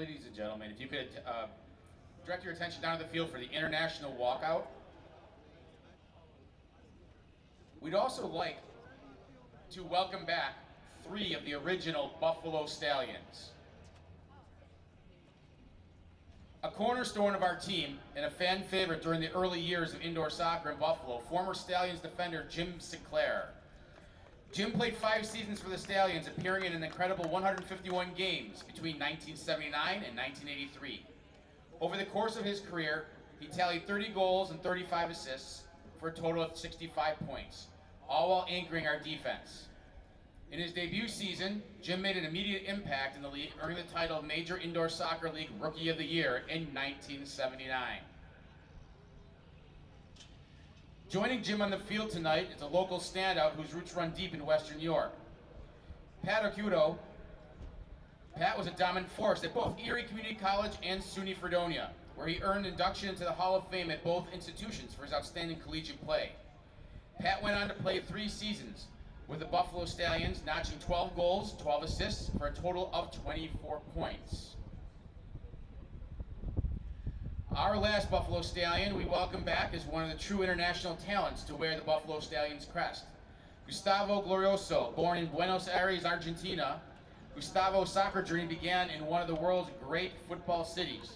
ladies and gentlemen, if you could direct your attention down to the field for the international walkout. We'd also like to welcome back 3 of the original Buffalo Stallions. A cornerstone of our team and a fan favorite during the early years of indoor soccer in Buffalo, former Stallions defender Jim Sinclair. Jim played 5 seasons for the Stallions, appearing in an incredible 151 games between 1979 and 1983. Over the course of his career, he tallied 30 goals and 35 assists for a total of 65 points, all while anchoring our defense. In his debut season, Jim made an immediate impact in the league, earning the title of Major Indoor Soccer League Rookie of the Year in 1979. Joining Jim on the field tonight is a local standout whose roots run deep in Western New York. Pat Acuto. Pat was a dominant force at both Erie Community College and SUNY Fredonia, where he earned induction into the Hall of Fame at both institutions for his outstanding collegiate play. Pat went on to play 3 seasons with the Buffalo Stallions, notching 12 goals, 12 assists for a total of 24 points. Our last Buffalo Stallion we welcome back is one of the true international talents to wear the Buffalo Stallions crest. Gustavo Glorioso, born in Buenos Aires, Argentina, Gustavo's soccer journey began in one of the world's great football cities,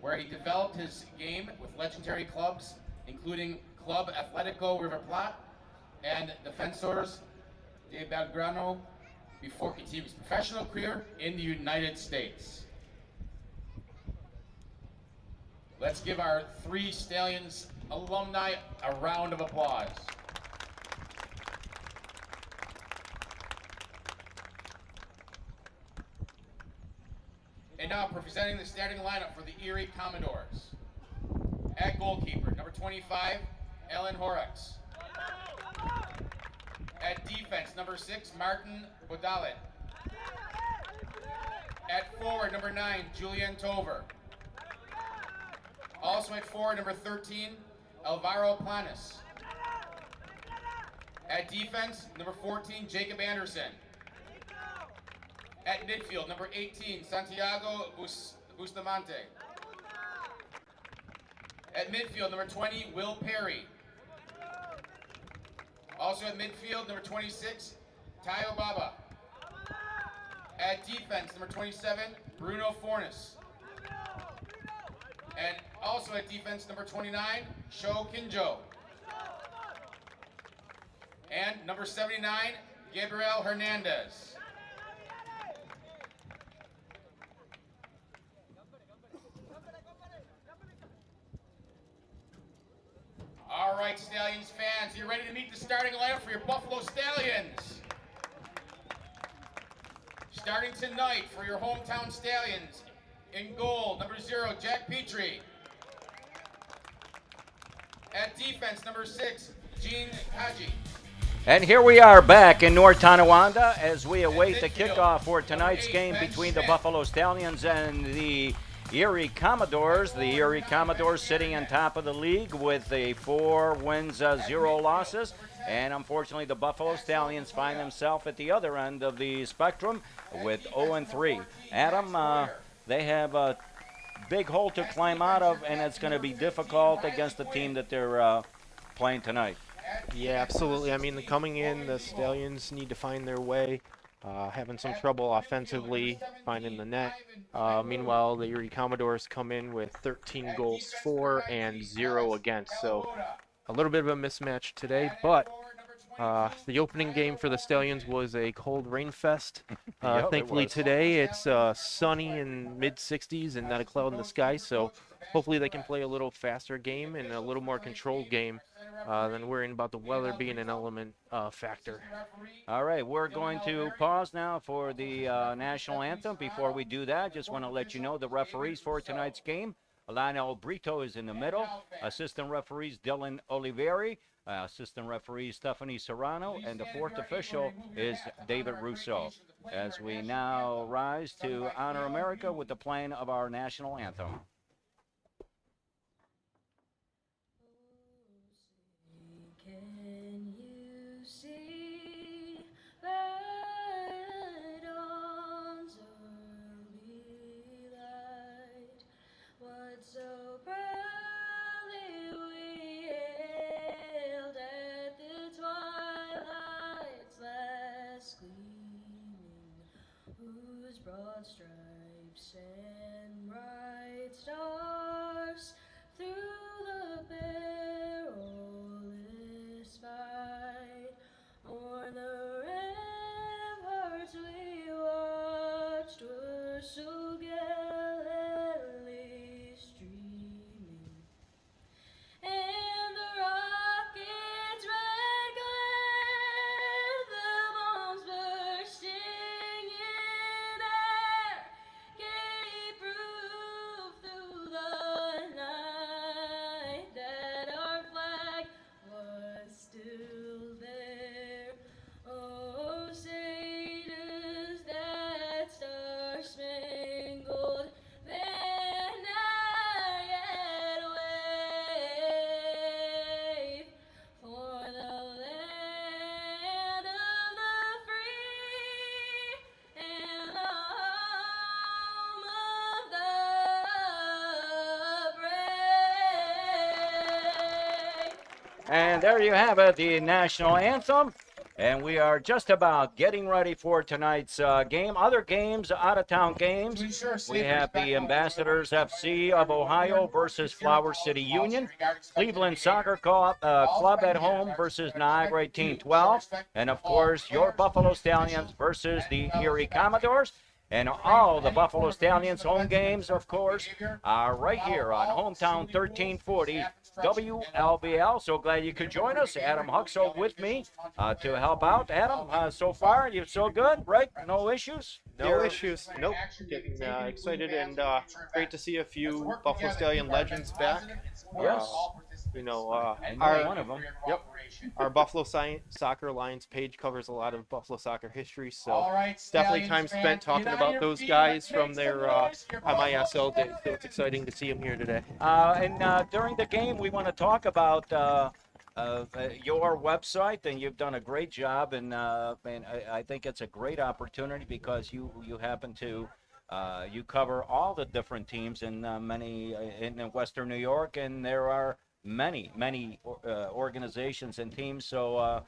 where he developed his game with legendary clubs, including Club Atletico River Plate and Defensores de Belgrano, before continuing his professional career in the United States. Let's give our 3 Stallions alumni a round of applause. And now presenting the starting lineup for the Erie Commodores. At goalkeeper, number 25, Ellen Horrocks. At defense, number 6, Martin Bodalet. At forward, number 9, Julian Tover. Also at forward, number 13, Alvaro Planes. At defense, number 14, Jacob Anderson. At midfield, number 18, Santiago Bustamante. At midfield, number 20, Will Perry. Also at midfield, number 26, Tayo Baba. At defense, number 27, Bruno Fornes. And also at defense, number 29, Sho Kinjo. And number 79, Gabriel Hernandez. All right, Stallions fans, you ready to meet the starting lineup for your Buffalo Stallions? Starting tonight for your hometown Stallions, in goal, number 0, Jack Petrie. At defense, number 6, Gene Kaji. And here we are back in North Tonawanda as we await the kickoff for tonight's game between the Buffalo Stallions and the Erie Commodores. The Erie Commodores sitting on top of the league with a 4 wins, 0 losses. And unfortunately, the Buffalo Stallions find themselves at the other end of the spectrum with 0-3. Adam, they have a big hole to climb out of, and it's going to be difficult against the team that they're playing tonight. Yeah, absolutely. I mean, coming in, the Stallions need to find their way. Having some trouble offensively, finding the net. Meanwhile, the Erie Commodores come in with 13 goals for and 0 against. So a little bit of a mismatch today, but the opening game for the Stallions was a cold rain fest. Thankfully today it's sunny and mid-60s and not a cloud in the sky, so hopefully they can play a little faster game and a little more controlled game than worrying about the weather being an element factor. All right, we're going to pause now for the national anthem. Before we do that, just want to let you know the referees for tonight's game. Lionel Brito is in the middle. Assistant referees Dylan Oliveri. Assistant referee Stephanie Serrano, and the 4th official is David Rousseau. As we now rise to honor America with the playing of our national anthem. broad stripes and bright stars through the perilous fight. O'er the ramparts we watched were so gallantly streaming, and the rocket's red glare, the bombs bursting in air, gave proof through the night that our flag was still there. Oh, say does that star-spangled banner yet wave for the land of the free and the home of the brave. And there you have it, the national anthem. And we are just about getting ready for tonight's game. Other games, out-of-town games. We have the Ambassadors FC of Ohio versus Flower City Union. Cleveland Soccer Club at home versus Niagara 1812. And, of course, your Buffalo Stallions versus the Erie Commodores. And all the Buffalo Stallions home games, of course, are right here on Hometown 1340 WLBL. So glad you could join us. Adam Huxell with me to help out. Adam, so far, you're so good, right? No issues? No issues. Nope. Getting excited and great to see a few Buffalo Stallion legends back. Yes. You know, I know our one of them. Yep. Our Buffalo Soccer Alliance page covers a lot of Buffalo soccer history, so definitely time spent talking about those guys from their MISL days. So it's exciting to see them here today. And during the game, we want to talk about your website, and you've done a great job. And I think it's a great opportunity because you happen to you cover all the different teams in many in Western New York, and there are many organizations and teams. So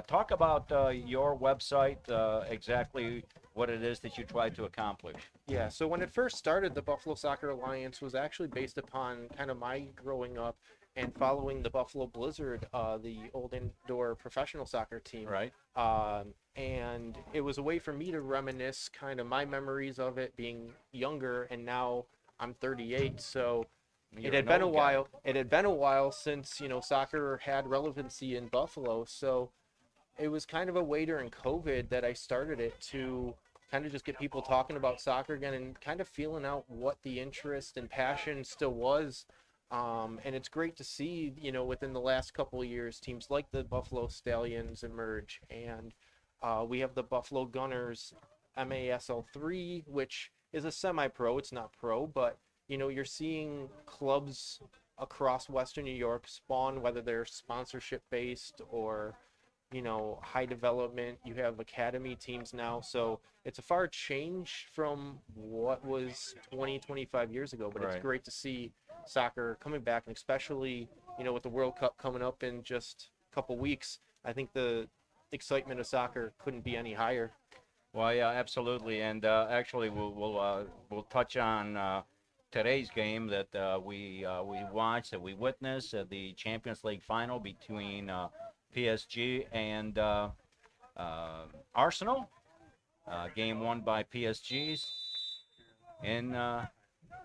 talk about your website, exactly what it is that you try to accomplish. Yeah, so when it first started, the Buffalo Soccer Alliance was actually based upon kind of my growing up and following the Buffalo Blizzard, the old indoor professional soccer team. Right. And it was a way for me to reminisce kind of my memories of it being younger, and now I'm 38, so it had been a while. It had been a while since, you know, soccer had relevancy in Buffalo, so it was kind of a way during COVID that I started it to kind of just get people talking about soccer again and kind of feeling out what the interest and passion still was. And it's great to see, you know, within the last couple of years, teams like the Buffalo Stallions emerge, and we have the Buffalo Gunners MASL 3, which is a semi-pro. It's not pro, but you know, you're seeing clubs across Western New York spawn, whether they're sponsorship based or, you know, high development. You have academy teams now. So it's a far change from what was 20, 25 years ago. But It's great to see soccer coming back, and especially, you know, with the World Cup coming up in just a couple weeks, I think the excitement of soccer couldn't be any higher. Well, yeah, absolutely. And actually, we'll touch on today's game that we watched, that we witnessed, the Champions League final between PSG and Arsenal. Game won by PSG's in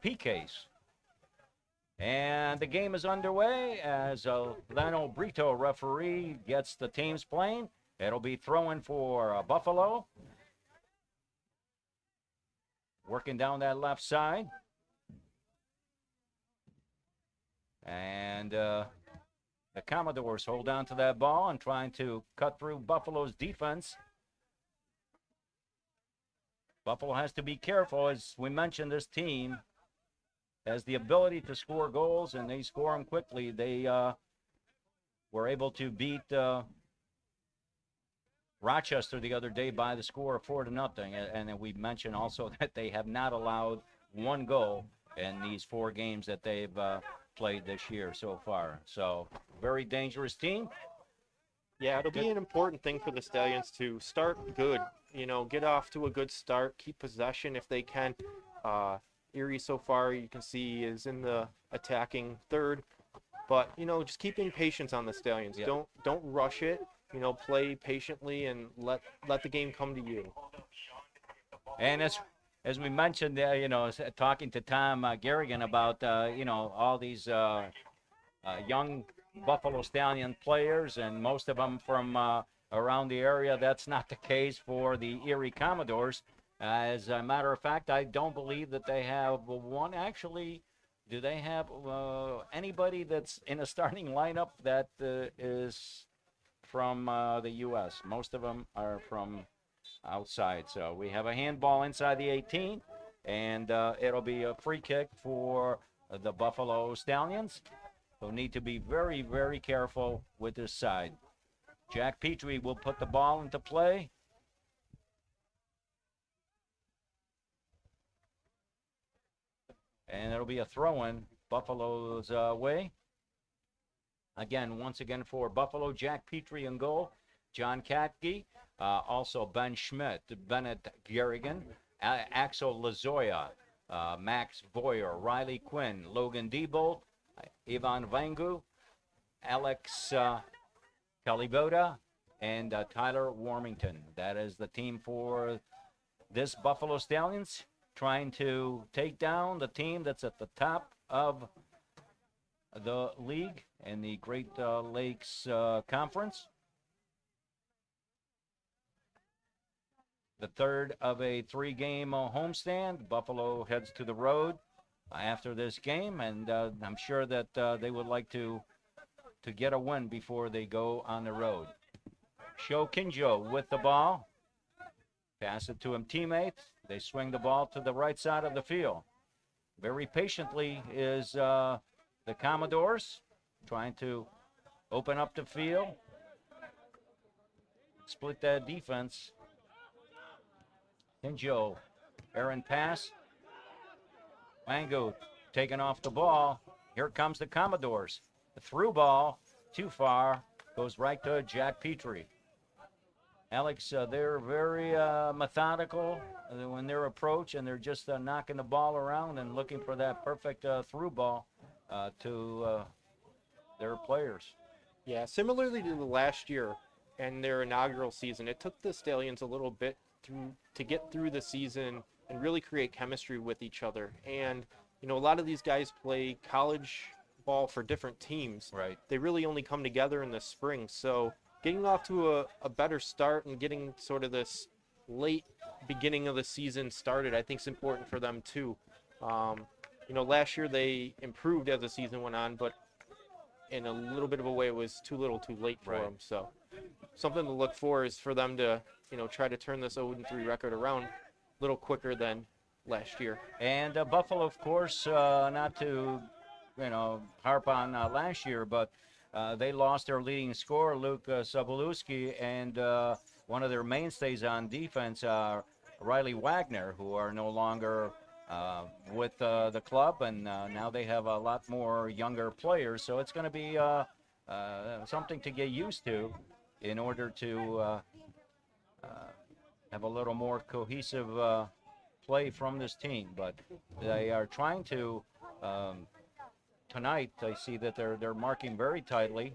PKs. And the game is underway as Leno Brito, referee, gets the teams playing. It'll be throwing for Buffalo. Working down that left side. And the Commodores hold on to that ball and trying to cut through Buffalo's defense. Buffalo has to be careful. As we mentioned, this team has the ability to score goals, and they score them quickly. They were able to beat Rochester the other day by the score of 4-0. And we mentioned also that they have not allowed one goal in these 4 games that they've played this year so far. So very dangerous team. Yeah, it'll be an important thing for the Stallions to start good. Get off to a good start, keep possession if they can. Erie so far, you can see, is in the attacking third, but just keeping patience on the Stallions. Yeah. Don't rush it. Play patiently and let the game come to you. And as we mentioned, talking to Tom Garrigan about all these young Buffalo Stallion players, and most of them from around the area. That's not the case for the Erie Commodores. As a matter of fact, I don't believe that they have one. Actually, do they have anybody that's in a starting lineup that is from the U.S.? Most of them are from outside. So we have a handball inside the 18, and it'll be a free kick for the Buffalo Stallions, who need to be very, very careful with this side. Jack Petrie will put the ball into play. And it'll be a throw-in Buffalo's way. Again, once again for Buffalo, Jack Petrie in goal. John Katke, also Ben Schmidt, Bennett Garrigan, Axel Lazoya, Max Boyer, Riley Quinn, Logan Diebold, Ivan Vangu, Alex Caliboda, and Tyler Warmington. That is the team for this Buffalo Stallions, trying to take down the team that's at the top of the league in the Great Lakes Conference. The third of a three-game homestand. Buffalo heads to the road after this game, and I'm sure that they would like to get a win before they go on the road. Sho Kinjo with the ball. Pass it to him teammates. They swing the ball to the right side of the field. Very patiently is the Commodores trying to open up the field, split that defense. Kinjo, errant pass. Wango taking off the ball. Here comes the Commodores. The through ball, too far, goes right to Jack Petrie. Alex, they're very methodical when their approach, and they're just knocking the ball around and looking for that perfect through ball to their players. Yeah, similarly to the last year and their inaugural season, it took the Stallions a little bit to get through the season and really create chemistry with each other. And, a lot of these guys play college ball for different teams. Right. They really only come together in the spring. So getting off to a better start and getting sort of this late beginning of the season started, I think is important for them too. Last year they improved as the season went on, but in a little bit of a way it was too little too late for them. So something to look for is for them to, try to turn this 0-3 record around a little quicker than last year. And Buffalo, of course, not to, harp on last year, but they lost their leading scorer, Luke Sobolewski, and one of their mainstays on defense, Riley Wagner, who are no longer with the club, and now they have a lot more younger players. So it's going to be something to get used to in order to have a little more cohesive play from this team. But they are trying to, tonight, I see that they're marking very tightly.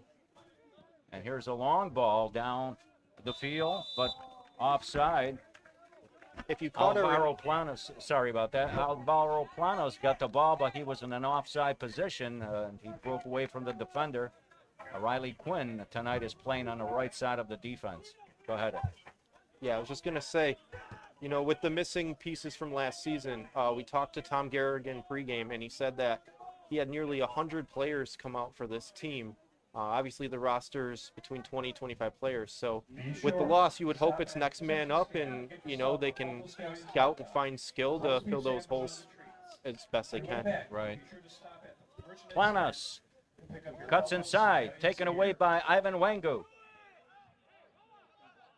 And here's a long ball down the field, but offside. If you caught Alvaro Planos, sorry about that. Alvaro Planos got the ball, but he was in an offside position. He broke away from the defender. Riley Quinn tonight is playing on the right side of the defense. Go ahead. Yeah, I was just going to say, with the missing pieces from last season, we talked to Tom Garrigan pregame, and he said that he had nearly 100 players come out for this team. Obviously, the roster's between 20 25 players. So with the loss, you would hope it's next man up, and, they can scout and find skill to fill those holes as best they can. Right. Planos cuts inside, taken away by Ivan Wangu.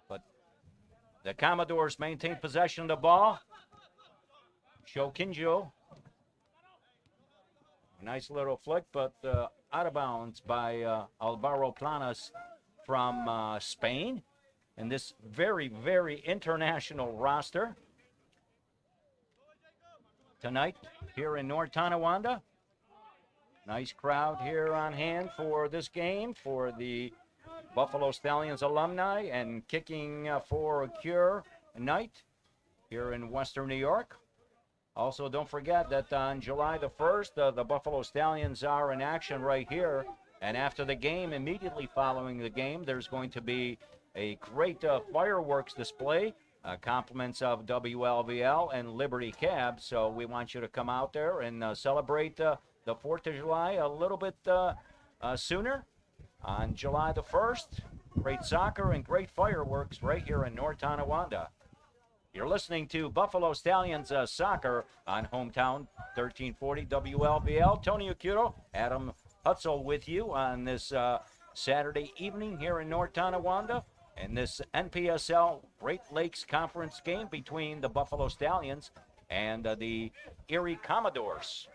But the Commodores maintain possession of the ball. Sho Kinjo. Nice little flick, but out of bounds by Alvaro Planos from Spain in this very, very international roster tonight here in North Tonawanda. Nice crowd here on hand for this game for the Buffalo Stallions alumni, and kicking for a cure night here in Western New York. Also, don't forget that on July the 1st, the Buffalo Stallions are in action right here. And after the game, immediately following the game, there's going to be a great fireworks display, compliments of WLVL and Liberty Cab. So we want you to come out there and celebrate the 4th of July a little bit sooner on July the 1st. Great soccer and great fireworks right here in North Tonawanda. You're listening to Buffalo Stallions soccer on Hometown 1340 WLVL. Tony Acuto, Adam Hutzel with you on this Saturday evening here in North Tonawanda, and this NPSL Great Lakes Conference game between the Buffalo Stallions and the Erie Commodores.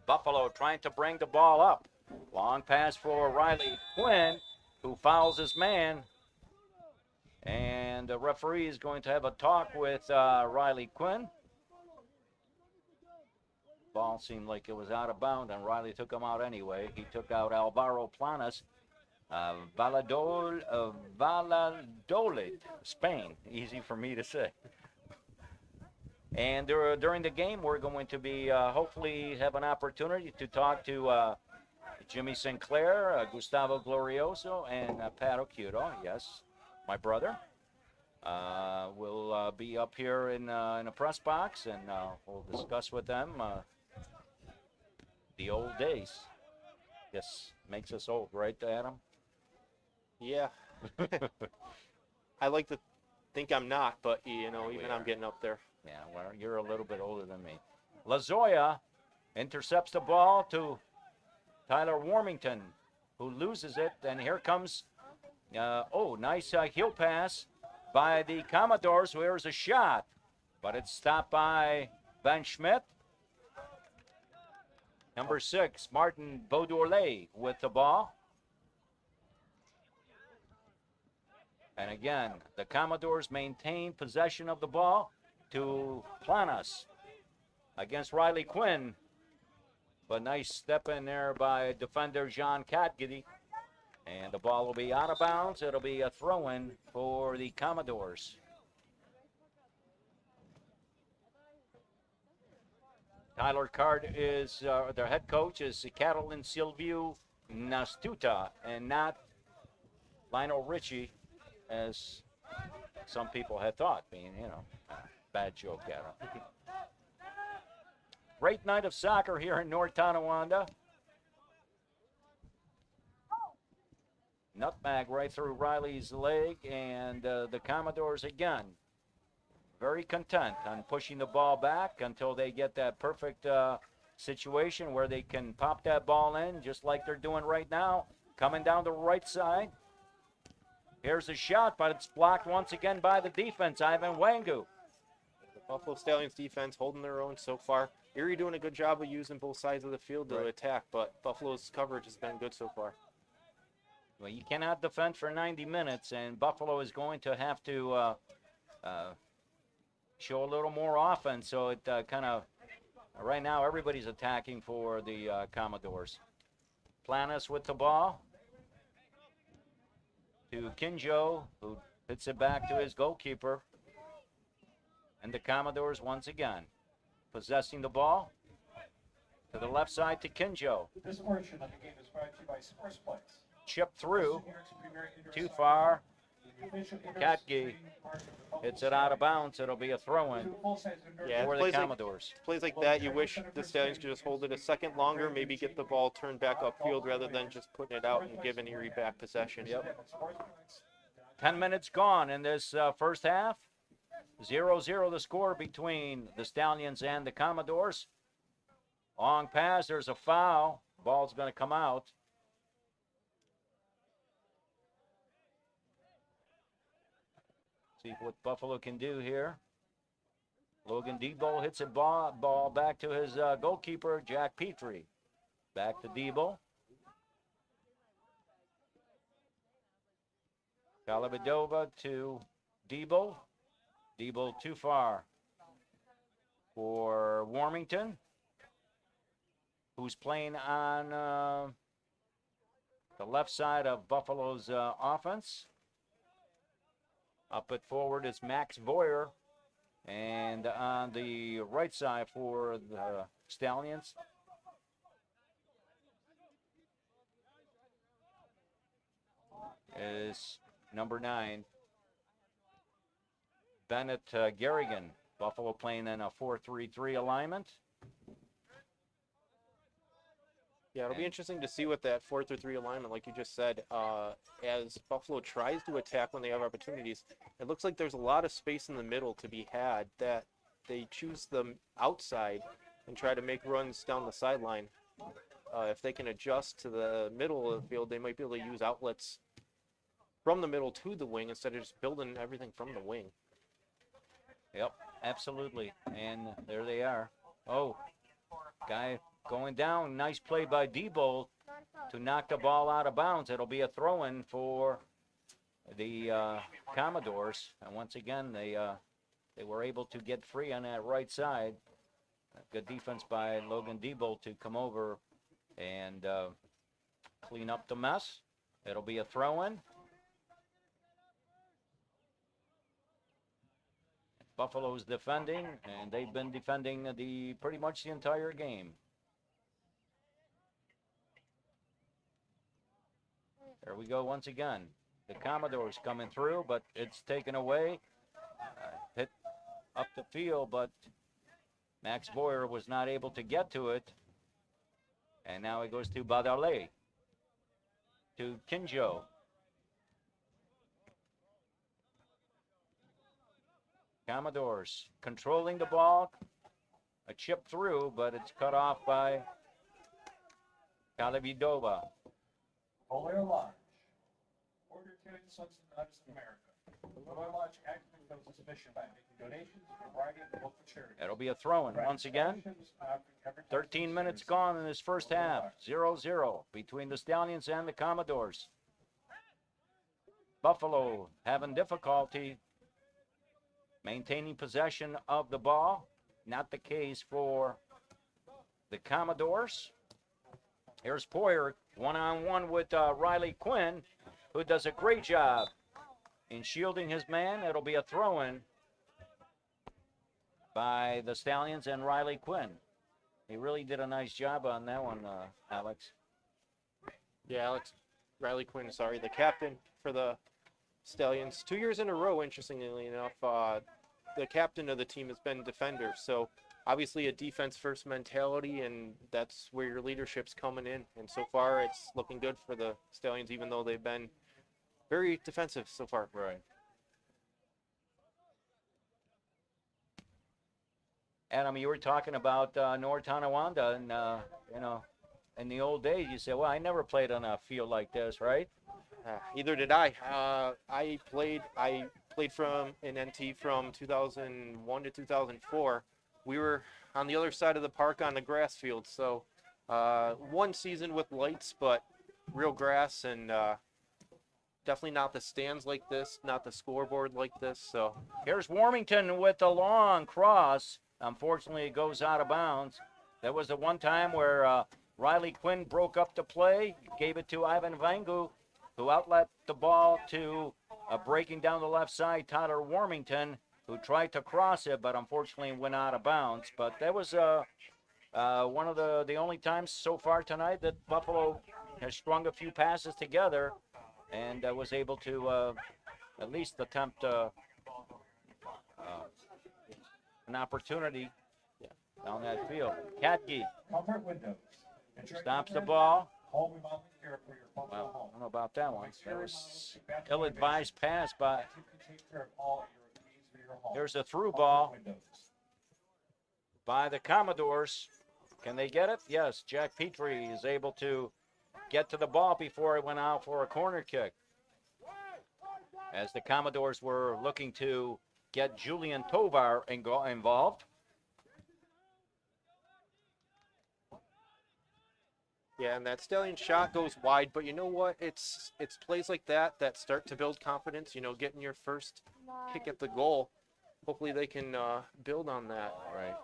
Buffalo trying to bring the ball up. Long pass for Riley Quinn, who fouls his man. And the referee is going to have a talk with Riley Quinn. Ball seemed like it was out of bounds, and Riley took him out anyway. He took out Alvaro Planas, Valladolid, Spain. Easy for me to say. And during the game, we're going to be hopefully have an opportunity to talk to Jimmy Sinclair, Gustavo Glorioso, and Pat Acuto. Yes, my brother. We'll be up here in a press box, and we'll discuss with them the old days. Yes, makes us old, right, Adam? Yeah. I like to think I'm not, but, you know, even I'm getting up there. Yeah, well, you're a little bit older than me. Lazoya intercepts the ball to Tyler Warmington, who loses it, and here comes, nice heel pass by the Commodores. Here's a shot, but it's stopped by Ben Schmidt. Number 6, Martin Beaudourlet with the ball. And again, the Commodores maintain possession of the ball to Planas against Riley Quinn. But nice step in there by defender John Catgiddy. And the ball will be out of bounds. It'll be a throw-in for the Commodores. Tyler Card is their head coach is Catalin Silviu Nastuta, and not Lionel Richie, as some people had thought, being, bad joke, Adam. Great night of soccer here in North Tonawanda. Nutmeg right through Riley's leg, and the Commodores again very content on pushing the ball back until they get that perfect situation where they can pop that ball in, just like they're doing right now, coming down the right side. Here's a shot, but it's blocked once again by the defense, Ivan Wangu. The Buffalo Stallions defense holding their own so far. Erie doing a good job of using both sides of the field to attack, but Buffalo's coverage has been good so far. Well, you cannot defend for 90 minutes, and Buffalo is going to have to show a little more offense. So it right now everybody's attacking for the Commodores. Planas with the ball to Kinjo, who hits it back to his goalkeeper. And the Commodores once again possessing the ball to the left side to Kinjo. This portion of the game is brought to you by Sportsplex. Chip through, too far. Katke hits it out of bounds. It'll be a throw-in for the Commodores. Plays like that, you wish the Stallions could just hold it a second longer, maybe get the ball turned back upfield rather than just putting it out and giving Erie back possession. Yep. 10 minutes gone in this first half. 0-0 the score between the Stallions and the Commodores. Long pass, there's a foul. Ball's going to come out. See what Buffalo can do here. Logan Debo hits a ball back to his goalkeeper, Jack Petrie. Back to Debo. Kalabidova to Debo. Debo too far for Warmington, who's playing on the left side of Buffalo's offense. Up at forward is Max Boyer. And on the right side for the Stallions, is number 9, Bennett Garrigan. Buffalo playing in a 4-3-3 alignment. Yeah, it'll be interesting to see what that 4-3 alignment, like you just said, as Buffalo tries to attack when they have opportunities. It looks like there's a lot of space in the middle to be had, that they choose the outside and try to make runs down the sideline. If they can adjust to the middle of the field, they might be able to use outlets from the middle to the wing instead of just building everything from the wing. Yep, absolutely. And there they are. Oh, guy going down. Nice play by Debo to knock the ball out of bounds. It'll be a throw-in for the Commodores. And once again, they were able to get free on that right side. Good defense by Logan Debo to come over and clean up the mess. It'll be a throw-in. Buffalo's defending, and they've been defending pretty much the entire game. There we go once again. The Commodores coming through, but it's taken away. Hit up the field, but Max Boyer was not able to get to it. And now it goes to Badale. To Kinjo. Commodores controlling the ball. A chip through, but it's cut off by Kalabidova. O'Leary Lodge. Order to Sons and Daughters of America. O'Leary Lodge actively fulfills its mission by making donations to a variety of local charities. It'll be a throw-in once again. 13 minutes gone in this first half. 0-0 between the Stallions and the Commodores. Buffalo having difficulty maintaining possession of the ball. Not the case for the Commodores. Here's Poyer one-on-one with Riley Quinn, who does a great job in shielding his man. It'll be a throw-in by the Stallions and Riley Quinn. He really did a nice job on that one, Alex. Yeah, Riley Quinn, the captain for the Stallions. 2 years in a row, interestingly enough, the captain of the team has been defender. So obviously a defense-first mentality, and that's where your leadership's coming in. And so far, it's looking good for the Stallions, even though they've been very defensive so far. Right. Adam, you were talking about North Tonawanda, and in the old days, you said, "Well, I never played on a field like this," right? Either did I. I played from in NT from 2001 to 2004. We were on the other side of the park on the grass field. So one season with lights, but real grass, and definitely not the stands like this, not the scoreboard like this. So here's Warmington with a long cross. Unfortunately, it goes out of bounds. There was the one time where Riley Quinn broke up the play, gave it to Ivan Vangu, who outlet the ball to breaking down the left side, Tyler Warmington, who tried to cross it, but unfortunately went out of bounds. But that was one of the only times so far tonight that Buffalo has strung a few passes together and was able to at least attempt an opportunity down that field. Katke Comfort Windows. stops the ball. Home remodeling care for your Buffalo Well, I home. don't know about that one. That was ill-advised pass, but You can take care of all your needs for your home. here's a through Comfort ball Windows. by the Commodores. Can they get it? Yes, Jack Petrie is able to get to the ball before it went out for a corner kick. As the Commodores were looking to get Julian Tovar involved. Yeah, and that Stallion shot goes wide, but you know what? It's plays like that that start to build confidence. You know, getting your first kick at the goal. Hopefully they can build on that. Right.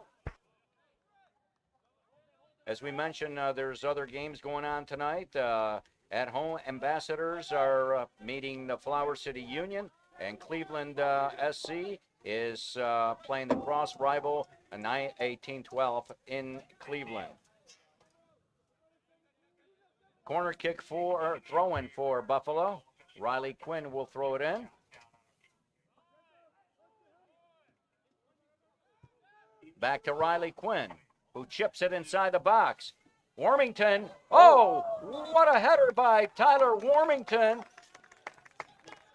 As we mentioned, there's other games going on tonight. At home, Ambassadors are meeting the Flower City Union, and Cleveland SC is playing the cross rival 18-12 in Cleveland. Corner kick for throw-in for Buffalo. Riley Quinn will throw it in. Back to Riley Quinn, who chips it inside the box. Warmington, oh, what a header by Tyler Warmington.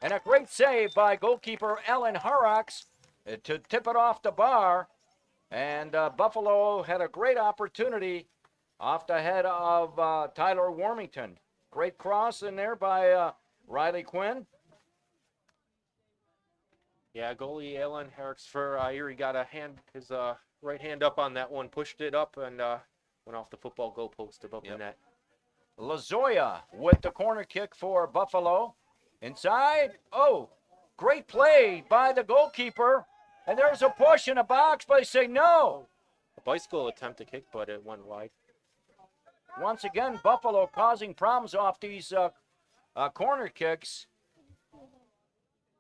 And a great save by goalkeeper Alan Horrocks to tip it off the bar. And Buffalo had a great opportunity off the head of Tyler Warmington. Great cross in there by Riley Quinn. Yeah, goalie Alan Herrick's for Erie got his right hand up on that one, pushed it up, and went off the football goalpost above the net. Lazoya with the corner kick for Buffalo. Inside. Oh, great play by the goalkeeper. And there's a push in the box, but they say no. A bicycle attempt to kick, but it went wide. Once again, Buffalo causing problems off these corner kicks.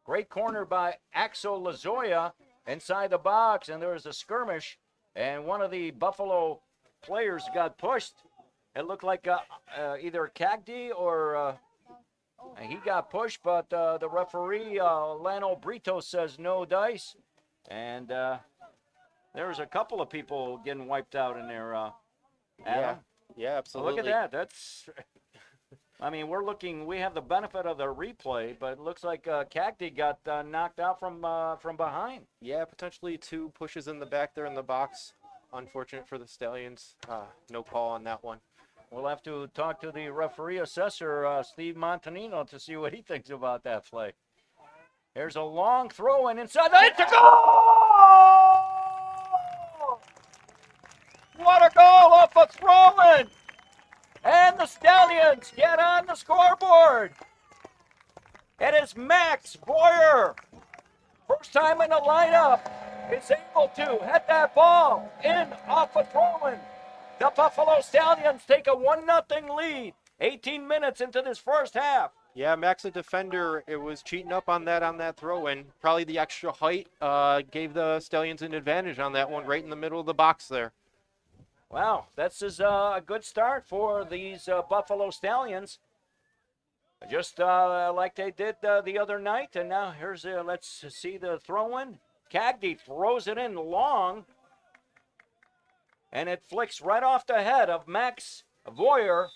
Great corner by Axel Lazoya inside the box, and there was a skirmish, and one of the Buffalo players got pushed. It looked like either Cagdi or he got pushed, but the referee, Lano Brito, says no dice. And there's a couple of people getting wiped out in there, Adam. Yeah, So absolutely. look at that. That's, I mean, we have the benefit of the replay, but it looks like Cagdi got knocked out from behind. Yeah, potentially two pushes in the back there in the box. Unfortunate for the Stallions. No call on that one. We'll have to talk to the referee assessor, Steve Montanino, to see what he thinks about that play. There's a long throw in inside. It's a goal! What a goal off a throw-in! And the Stallions get on the scoreboard. It is Max Boyer. First time in the lineup is able to hit that ball in off a throw-in. The Buffalo Stallions take a 1-0 lead 18 minutes into this first half. Yeah, Max, the defender, it was cheating up on that throw-in. Probably the extra height gave the Stallions an advantage on that one right in the middle of the box there. Wow, this is a good start for these Buffalo Stallions. Just like they did the other night. And now here's, let's see the throw-in. Cagdi throws it in long. And it flicks right off the head of Max Boyer.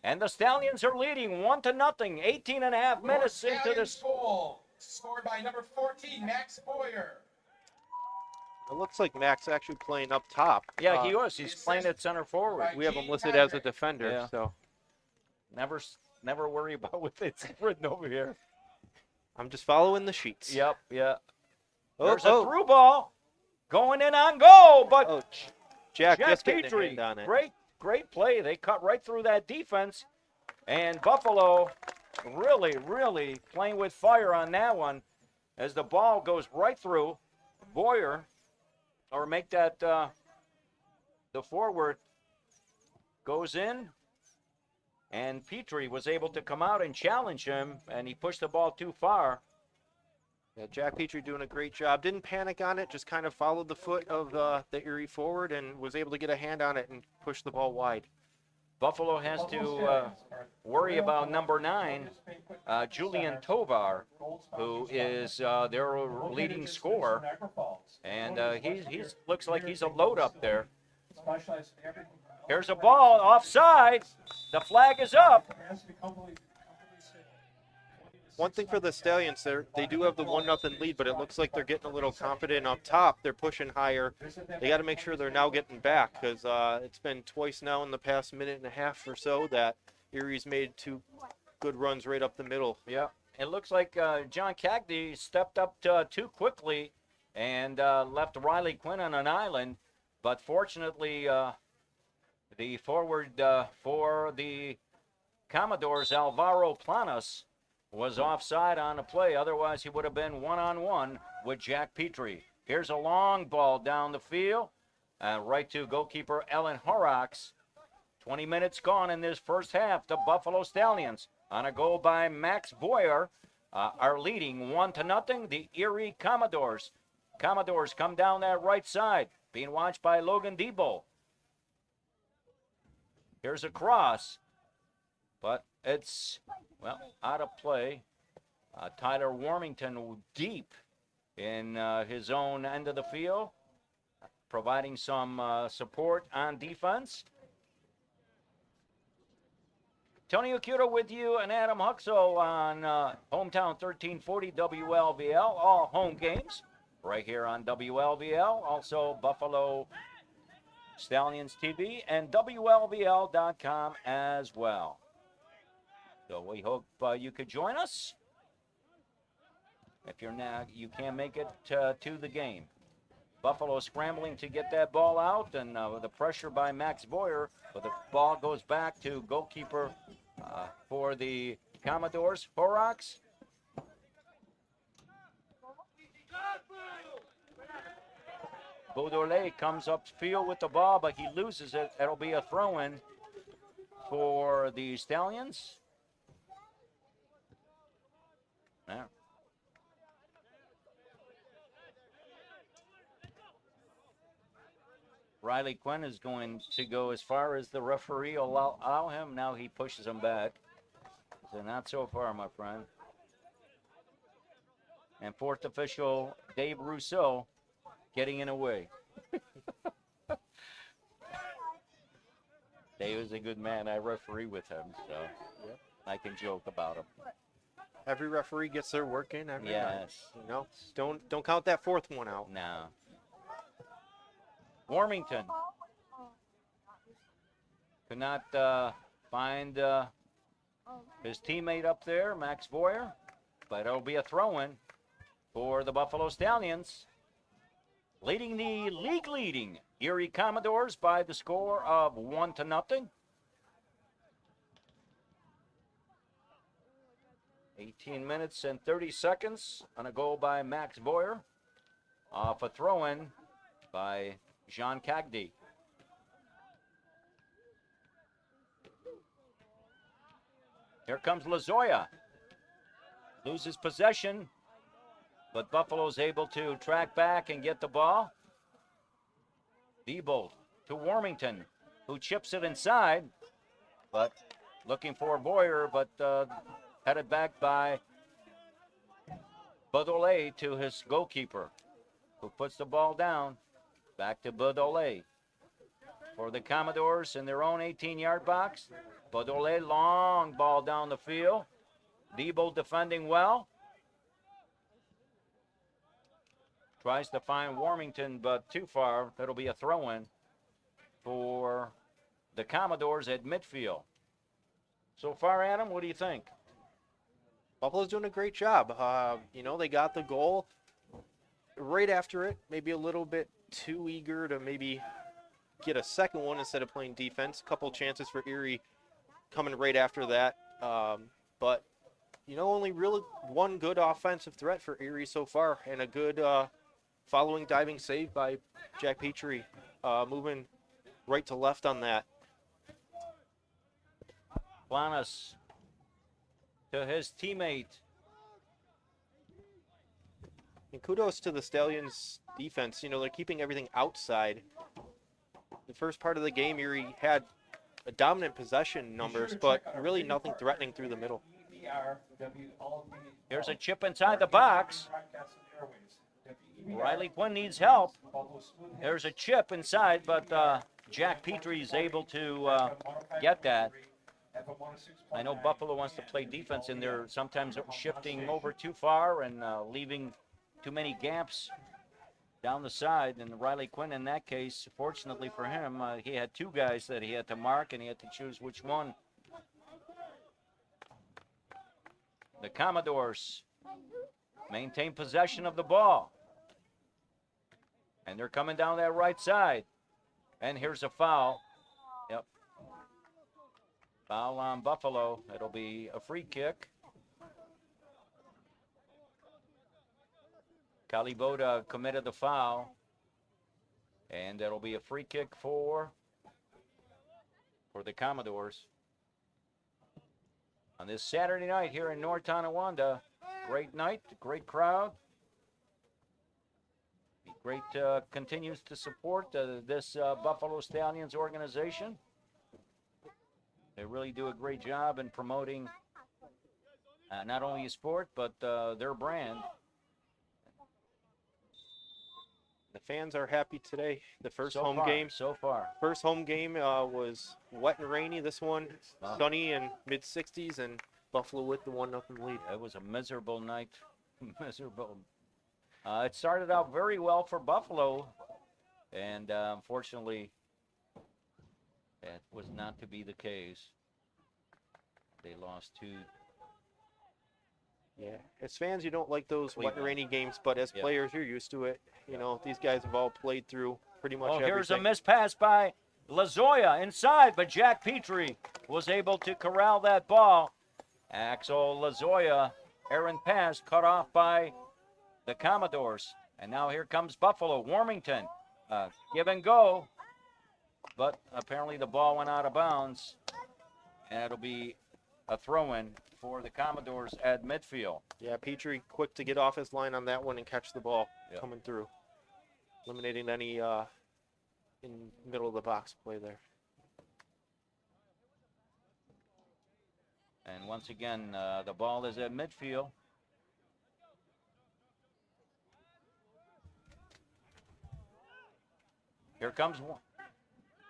And the Stallions are leading 1-0, 18 and a half minutes into this. Goal scored by number 14, Max Boyer. It looks like Max actually playing up top. Yeah, he was. He's playing at center forward. We have him listed as a defender, Yeah. so Never worry about what it's written over here. I'm just following the sheets. Yep, yeah. Oh, There's a through ball going in on goal, but Oh, Jack just getting a Petrie, hand on it. great play. They cut right through that defense, and Buffalo really playing with fire on that one as the ball goes right through Boyer, or make that the forward goes in, and Petrie was able to come out and challenge him, and he pushed the ball too far. Yeah, Jack Petrie doing a great job. Didn't panic on it, just kind of followed the foot of the Erie forward and was able to get a hand on it and push the ball wide. Buffalo has to worry about number 9, Julian Tovar, who is their leading scorer, and he looks like he's a load up there. Here's a ball offside. The flag is up. One thing for the Stallions, they do have the 1-0 lead, but it looks like they're getting a little confident up top. They're pushing higher. They got to make sure they're now getting back, because it's been twice now in the past minute and a half or so that Erie's made 2 good runs right up the middle. Yeah, it looks like John Cagdi stepped up too quickly and left Riley Quinn on an island, but fortunately The forward for the Commodores, Alvaro Planas, was offside on the play. Otherwise, he would have been one-on-one with Jack Petrie. Here's a long ball down the field, right to goalkeeper Ellen Horrocks. 20 minutes gone in this first half. The Buffalo Stallions, on a goal by Max Boyer, are leading 1-0. The Erie Commodores. Commodores come down that right side, being watched by Logan Debo. Here's a cross, but it's, well, out of play. Tyler Warmington deep in his own end of the field, providing some support on defense. Tony Okuda with you and Adam Huxell on Hometown 1340 WLVL, all home games right here on WLVL. Also Buffalo Stallions TV and WLVL.com as well. So we hope you could join us. If you're not, you can't make it to the game. Buffalo scrambling to get that ball out, and the pressure by Max Boyer, but the ball goes back to goalkeeper for the Commodores, Horrocks. Beaudolet comes upfield with the ball, but he loses it. It'll be a throw-in for the Stallions. There. Riley Quinn is going to go as far as the referee will allow him. Now he pushes him back. So not so far, my friend. And fourth official, Dave Rousseau, getting in the way. Dave is a good man. I referee with him, so I can joke about him. Every referee gets their work in every night. Yes. You know, don't count that fourth one out. No. Warmington could not find his teammate up there, Max Boyer, but it'll be a throw-in for the Buffalo Stallions, leading the league-leading Erie Commodores by the score of 1-0. 18 minutes and 30 seconds on a goal by Max Boyer, off a throw-in by Jean Cagdy. Here comes Lazoya. Loses possession, but Buffalo's able to track back and get the ball. Diebold to Warmington, who chips it inside, but looking for Boyer, but headed back by Beaudolet to his goalkeeper, who puts the ball down. Back to Beaudolet for the Commodores in their own 18-yard box. Beaudolet, long ball down the field. Debo defending well. Tries to find Warmington, but too far. That'll be a throw-in for the Commodores at midfield. So far, Adam, what do you think? Buffalo's doing a great job. You know, they got the goal right after it. Maybe a little bit too eager to maybe get a second one instead of playing defense. A couple chances for Erie coming right after that. But, you know, only really one good offensive threat for Erie so far, and a good following diving save by Jack Petrie, moving right to left on that. Planas to his teammate. And kudos to the Stallions defense. You know, they're keeping everything outside. The first part of the game, Erie had a dominant possession numbers, but really nothing threatening through the middle. Here's a chip inside the box. Riley Quinn needs help. There's a chip inside, but Jack Petrie is able to get that. I know Buffalo wants to play defense, and they're sometimes shifting over too far and leaving too many gaps down the side. And Riley Quinn, in that case, fortunately for him, he had two guys that he had to mark, and he had to choose which one. The Commodores maintain possession of the ball. And they're coming down that right side. And here's a foul. Yep, Foul on Buffalo. It'll be a free kick. Kaliboda committed the foul. And that'll be a free kick for the Commodores. On this Saturday night here in North Tonawanda. Great night, great crowd. Great continues to support this Buffalo Stallions organization. They really do a great job in promoting not only a sport, but their brand. The fans are happy today. The first So home far, game. so far. First home game was wet and rainy. This one sunny and mid-60s, and Buffalo with the 1-0 lead. It was a miserable night. Miserable. It started out very well for Buffalo, and unfortunately, that was not to be the case. They lost 2. Yeah, as fans, you don't like those wet and rainy games, but as Yeah. players, you're used to it. You know, these guys have all played through pretty much everything. Here's a missed pass by Lazoya inside, but Jack Petrie was able to corral that ball. Axel Lazoya, errant pass cut off by the Commodores. And now here comes Buffalo. Warmington, give and go. But apparently the ball went out of bounds. And it'll be a throw-in for the Commodores at midfield. Yeah, Petrie quick to get off his line on that one and catch the ball Yep. coming through. Eliminating any in middle of the box play there. And once again, the ball is at midfield. Here comes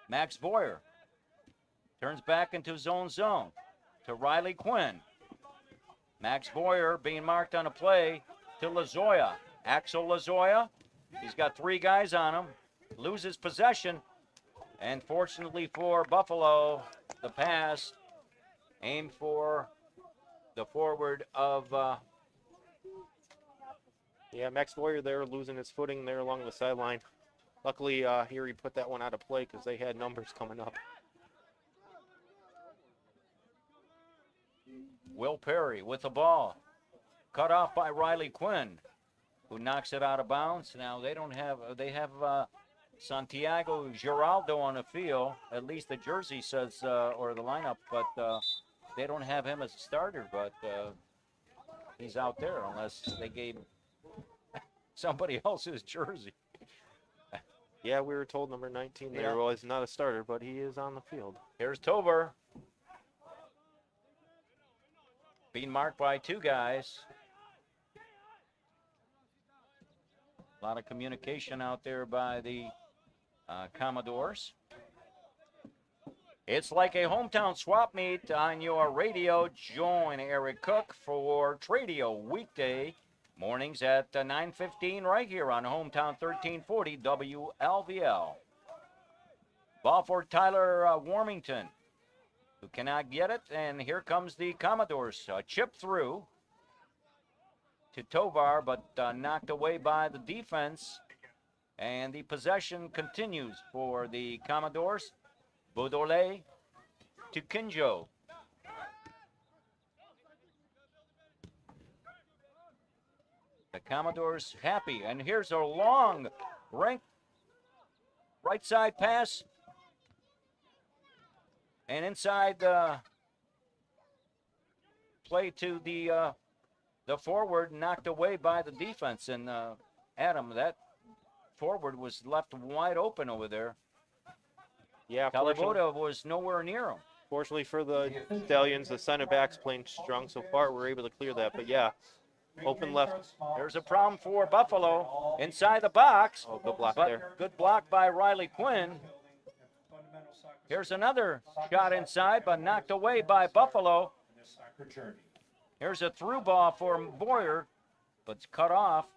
Max Boyer. Turns back into zone to Riley Quinn. Max Boyer being marked on a play to Lazoya. Axel Lazoya. He's got 3 guys on him. Loses possession. And fortunately for Buffalo, the pass aimed for the forward of Yeah, Max Boyer there losing his footing there along the sideline. Luckily, Erie put that one out of play because they had numbers coming up. Will Perry with the ball. Cut off by Riley Quinn, who knocks it out of bounds. Now they have Santiago Giraldo on the field. At least the jersey says, or the lineup, but they don't have him as a starter, but he's out there unless they gave somebody else's jersey. Yeah, we were told number 19 there Yeah. was not a starter, but he is on the field. Here's Tover. Being marked by 2 guys. A lot of communication out there by the Commodores. It's like a hometown swap meet on your radio. Join Eric Cook for Tradio weekday mornings at 9:15 right here on Hometown 1340 WLVL. Ball for Tyler Warmington, who cannot get it, and here comes the Commodores. Chip through to Tovar, but knocked away by the defense, and the possession continues for the Commodores. Baudoulet to Kinjo. The Commodores happy, and here's a long right side pass, and inside the play to the forward, knocked away by the defense. And Adam, that forward was left wide open over there. Yeah, Caliboda was nowhere near him. fortunately for the Stallions, the center back's playing strong so far. We're able to clear that, but yeah, open left. There's a problem for Buffalo inside the box. Oh, good block But there. good block by Riley Quinn. Here's another shot inside, but knocked away by Buffalo. Here's a through ball for Boyer, but it's cut off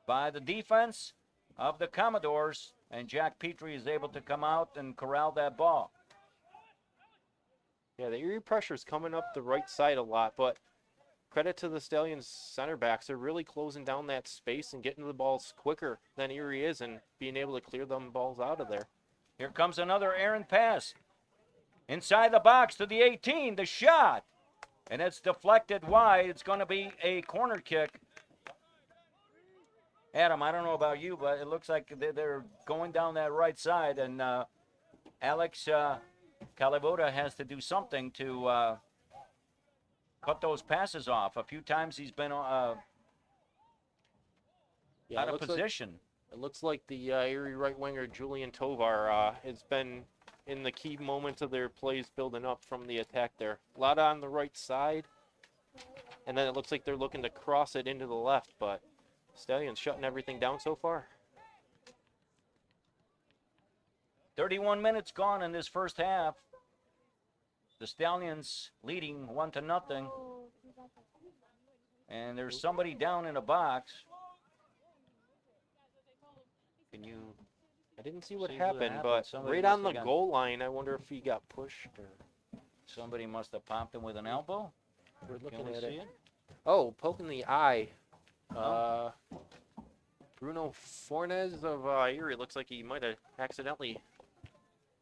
by the defense of the Commodores, and Jack Petrie is able to come out and corral that ball. Yeah, the Erie pressure's coming up the right side a lot, but credit to the Stallions center backs. They're really closing down that space and getting to the balls quicker than Erie is and being able to clear them balls out of there. Here comes another errant pass. Inside the box to the 18, the shot. And it's deflected wide. It's going to be a corner kick. Adam, I don't know about you, but it looks like they're going down that right side, and Alex Calivoda has to do something to cut those passes off. A few times he's been out of position. It looks like the Erie right winger Julian Tovar has been in the key moments of their plays building up from the attack there. A lot on the right side, and then it looks like they're looking to cross it into the left, but Stallions shutting everything down so far. 31 minutes gone in this first half. The Stallions leading 1-0. And there's somebody down in a box. Can you? I didn't see what See happened, what but happened. Somebody right on must the have goal line, I wonder if he got pushed or. Somebody must have popped him with an elbow. We're Can looking we at see it. it? Oh, poking the eye. Oh. Bruno Fornes of Erie looks like he might have accidentally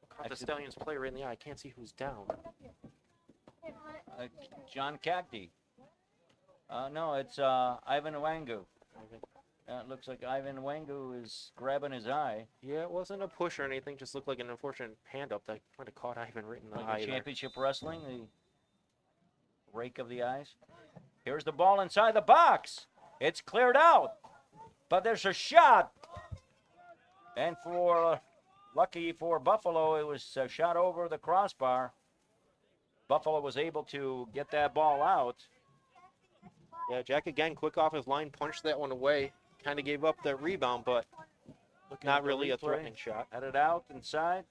caught the Stallions player in the eye. I can't see who's down. John Cagdy. No, it's Ivan Wangu. It looks like Ivan Wangu is grabbing his eye. Yeah, it wasn't a push or anything. Just looked like an unfortunate hand up that might have caught Ivan right in the Like eye in there. championship wrestling, the rake of the eyes. Here's the ball inside the box. It's cleared out, but there's a shot. And lucky for Buffalo, it was a shot over the crossbar. Buffalo was able to get that ball out. Yeah, Jack again, quick off his line, punched that one away. Kind of gave up that rebound, but not really a threatening shot. Headed out inside.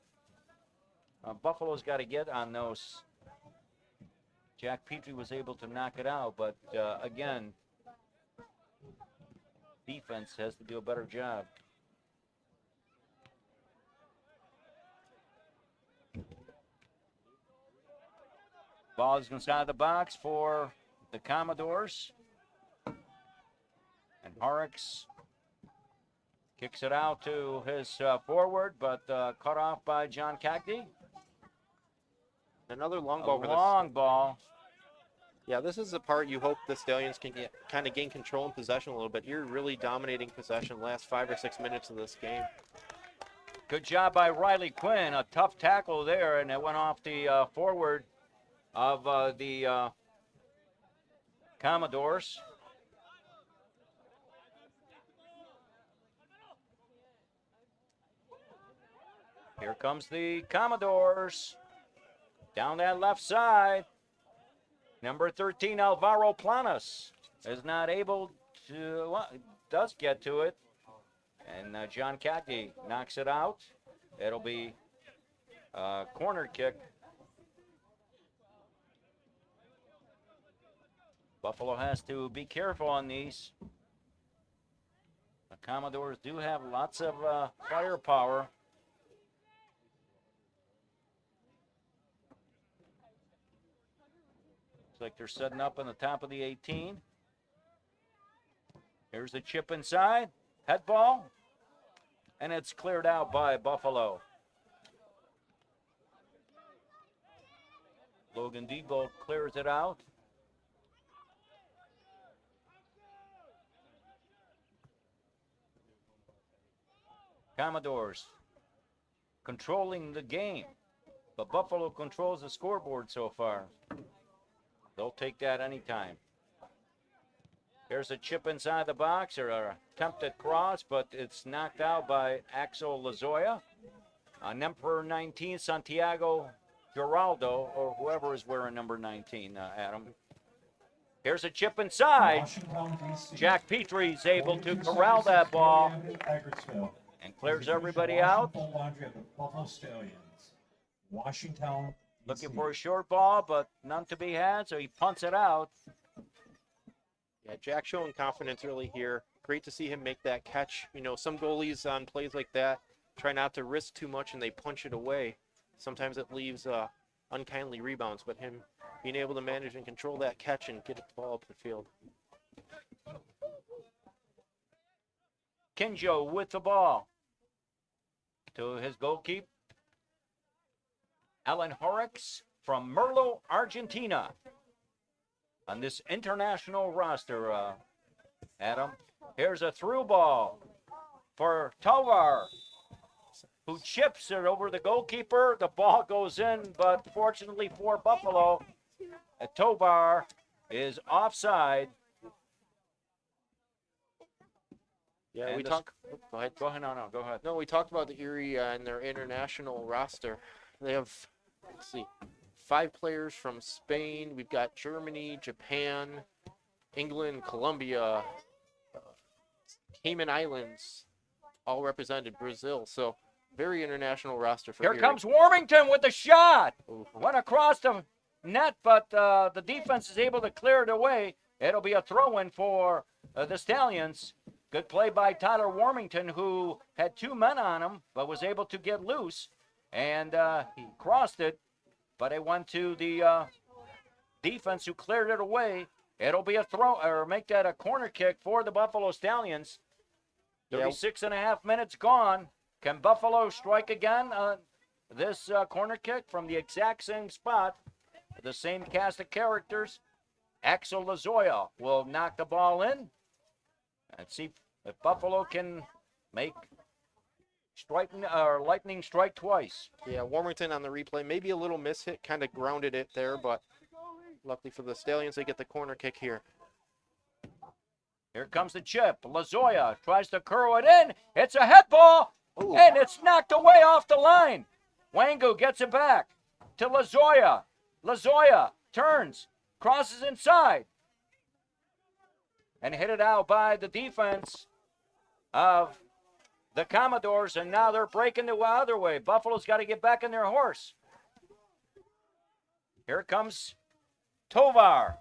Buffalo's got to get on those. Jack Petrie was able to knock it out, but again, defense has to do a better job. Ball is inside the box for the Commodores. And Horrocks kicks it out to his forward, but cut off by John Cagdy. Another long ball. Long ball. Yeah, this is the part you hope the Stallions can kind of gain control and possession a little bit. You're really dominating possession the last 5 or 6 minutes of this game. Good job by Riley Quinn. A tough tackle there, and it went off the forward of the Commodores. Here comes the Commodores. Down that left side. Number 13, Alvaro Planas, is not able to, well, does get to it. And John Cagdy knocks it out. It'll be a corner kick. Buffalo has to be careful on these. The Commodores do have lots of firepower. Looks like they're setting up on the top of the 18. Here's the chip inside. Head ball. And it's cleared out by Buffalo. Logan Debo clears it out. Commodores controlling the game, but Buffalo controls the scoreboard so far. They'll take that anytime. Here's a chip inside the box, or an attempted cross, but it's knocked out by Axel Lazoya. Number 19, Santiago Giraldo, or whoever is wearing number 19, Adam. Here's a chip inside. Jack Petrie's able to corral that ball and clears everybody out. Washington. Looking for a short ball, but none to be had, so he punts it out. Yeah, Jack showing confidence early here. Great to see him make that catch. You know, some goalies on plays like that try not to risk too much and they punch it away. Sometimes it leaves unkindly rebounds, but him being able to manage and control that catch and get the ball up the field. Kinjo with the ball to his goalkeeper. Alan Horrocks from Merlo, Argentina. On this international roster, Adam. Here's a through ball for Tovar, who chips it over the goalkeeper. The ball goes in, but fortunately for Buffalo, Tovar is offside. Yeah, And we the- talk. Go ahead. Go ahead, no, go ahead. No, we talked about the Erie and their international roster. They have, let's see, 5 players from Spain. We've got Germany, Japan, England, Colombia, Cayman Islands, all represented. Brazil. So very international roster for Here Erie. comes Warmington with the shot. Ooh. Went across the net, but the defense is able to clear it away. It'll be a throw-in for the Stallions. Good play by Tyler Warmington, who had 2 men on him, but was able to get loose. And he crossed it, but it went to the defense, who cleared it away. It'll be a throw, or make that a corner kick for the Buffalo Stallions. Yeah. 36.5 minutes gone. Can Buffalo strike again on this corner kick from the exact same spot? The same cast of characters. Axel Lazoya will knock the ball in. And see if Buffalo can make lightning strike twice. Yeah, Warmington on the replay. Maybe a little miss hit, kind of grounded it there, but luckily for the Stallions, they get the corner kick here. Here comes the chip. Lazoya tries to curl it in. It's a head ball, Ooh. and it's knocked away off the line. Wangu gets it back to Lazoya. Lazoya turns, crosses inside, and hit it out by the defense of the Commodores, and now they're breaking the other way. Buffalo's got to get back in their horse. Here comes Tovar,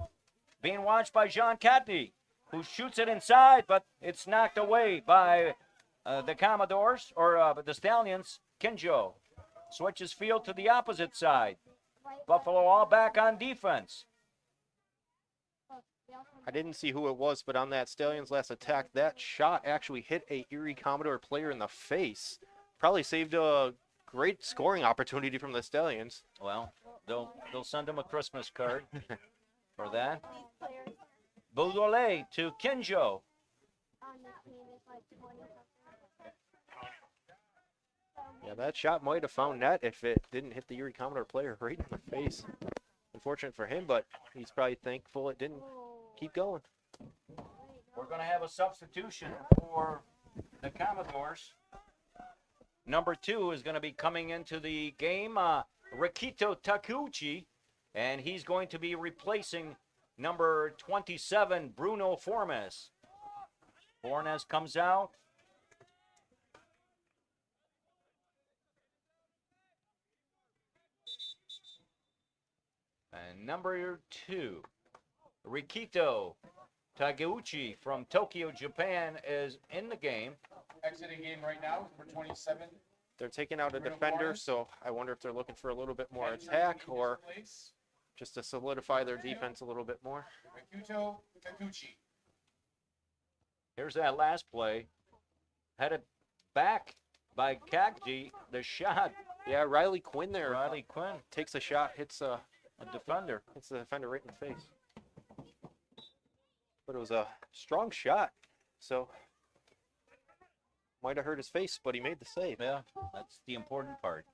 being watched by Jean Catney, who shoots it inside, but it's knocked away by the Commodores, or the Stallions. Kinjo switches field to the opposite side. Buffalo all back on defense. I didn't see who it was, but on that Stallions last attack, that shot actually hit a Erie Commodore player in the face. Probably saved a great scoring opportunity from the Stallions. Well, they'll send him a Christmas card for that. Baudoulet to Kinjo. Yeah, that shot might have found net if it didn't hit the Erie Commodore player right in the face. Unfortunate for him, but he's probably thankful it didn't. Keep going. We're going to have a substitution for the Commodores. Number 2 is going to be coming into the game, Rikito Takuchi, and he's going to be replacing number 27, Bruno Formes. Fornes comes out. And number 2, Rikito Taguchi from Tokyo, Japan, is in the game. Exiting game right now, number 27. They're taking out a Bruno defender, Fornes. so I wonder if they're looking for a little bit more attack or just to solidify their defense a little bit more. Rikuto Takuchi. Here's that last play. Headed back by Kagji. The shot, Yeah, Riley Quinn there Riley Quinn, takes a shot, hits a defender. the defender right in the face. But it was a strong shot, so might have hurt his face, but he made the save. Yeah, that's the important part.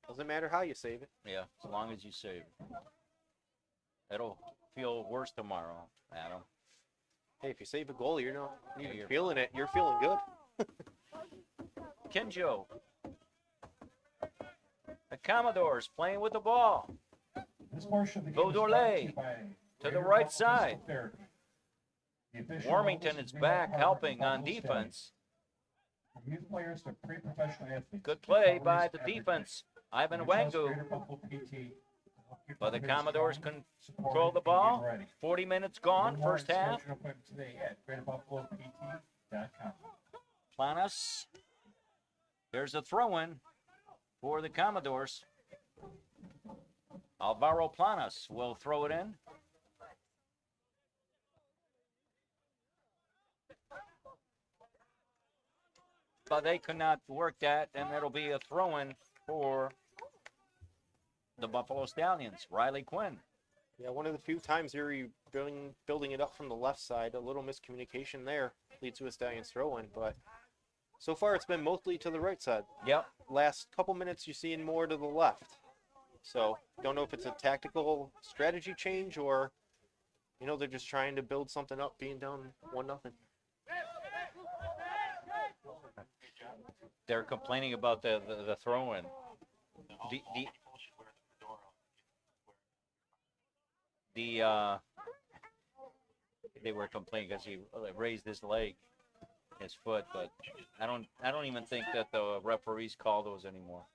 Doesn't matter how you save it. Yeah, as long as you save. It'll feel worse tomorrow, Adam. Hey, if you save a goal, you're not even you're- feeling it. You're feeling good. Kinjo. The Commodores playing with the ball. This portion of the game is Baudoulet brought to you by to the Greater right Buffalo side. Physical Therapy. The official Warmington levels is of back Buffalo helping on Stallions. defense. From youth players to pre-professional athletes. Good play Always by the everything. defense. Ivan We trust Wangu. Greater Buffalo PT to help keep But the players Commodores strong, control the supported, ball. and ready. 40 minutes Learn gone, more first and half. schedule an appointment today at GreaterBuffaloPT.com. Planas. There's a throw-in for the Commodores. Alvaro Planas will throw it in. But they could not work that, and it'll be a throw-in for the Buffalo Stallions, Riley Quinn. Yeah, one of the few times Erie building it up from the left side. A little miscommunication there leads to a Stallions throw-in, but so far it's been mostly to the right side. Yep. Last couple minutes you're seeing more to the left. So don't know if it's a tactical strategy change or, you know, they're just trying to build something up, being down 1-0. They're complaining about the throw-in. They were complaining because he raised his leg, his foot, but I don't even think that the referees call those anymore.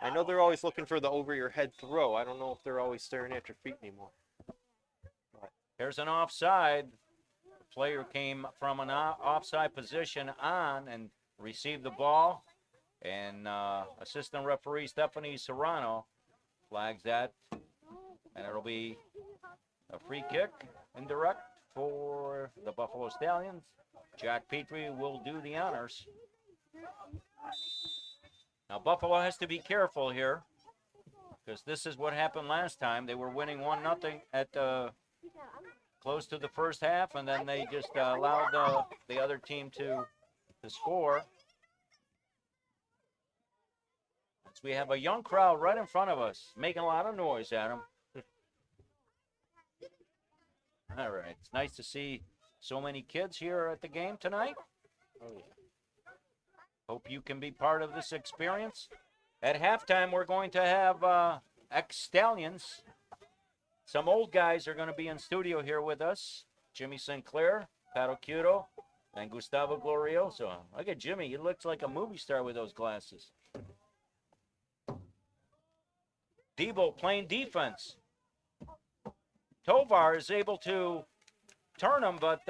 I know they're always looking for the over-your-head throw. I don't know if they're always staring at your feet anymore. Here's an offside. The player came from an offside position on and received the ball, and assistant referee Stephanie Serrano flags that, and it'll be a free kick, indirect, for the Buffalo Stallions. Jack Petrie will do the honors. Now Buffalo has to be careful here, because this is what happened last time. They were winning 1-0 at close to the first half, and then they just allowed the other team to score. As we have a young crowd right in front of us, making a lot of noise, Adam. All right, it's nice to see so many kids here at the game tonight. Oh, yeah. Hope you can be part of this experience. At halftime, we're going to have ex-Stallions. Some old guys are going to be in studio here with us. Jimmy Sinclair, Pat Occhiuto, and Gustavo Glorioso. Look at Jimmy. He looks like a movie star with those glasses. Debo playing defense. Tovar is able to turn him, but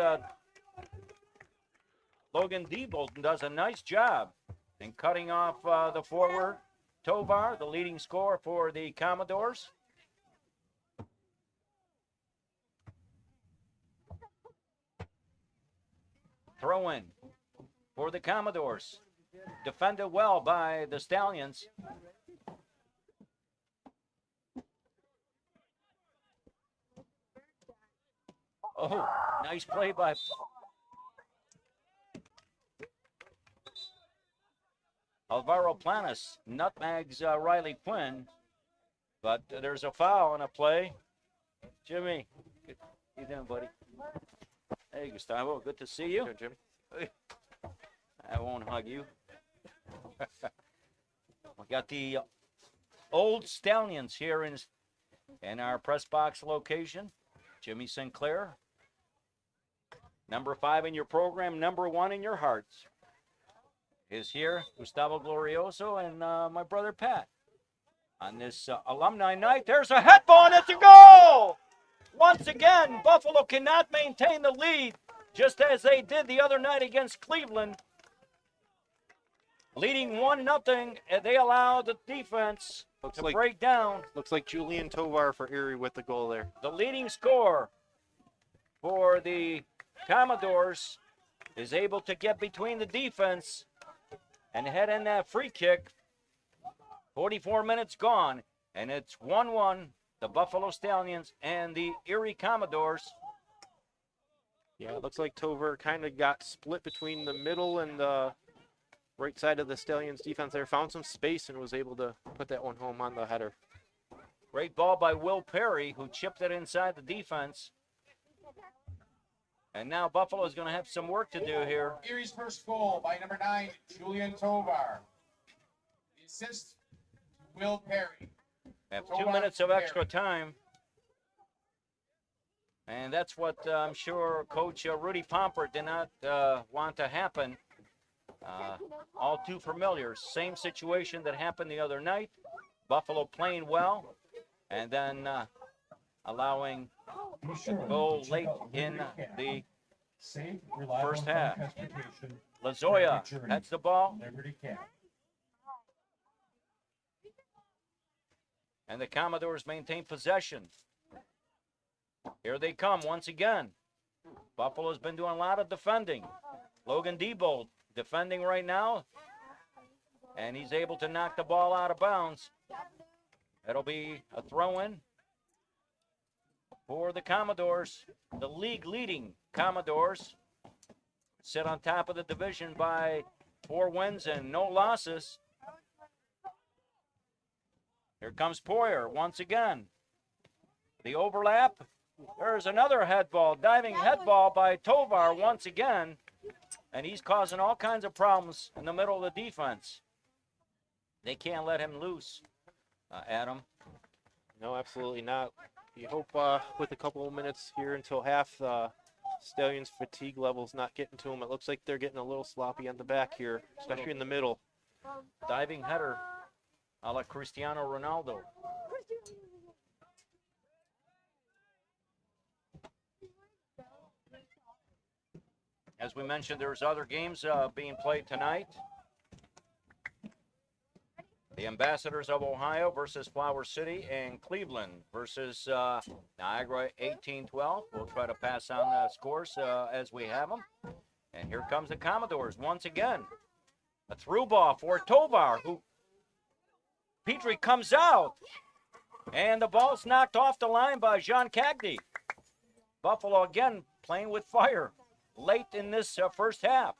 Logan Debo does a nice job in cutting off the forward. Tovar, the leading scorer for the Commodores. Throw in for the Commodores. Defended well by the Stallions. Oh, nice play by Alvaro Planas. Nutmegs Riley Quinn, but there's a foul on a play. Jimmy, how you doing, buddy? Hey, Gustavo, good to see you. Good, Jim. I won't hug you. We got the old Stallions here in our press box location. Jimmy Sinclair, number 5 in your program, number 1 in your hearts, is here. Gustavo Glorioso and my brother Pat. On this alumni night, there's a head ball and it's a goal! Once again, Buffalo cannot maintain the lead, just as they did the other night against Cleveland. Leading 1-0, and they allow the defense to break down. Looks like Julian Tovar for Erie with the goal there. The leading scorer for the Commodores is able to get between the defense and head in that free kick. 44 minutes gone, and it's 1-1. The Buffalo Stallions and the Erie Commodores. Yeah, it looks like Tovar kind of got split between the middle and the right side of the Stallions defense there. Found some space and was able to put that one home on the header. Great ball by Will Perry, who chipped it inside the defense. And now Buffalo is going to have some work to do here. Erie's first goal by number 9, Julian Tovar. The assist, Will Perry. Have 2 minutes of extra time. And that's what I'm sure Coach Rudy Pomper did not want to happen. All too familiar. Same situation that happened the other night. Buffalo playing well, and then allowing a goal late in the first half. Lazoya heads the ball. And the Commodores maintain possession. Here they come once again. Buffalo's been doing a lot of defending. Logan Debo defending right now. And he's able to knock the ball out of bounds. It'll be a throw-in for the Commodores, the league-leading Commodores. Sit on top of the division by 4 wins and no losses. Here comes Poyer once again. The overlap. There's another head ball, diving head ball by Tovar once again. And he's causing all kinds of problems in the middle of the defense. They can't let him loose, Adam. No, absolutely not. You hope with a couple of minutes here until half, Stallions' fatigue level's not getting to them. It looks like they're getting a little sloppy on the back here, especially in the middle. Diving header a la Cristiano Ronaldo. As we mentioned, there's other games being played tonight. The Ambassadors of Ohio versus Flower City, and Cleveland versus Niagara 18-12. We'll try to pass on the scores as we have them. And here comes the Commodores once again. A through ball for Tovar, who Petrie comes out. And the ball's knocked off the line by Jean Cagdy. Buffalo again playing with fire late in this first half.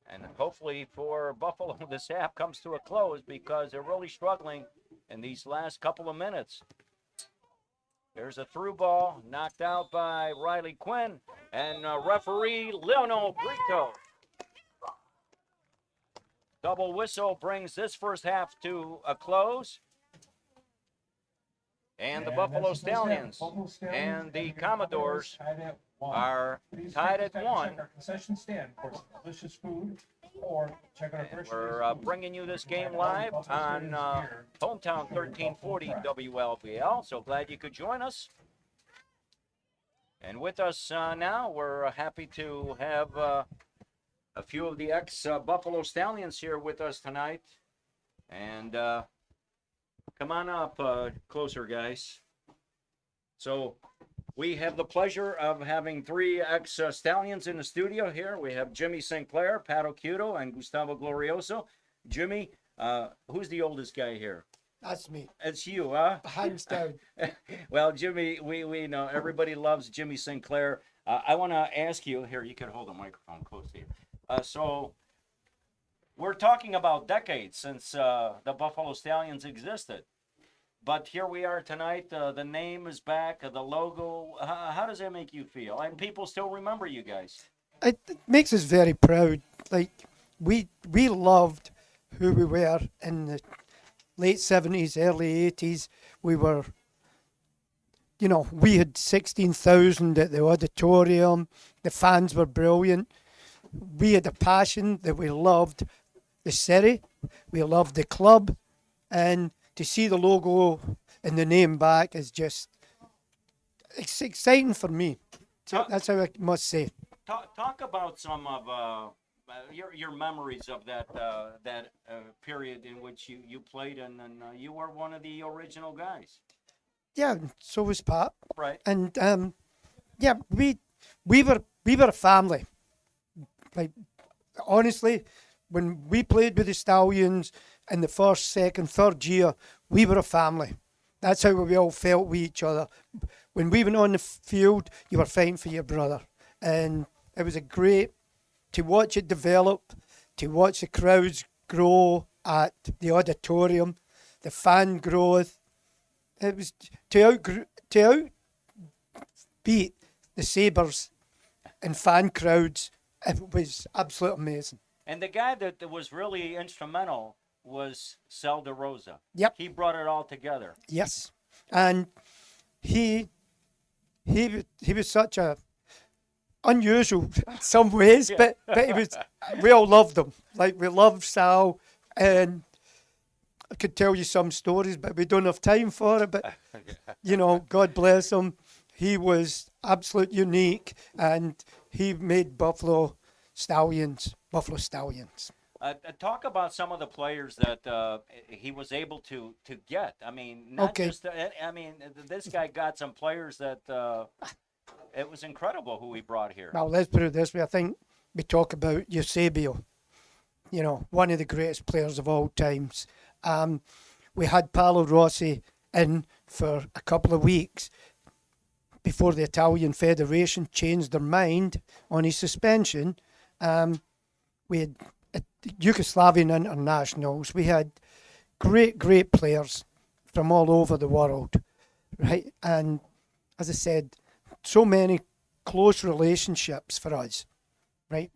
And hopefully for Buffalo, this half comes to a close because they're really struggling in these last couple of minutes. There's a through ball knocked out by Riley Quinn and referee Leonel Brito. Double whistle brings this first half to a close. And the Buffalo Stallions and the Commodores are tied at 1. Concession stand for some delicious food, or check out our groceries. We're bringing you this game live on Hometown 1340 WLVL. So glad you could join us. And with us now, we're happy to have a few of the ex-Buffalo Stallions here with us tonight. And come on up closer, guys. So we have the pleasure of having 3 ex-Stallions in the studio here. We have Jimmy Sinclair, Pat Occhiuto, and Gustavo Glorioso. Jimmy, who's the oldest guy here? That's me. It's you, huh? Hands down. Well, Jimmy, we know everybody loves Jimmy Sinclair. I want to ask you, here, you can hold the microphone close to you. So we're talking about decades since the Buffalo Stallions existed. But here we are tonight. The name is back, the logo. How does that make you feel? And people still remember you guys. It makes us very proud. Like, we loved who we were in the late 70s, early 80s. We were, we had 16,000 at the auditorium. The fans were brilliant. We had a passion that we loved the city. We loved the club. And to see the logo and the name back is just, it's exciting for me. That's how I must say. Talk about some of your memories of that period in which you played, and you were one of the original guys. Yeah, so was Pat. Right. And yeah, we were a family. Like, honestly, when we played with the Stallions in the first, second, third year, we were a family. That's how we all felt with each other. When we went on the field, you were fighting for your brother. And it was a great to watch it develop, to watch the crowds grow at the auditorium, the fan growth. It was to outbeat the Sabres and fan crowds. It was absolutely amazing. And the guy that was really instrumental was Sal DeRosa. Yep. He brought it all together. Yes. And he was such a unusual in some ways, Yeah. but we all loved him. Like, we loved Sal, and I could tell you some stories, but we don't have time for it. But, God bless him. He was absolutely unique, and he made Buffalo Stallions. Talk about some of the players that he was able to get. I mean, not just. This guy got some players that it was incredible who he brought here. Well, let's put it this way. I think we talk about Eusebio. one of the greatest players of all times. We had Paolo Rossi in for a couple of weeks before the Italian Federation changed their mind on his suspension. We had Yugoslavian internationals. We had great players from all over the world, right? And as I said, so many close relationships for us, right?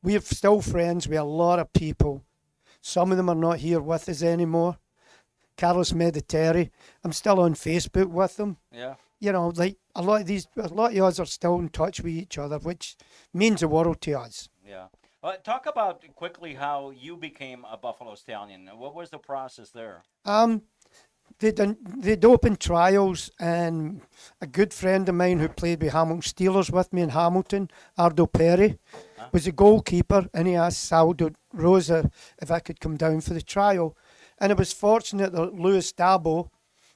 We're still friends with a lot of people. Some of them are not here with us anymore. Carlos Mediteri, I'm still on Facebook with them. Yeah. Like a lot of us are still in touch with each other, which means the world to us. Yeah. Talk about quickly how you became a Buffalo Stallion. What was the process there? They'd opened trials, and a good friend of mine who played with Hamilton Steelers with me in Hamilton, Ardo Perry, was a goalkeeper, and he asked Saldo Rosa if I could come down for the trial. And I was fortunate that Louis Dabo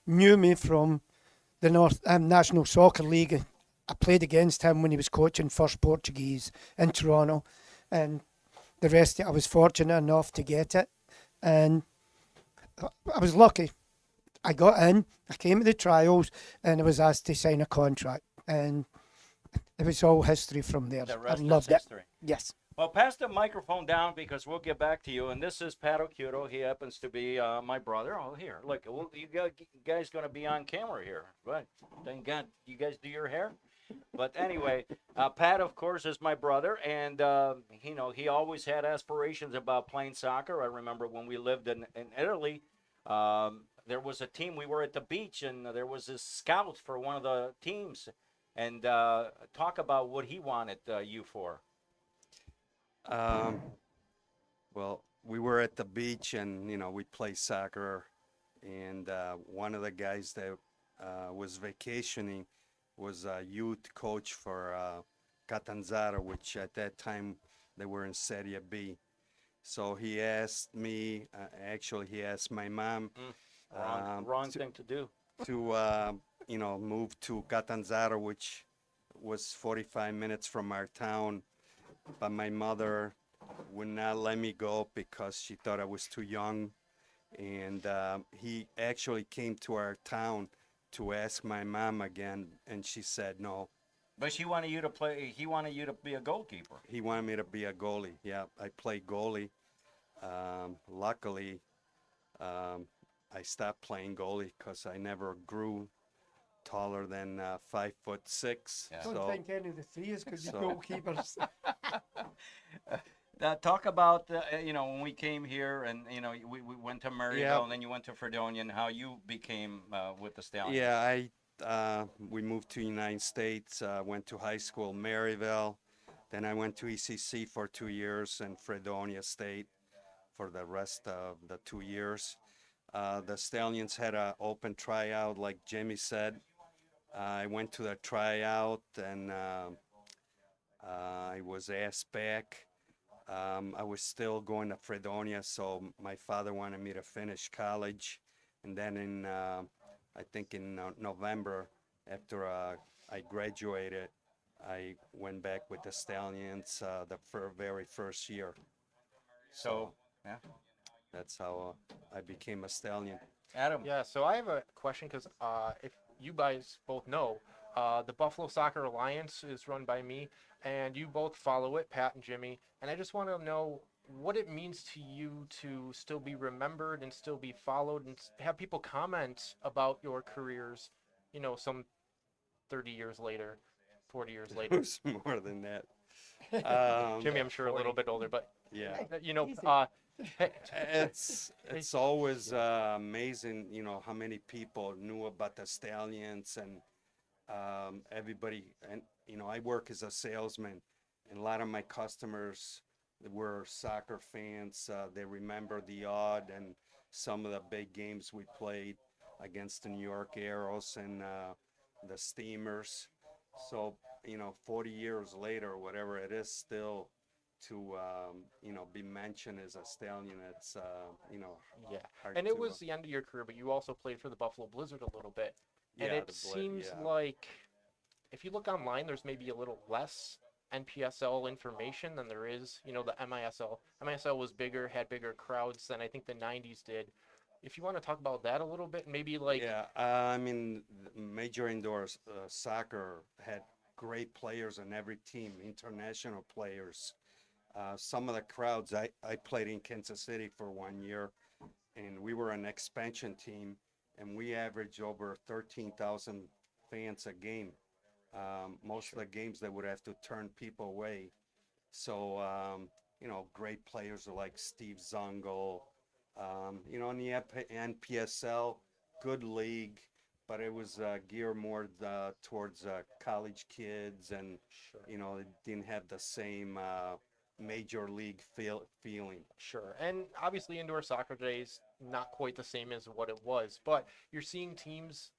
knew me from the North National Soccer League. I played against him when he was coaching First Portuguese in Toronto, and the rest I was fortunate enough to get it, and I was lucky. I got in, I came to the trials, and I was asked to sign a contract, and it was all history from there. The I rest loved is it. history. Yes. Well, pass the microphone down because we'll get back to you. And this is Pat Occhiuto. He happens to be my brother. Oh, here, look, you guys going to be on camera here. But thank God you guys do your hair. But anyway, Pat, of course, is my brother, and he always had aspirations about playing soccer. I remember when we lived in Italy, there was a team. We were at the beach, and there was this scout for one of the teams. And talk about what he wanted you for. Well, we were at the beach, and we play soccer, and one of the guys that was vacationing was a youth coach for Catanzaro, which at that time they were in Serie B. So he asked me, actually he asked my mom Wrong thing to do. to move to Catanzaro, which was 45 minutes from our town, but my mother would not let me go because she thought I was too young. And he actually came to our town to ask my mom again, and she said no. But she wanted you to play. He wanted you to be a goalkeeper. He wanted me to be a goalie. Yeah, I played goalie. Luckily, I stopped playing goalie because I never grew taller than 5'6". Yeah. Don't think any of the three is because So- you're goalkeepers. Talk about when we came here and we went to Maryville Yeah. and then you went to Fredonia and how you became with the Stallions. Yeah, we moved to United States. Went to high school Maryville, then I went to ECC for 2 years and Fredonia State for the rest of the 2 years. The Stallions had an open tryout, like Jimmy said. I went to the tryout and I was asked back. I was still going to Fredonia, so my father wanted me to finish college. And then I think in November, after I graduated, I went back with the Stallions the very first year. So, yeah. That's how I became a Stallion. Adam. Yeah, so I have a question because if you guys both know, the Buffalo Soccer Alliance is run by me, and you both follow it, Pat and Jimmy. And I just want to know what it means to you to still be remembered and still be followed and have people comment about your careers, some 30 years later, 40 years It later. was more than that. Jimmy, I'm sure a little bit older, but, Yeah. It's always amazing, how many people knew about the Stallions and everybody. And I work as a salesman, and a lot of my customers were soccer fans. They remember the odd and some of the big games we played against the New York Arrows and the Steamers. So 40 years later, whatever it is, still to be mentioned as a Stallion, it's yeah. hard And it to, was the end of your career, but you also played for the Buffalo Blizzard a little bit. And yeah, it the seems yeah. like if you look online, there's maybe a little less NPSL information than there is, you know, the MISL. MISL was bigger, had bigger crowds than I think the 90s did. If you want to talk about that a little bit, maybe like Yeah, I mean, major indoor soccer had great players on every team, international players. Some of the crowds, I played in Kansas City for 1 year, and we were an expansion team, and we averaged over 13,000 fans a game. Most of the games they would have to turn people away. So, you know, great players like Steve Zungel, you know, in the NPSL, good league, but it was geared more towards college kids, and you know, it didn't have the same major league feeling. sure. And obviously, indoor soccer today is not quite the same as what it was, but you're seeing teams.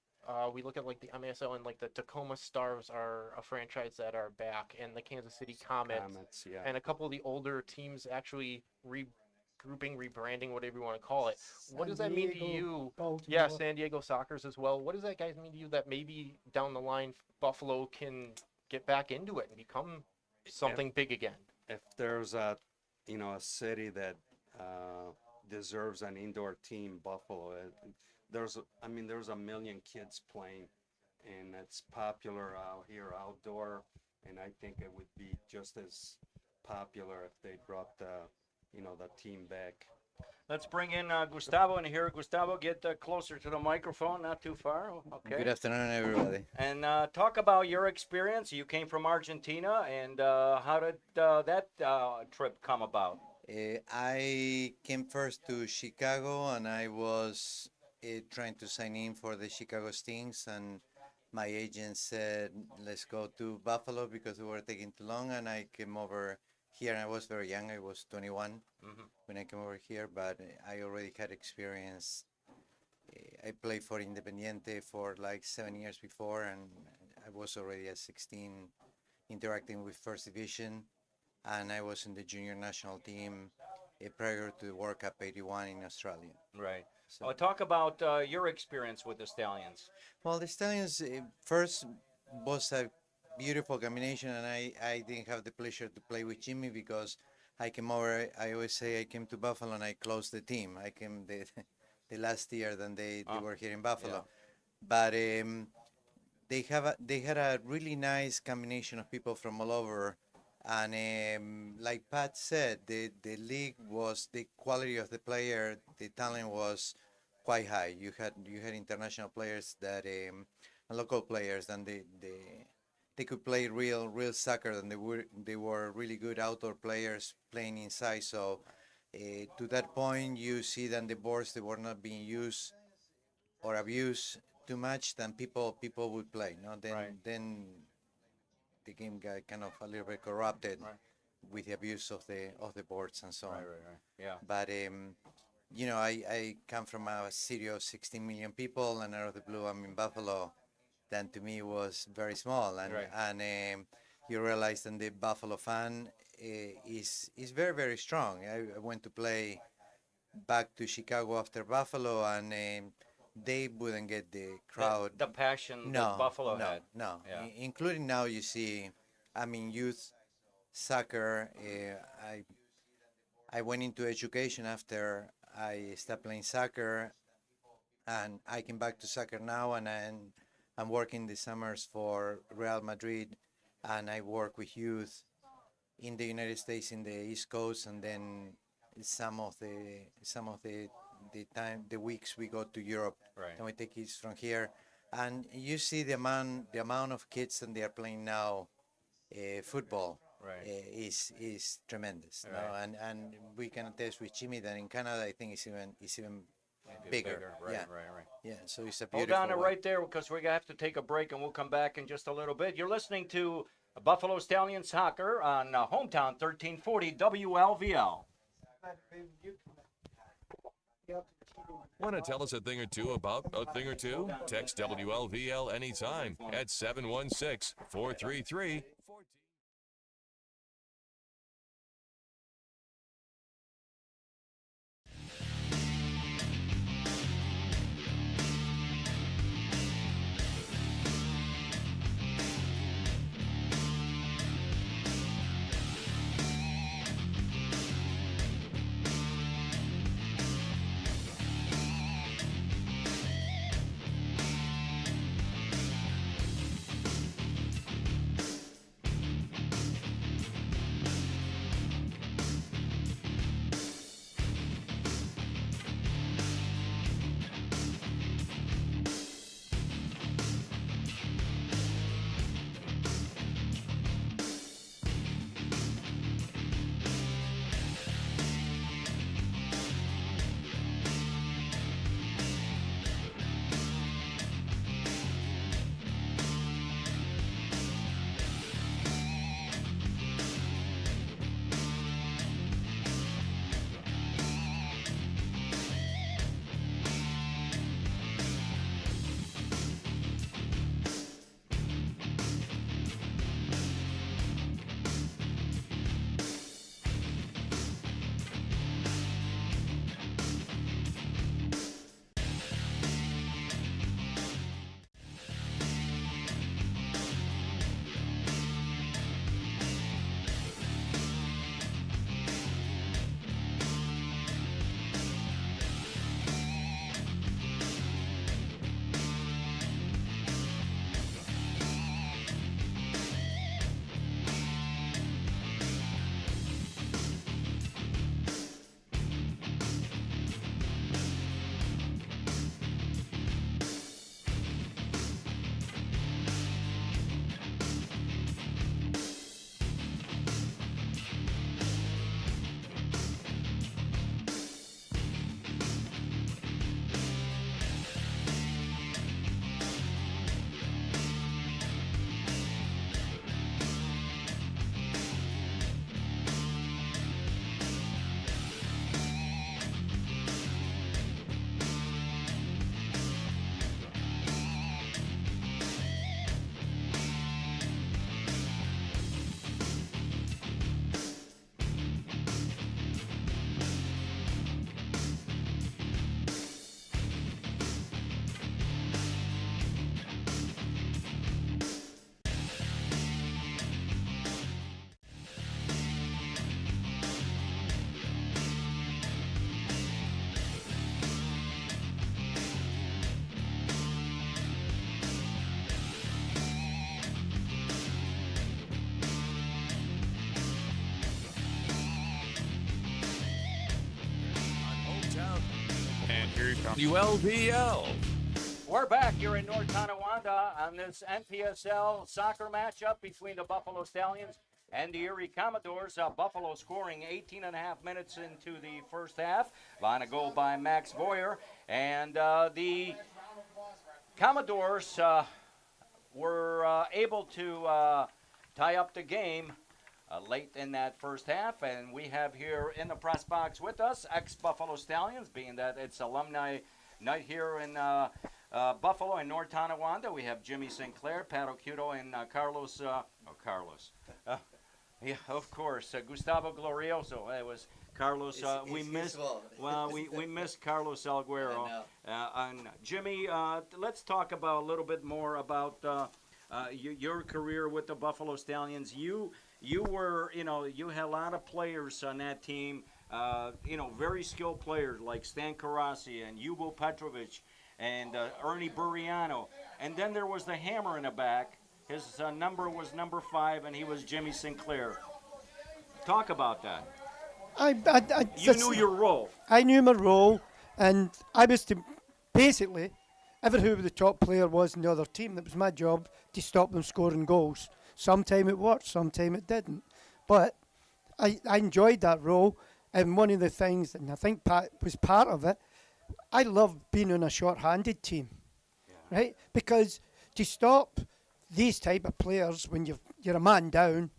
We look at like the MASL, and like the Tacoma Stars are a franchise that are back, and the Kansas City Comets, Comments, yeah. and a couple of the older teams actually regrouping, rebranding, whatever you want to call it. What does that mean to you? Yeah, San Diego Sockers as well. What does that guys mean to you that maybe down the line Buffalo can get back into it and become something big again? If there's a, you know, a city that deserves an indoor team, Buffalo. I mean, there's a million kids playing, and it's popular out here outdoor, and I think it would be just as popular if they brought the, you know, the team back. Let's bring in Gustavo in here. Gustavo, get closer to the microphone, not too far. Okay. Good afternoon, everybody. And talk about your experience. You came from Argentina, and how did that trip come about? I came first to Chicago, and I was trying to sign in for the Chicago Stings, and my agent said, let's go to Buffalo because we were taking too long, and I came over here, and I was very young. I was 21 when I came over here, but I already had experience. I played for Independiente for like 7 years before, and I was already at 16 interacting with First Division, and I was in the junior national team prior to the World Cup '81 in Australia. Right. So, Talk about your experience with the Stallions. well, the Stallions first was a beautiful combination, and I didn't have the pleasure to play with Jimmy because I came over. I always say I came to Buffalo and I closed the team. I came the last year that they were here in Buffalo, but they had a really nice combination of people from all over, and like Pat said, the league was the quality of the player, the talent was quite high. You had international players that and local players, and they could play real soccer, and they were really good outdoor players playing inside. So to that point, you see that the boards, they were not being used or abused too much, then people would play. No, then the game got kind of a little bit corrupted with the abuse of the boards and so on. Right. Yeah. But you know, I come from a city of 16 million people, and out of the blue, I'm in Buffalo. Then to me was very small, and you realize that the Buffalo fan is very, very strong. I went to play back to Chicago after Buffalo, and they wouldn't get the crowd. The passion that Buffalo had. No, Yeah. Including now you see, I mean, youth soccer. I went into education after I stopped playing soccer, and I came back to soccer now, and I'm working the summers for Real Madrid, and I work with youth in the United States in the East Coast, and then some of the weeks we go to Europe, and we take kids from here, and you see the amount of kids that they are playing now, football. Is tremendous. Right. No? And we can attest with Jimmy that in Canada, I think it's even bigger. Right. Yeah, so it's a Hold beautiful on right there because we have to take a break and we'll come back in just a little bit. You're listening to Buffalo Stallion Soccer on Hometown 1340 WLVL. Want to tell us a thing or two about a thing or two? Text WLVL anytime at 716-433-14. WLVL. We're back here in North Tonawanda on this NPSL soccer matchup between the Buffalo Stallions and the Erie Commodores. Buffalo scoring 18 and a half minutes into the first half on a goal by Max Boyer. And the Commodores were able to tie up the game late in that first half. And we have here in the press box with us ex-Buffalo Stallions, being that it's alumni night here in Buffalo and North Tonawanda. We have Jimmy Sinclair, Pat Ocuto, and Carlos. Yeah, of course, Gustavo Glorioso. It was Carlos. We missed. Well, we missed Carlos Alguero. And Jimmy, let's talk about a little bit more about your career with the Buffalo Stallions. You were, you had a lot of players on that team. Very skilled players like Stan Karasi and Yubo Petrovic and Ernie Buriano. And then there was the hammer in the back. His number was number 5, and he was Jimmy Sinclair. Talk about that. You knew your role. I knew my role, and I was to basically, ever who the top player was in the other team, that was my job to stop them scoring goals. Sometime it worked, sometime it didn't. But I enjoyed that role, and one of the things, and I think Pat was part of it, I love being on a short-handed team, right? Because to stop these type of players when you're a man down,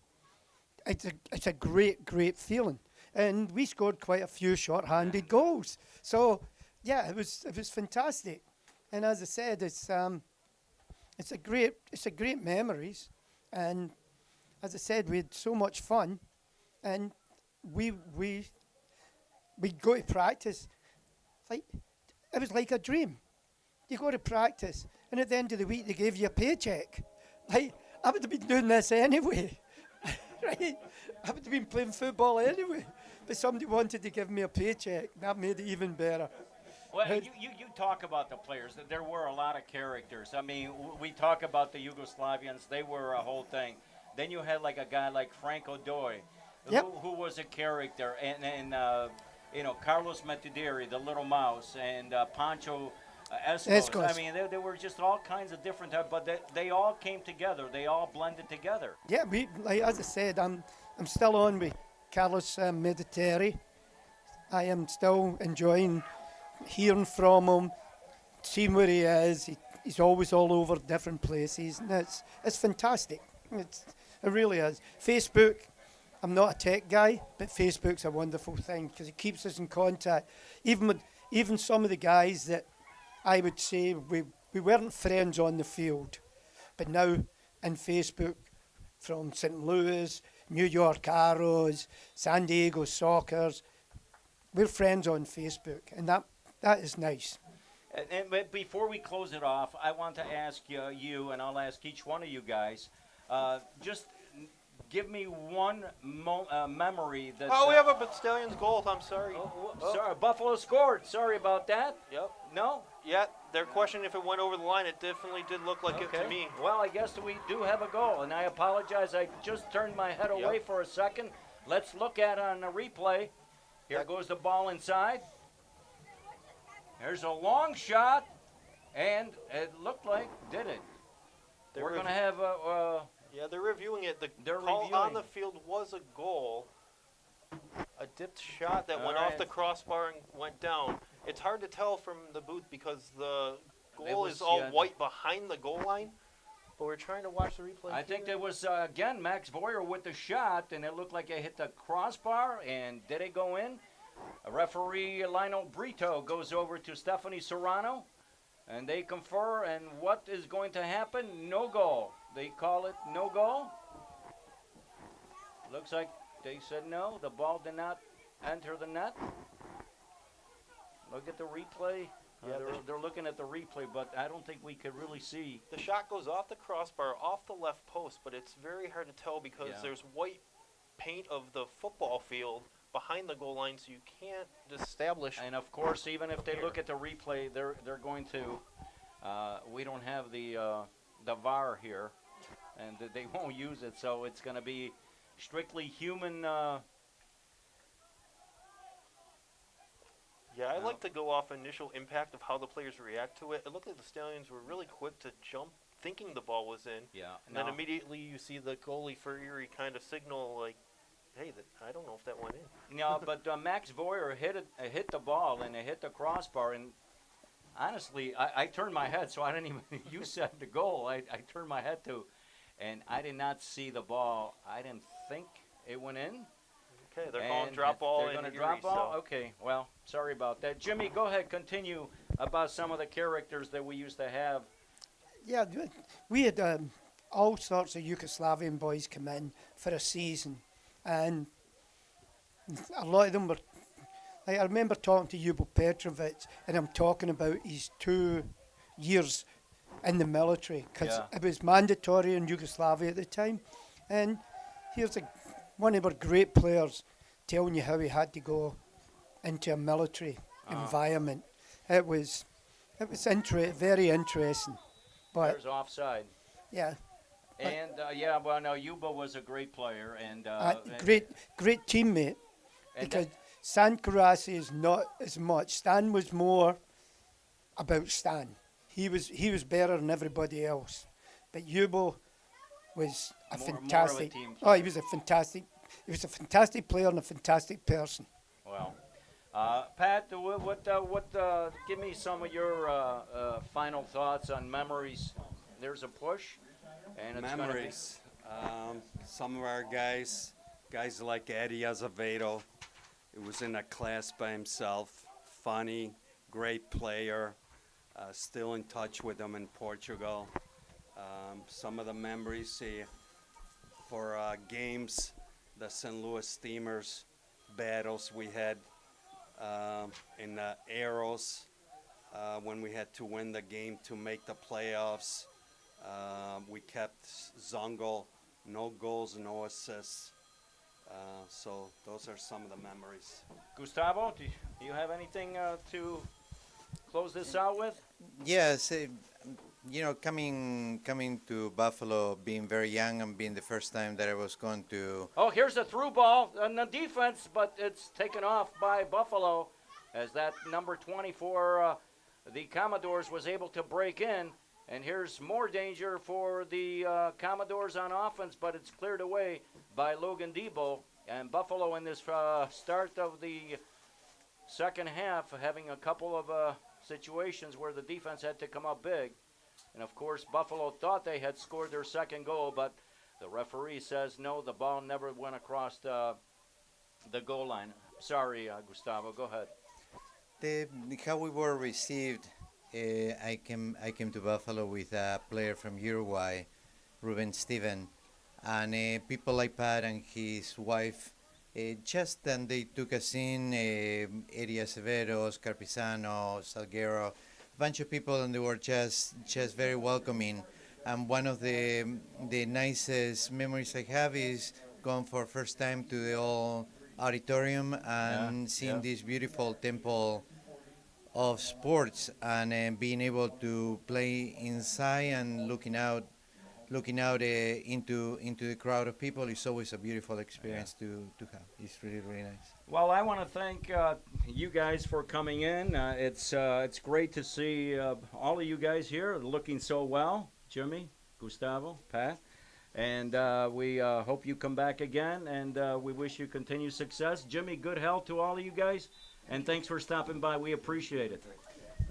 it's a great feeling. And we scored quite a few short-handed goals. So yeah, it was fantastic. And as I said, it's a great memories. And as I said, we had so much fun, and we go to practice. It was like a dream. You go to practice, and at the end of the week, they gave you a paycheck. I would have been doing this anyway, right? I would have been playing football anyway, but somebody wanted to give me a paycheck. That made it even better. Well, you talk about the players. There were a lot of characters. I mean, we talk about the Yugoslavians. They were a whole thing. Then you had like a guy like Franco Doi, who was a character, and Carlos Metudiri, the little mouse, and Pancho Escos. I mean, there were just all kinds of different types, but they all came together. They all blended together. Yeah, as I said, I'm still on with Carlos Metudiri. I am still enjoying hearing from him, seeing where he is. He's always all over different places, and it's fantastic. It really is. Facebook, I'm not a tech guy, but Facebook's a wonderful thing because it keeps us in contact. Even some of the guys that I would say we weren't friends on the field, but now in Facebook, from St. Louis, New York Arrows, San Diego Sockers, we're friends on Facebook, and that is nice. But before we close it off, I want to ask you, and I'll ask each one of you guys, just give me one memory that. Oh, we have a Stallions goal. I'm sorry. Sorry, Buffalo scored. Sorry about that. Yep. No? Yeah, they're questioning if it went over the line. It definitely did look like it to me. Well, I guess we do have a goal, and I apologize. I just turned my head away for a second. Let's look at it on the replay. Here goes the ball inside. There's a long shot, and it looked like, did it? We're going to have a... yeah, they're reviewing it. The call on the field was a goal. A dipped shot that went off the crossbar and went down. It's hard to tell from the booth because the goal is all white behind the goal line. But we're trying to watch the replay. I think there was, again, Max Boyer with the shot, and it looked like it hit the crossbar, and did it go in? Referee Lionel Brito goes over to Stephanie Serrano, and they confer, and what is going to happen? No goal. They call it no goal. Looks like they said no. The ball did not enter the net. Look at the replay. Yeah, they're looking at the replay, but I don't think we could really see. The shot goes off the crossbar, off the left post, but it's very hard to tell because there's white paint of the football field behind the goal line, so you can't establish. And of course, even if they look at the replay, they're going to. We don't have the VAR here, and they won't use it, so it's going to be strictly human. Yeah, I like to go off initial impact of how the players react to it. It looked like the Stallions were really quick to jump, thinking the ball was in. Yeah. And then immediately you see the goalie for Erie kind of signal like, hey, I don't know if that went in. No, but Max Voyer hit the ball and it hit the crossbar, and honestly, I turned my head, so I didn't even. You said the goal. I turned my head to, and I did not see the ball. I didn't think it went in. Okay, they're calling drop ball. They're going to drop ball. So. Okay, well, sorry about that. Jimmy, go ahead. Continue about some of the characters that we used to have. Yeah, we had all sorts of Yugoslavian boys come in for a season, and a lot of them were. I remember talking to Yubo Petrovic, and I'm talking about his 2 years in the military, because it was mandatory in Yugoslavia at the time. And here's one of our great players telling you how he had to go into a military environment. It was very interesting. But There's offside. yeah. And well, no, Yuba was a great player and great teammate, because Stan Karasi is not as much. Stan was more about Stan. He was better than everybody else, but Yubo was a fantastic. He was a fantastic player and a fantastic person. Well, Pat, give me some of your final thoughts on memories. There's a push, and it's Memories. Some of our guys like Eddie Azevedo, he was in a class by himself, funny, great player, still in touch with him in Portugal. Some of the memories for games, the St. Louis Steamers battles we had in the Arrows when we had to win the game to make the playoffs. We kept Zongel, no goals, no assists. So those are some of the memories. Gustavo, do you have anything to close this out with? Yes, coming to Buffalo, being very young and being the first time that I was going to. Oh, here's a through ball on the defense, but it's taken off by Buffalo as that number 24, the Commodores, was able to break in. And here's more danger for the Commodores on offense, but it's cleared away by Logan Debo. And Buffalo in this start of the second half having a couple of situations where the defense had to come up big. And, of course, Buffalo thought they had scored their second goal, but the referee says no, the ball never went across the goal line. Sorry, Gustavo, go ahead. How we were received, I came to Buffalo with a player from Uruguay, Ruben Steven, and people like Pat and his wife, then they took us in, Eddie Acevedo, Oscar Pisano, Salguero, a bunch of people, and they were just very welcoming. And one of the nicest memories I have is going for first time to the old auditorium and seeing this beautiful temple of sports, and being able to play inside and looking out into the crowd of people is always a beautiful experience to have. It's really, really nice. Well, I want to thank you guys for coming in. It's great to see all of you guys here looking so well. Jimmy, Gustavo, Pat. And we hope you come back again, and we wish you continued success. Jimmy, good health to all of you guys, and thanks for stopping by. We appreciate it.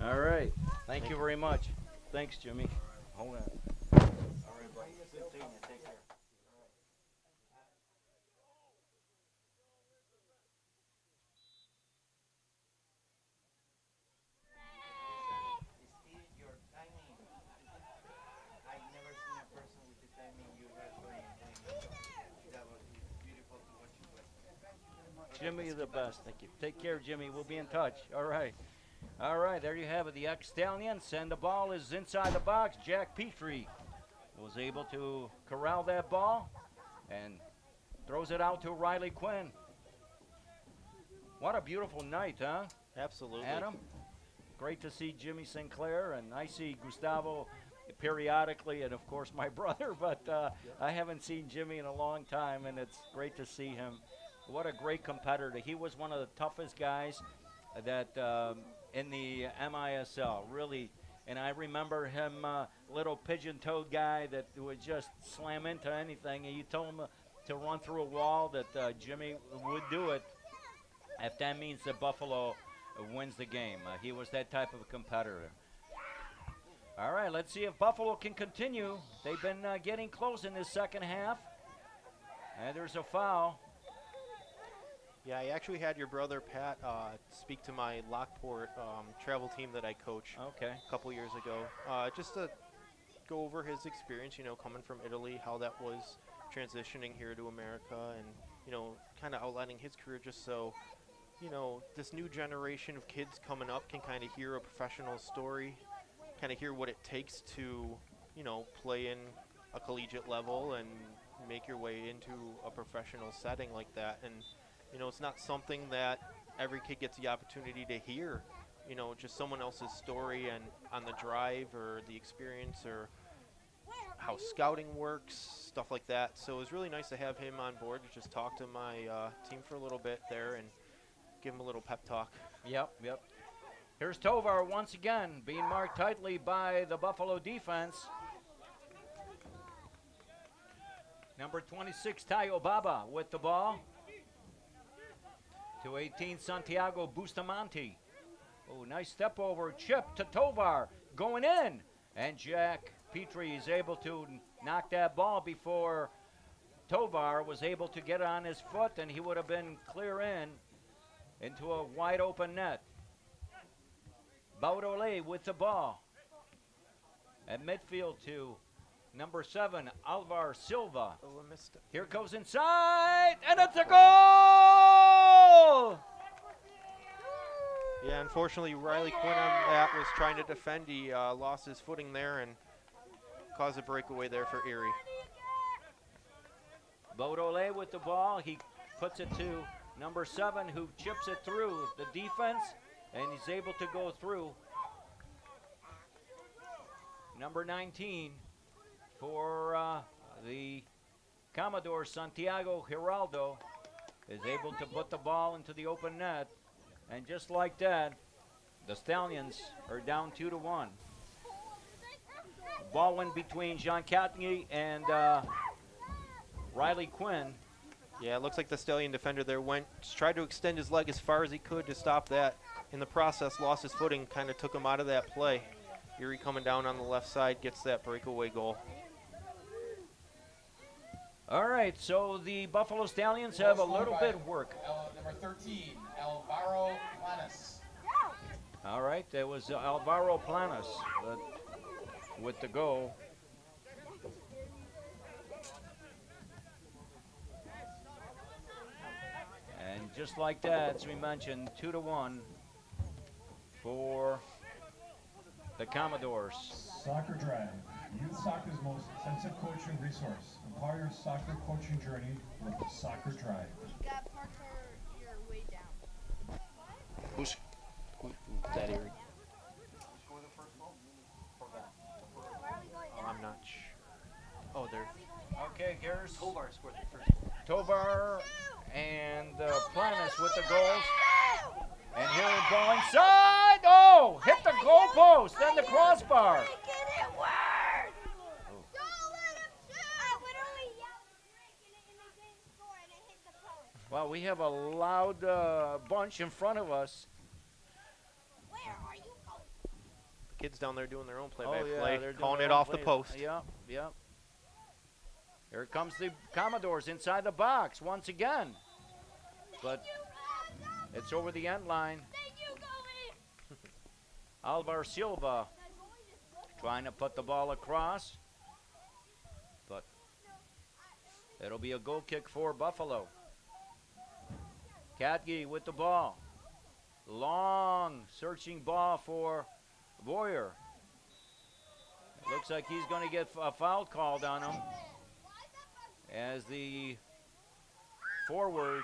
All right. Thank you very much. Thanks, Jimmy. Hold on. Jimmy, you're the best. Thank you. Take care, Jimmy. We'll be in touch. All right. All right, there you have it, the ex-Stallions, and the ball is inside the box. Jack Petrie was able to corral that ball and throws it out to Riley Quinn. What a beautiful night, huh? Absolutely. Adam, great to see Jimmy Sinclair, and I see Gustavo periodically, and of course my brother, but I haven't seen Jimmy in a long time, and it's great to see him. What a great competitor. He was one of the toughest guys. that in the MISL, really. And I remember him, little pigeon-toed guy that would just slam into anything. And you told him to run through a wall, that Jimmy would do it if that means that Buffalo wins the game. He was that type of a competitor. All right, let's see if Buffalo can continue. They've been getting close in this second half. And there's a foul. Yeah, I actually had your brother Pat speak to my Lockport travel team that I coach Okay. a couple years ago, just to go over his experience, coming from Italy, how that was transitioning here to America, and, kind of outlining his career just so, this new generation of kids coming up can kind of hear a professional story, kind of hear what it takes to, play in a collegiate level and make your way into a professional setting like that. And, it's not something that every kid gets the opportunity to hear, just someone else's story and on the drive or the experience or how scouting works, stuff like that. So it was really nice to have him on board to just talk to my team for a little bit there and give him a little pep talk. Yep. Here's Tovar once again being marked tightly by the Buffalo defense. Number 26, Tayo Baba with the ball. To 18, Santiago Bustamante. Oh, nice step over, chip to Tovar, going in. And Jack Petrie is able to knock that ball before Tovar was able to get it on his foot, and he would have been clear into a wide open net. Baudole with the ball. At midfield to number 7, Alvar Silva. Oh, I missed it. Here goes inside, and it's a goal! Yeah, unfortunately, Riley Quinn on that was trying to defend. He lost his footing there and caused a breakaway there for Erie. Baudole with the ball. He puts it to number 7, who chips it through the defense, and he's able to go through. Number 19 for the Commodores, Santiago Giraldo, is able to put the ball into the open net. And just like that, the Stallions are down 2-1. Ball went between Jean Catney and Riley Quinn. Yeah, it looks like the Stallion defender there tried to extend his leg as far as he could to stop that. In the process, lost his footing, kind of took him out of that play. Erie coming down on the left side gets that breakaway goal. All right, so the Buffalo Stallions have a little bit of work. Number 13, Alvaro Planas. All right, that was Alvaro Planas with the goal. And just like that, as we mentioned, 2-1 for the Commodores. Soccer Drive, youth soccer's most extensive coaching resource. Empower your soccer coaching journey with Soccer Drive. You got parts or you're way down. Who's that, Erie? Oh, I'm not sure. Oh, there. Okay, here's Tovar scored the first. Tovar and Planas with the goals. And here we ball inside. Oh, hit the goalpost, then the crossbar. Make it work! Don't let him shoot! I literally yelled break and it didn't score and it hit the post. Well, we have a loud bunch in front of us. Where are you going? The kids down there doing their own Oh, play-by-play, they're calling doing it their own off the play. post. Yep. Here comes the Commodores inside the box once again. But it's over the end line. Thank you, Goalie! Alvar Silva trying to put the ball across. But it'll be a goal kick for Buffalo. Katge with the ball. Long searching ball for Boyer. It looks like he's going to get a foul called on him as the forward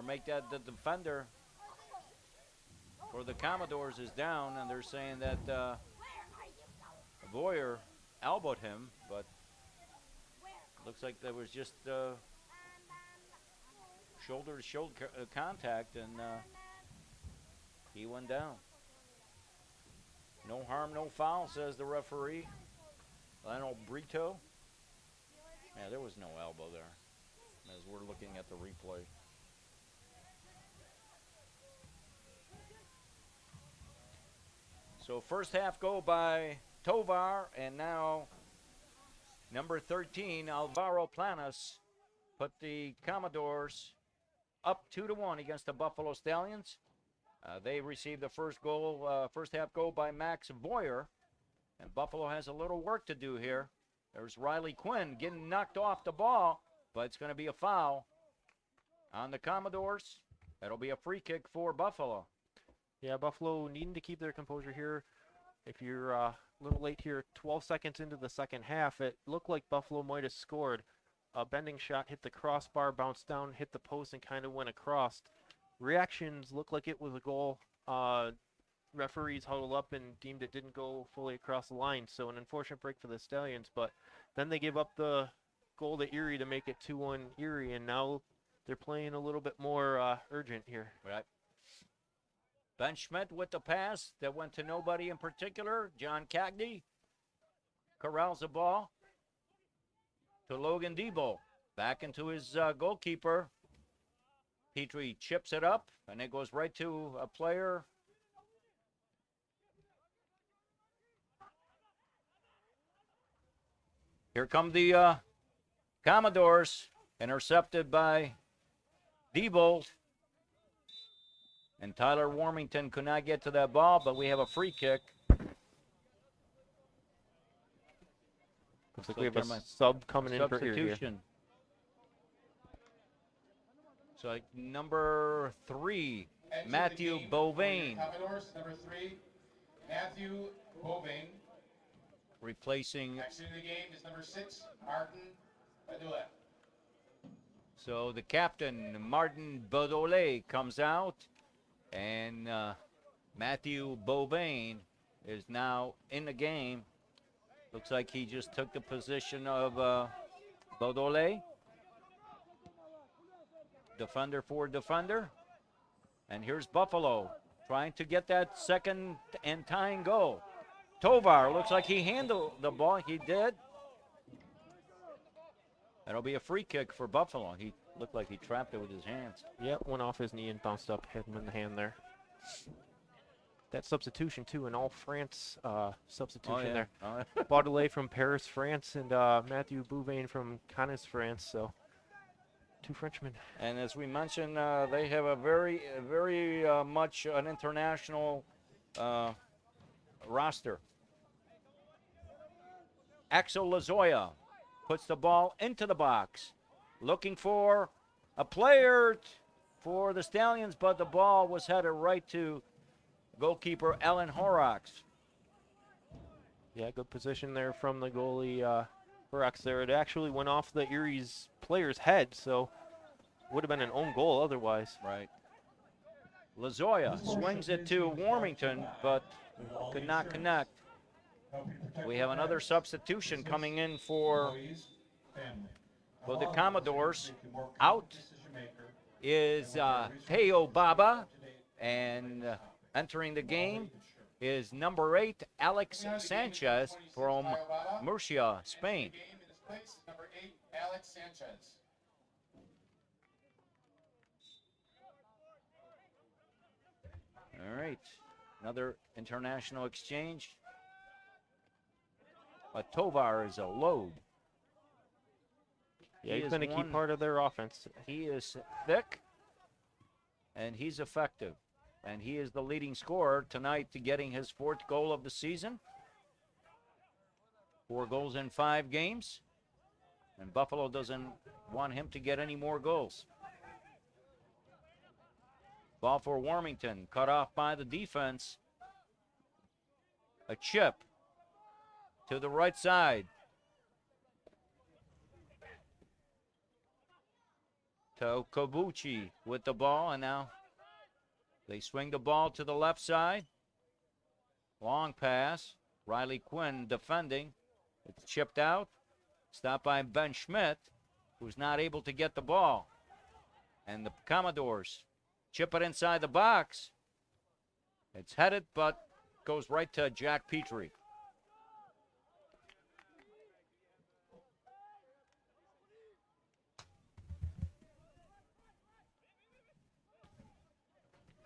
make that the defender for the Commodores is down, and they're saying that Boyer elbowed him, but looks like there was just shoulder-to-shoulder contact, and He went down. No harm, no foul, says the referee. Lionel Brito. Yeah, there was no elbow there as we're looking at the replay. So first half goal by Tovar, and now number 13, Alvaro Planas, put the Commodores up 2-1 against the Buffalo Stallions. They received the first half goal by Max Boyer, and Buffalo has a little work to do here. There's Riley Quinn getting knocked off the ball, but it's going to be a foul on the Commodores. That'll be a free kick for Buffalo. Yeah, Buffalo needing to keep their composure here. If you're a little late here, 12 seconds into the second half, it looked like Buffalo might have scored. A bending shot hit the crossbar, bounced down, hit the post, and kind of went across. Reactions looked like it was a goal. Referees huddled up and deemed it didn't go fully across the line, so an unfortunate break for the Stallions. But then they give up the goal to Erie to make it 2-1 Erie, and now they're playing a little bit more urgent here. Right. Ben Schmidt with the pass that went to nobody in particular. John Cagney corrals the ball to Logan Debo. Back into his goalkeeper. Petrie chips it up, and it goes right to a player. Here come the Commodores, intercepted by Diebold. And Tyler Warmington could not get to that ball, but we have a free kick. Looks like we have a sub coming in for Erie here. So number 3, Matthew Bovain. Commodores, number 3, Matthew Bovain. Replacing. Exiting the game is number 6, Martin Badoulet. So the captain, Martin Badoulet, comes out. And Matthew Bovain is now in the game. Looks like he just took the position of Badoulet. Defender for defender. And here's Buffalo trying to get that second and tying goal. Tovar looks like he handled the ball. He did. That'll be a free kick for Buffalo. He looked like he trapped it with his hands. Yep, went off his knee and bounced up, hit him in the hand there. That substitution, too, an all-France substitution there. Baudelaire from Paris, France, and Matthew Bovain from Cannes, France. So, 2 Frenchmen. And as we mentioned, they have a very much an international roster. Axel Lazoya puts the ball into the box, looking for a player for the Stallions, but the ball was headed right to goalkeeper Ellen Horrocks. Yeah, good position there from the goalie Horrocks there. It actually went off the Erie's player's head, so would have been an own goal otherwise. Right. Lazoya swings it to Warmington, but could not connect. We have another substitution coming in for the Commodores. Out is Teo Baba, and entering the game is number 8, Alex Sanchez from Murcia, Spain. Number 8, Alex Sanchez. All right, another international exchange. But Tovar is a load. Yeah, he's been a key part of their offense. He is thick, and he's effective. And he is the leading scorer tonight, to getting his 4th goal of the season. 4 goals in 5 games. And Buffalo doesn't want him to get any more goals. Ball for Warmington, cut off by the defense. A chip to the right side. To Kobuchi with the ball, and now they swing the ball to the left side. Long pass. Riley Quinn defending. It's chipped out. Stopped by Ben Schmidt, who's not able to get the ball. And the Commodores chip it inside the box. It's headed, but goes right to Jack Petrie.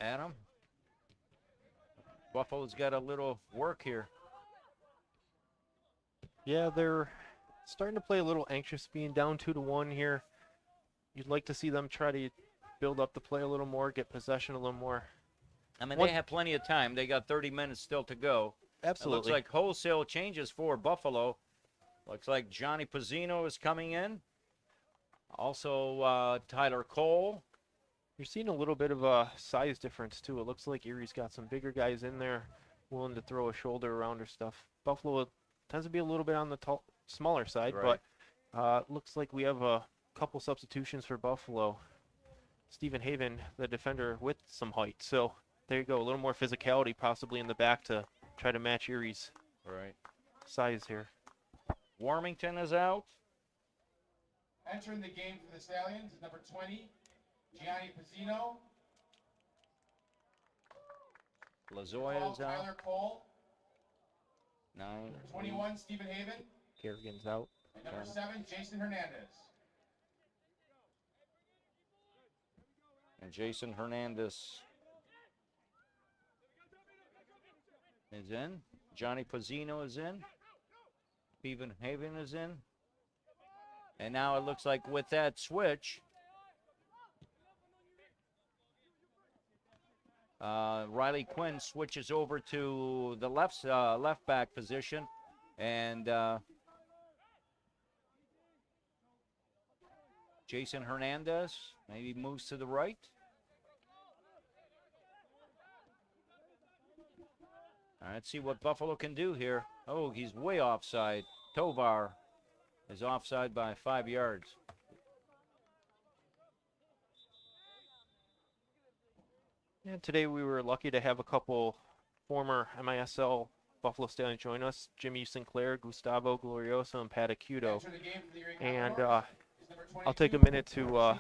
Adam, Buffalo's got a little work here. Yeah, they're starting to play a little anxious, being down 2-1 here. You'd like to see them try to build up the play a little more, get possession a little more. I mean, they have plenty of time. They got 30 minutes still to go. Absolutely. It looks like wholesale changes for Buffalo. Looks like Johnny Pizzino is coming in. Also, Tyler Cole. You're seeing a little bit of a size difference, too. It looks like Erie's got some bigger guys in there willing to throw a shoulder around or stuff. Buffalo tends to be a little bit on the smaller side, Right. but looks like we have a couple substitutions for Buffalo. Stephen Haven, the defender, with some height. So there you go, a little more physicality possibly in the back to try to match Erie's size here. Warmington is out. Entering the game for the Stallions is number 20, Gianni Pizzino. Lazoya is out. Tyler Cole. 9. 21, Stephen Haven. Kerrigan's out. And number 7, Jason Hernandez. And Jason Hernandez is in. Johnny Pizzino is in. Stephen Haven is in. And now it looks like with that switch, Riley Quinn switches over to the left back position, and Jason Hernandez maybe moves to the right. All right, let's see what Buffalo can do here. Oh, he's way offside. Tovar is offside by 5 yards. Yeah, today we were lucky to have a couple former MISL Buffalo Stallions join us. Jimmy Sinclair, Gustavo Glorioso, and Pat Acuto. And I'll take a minute to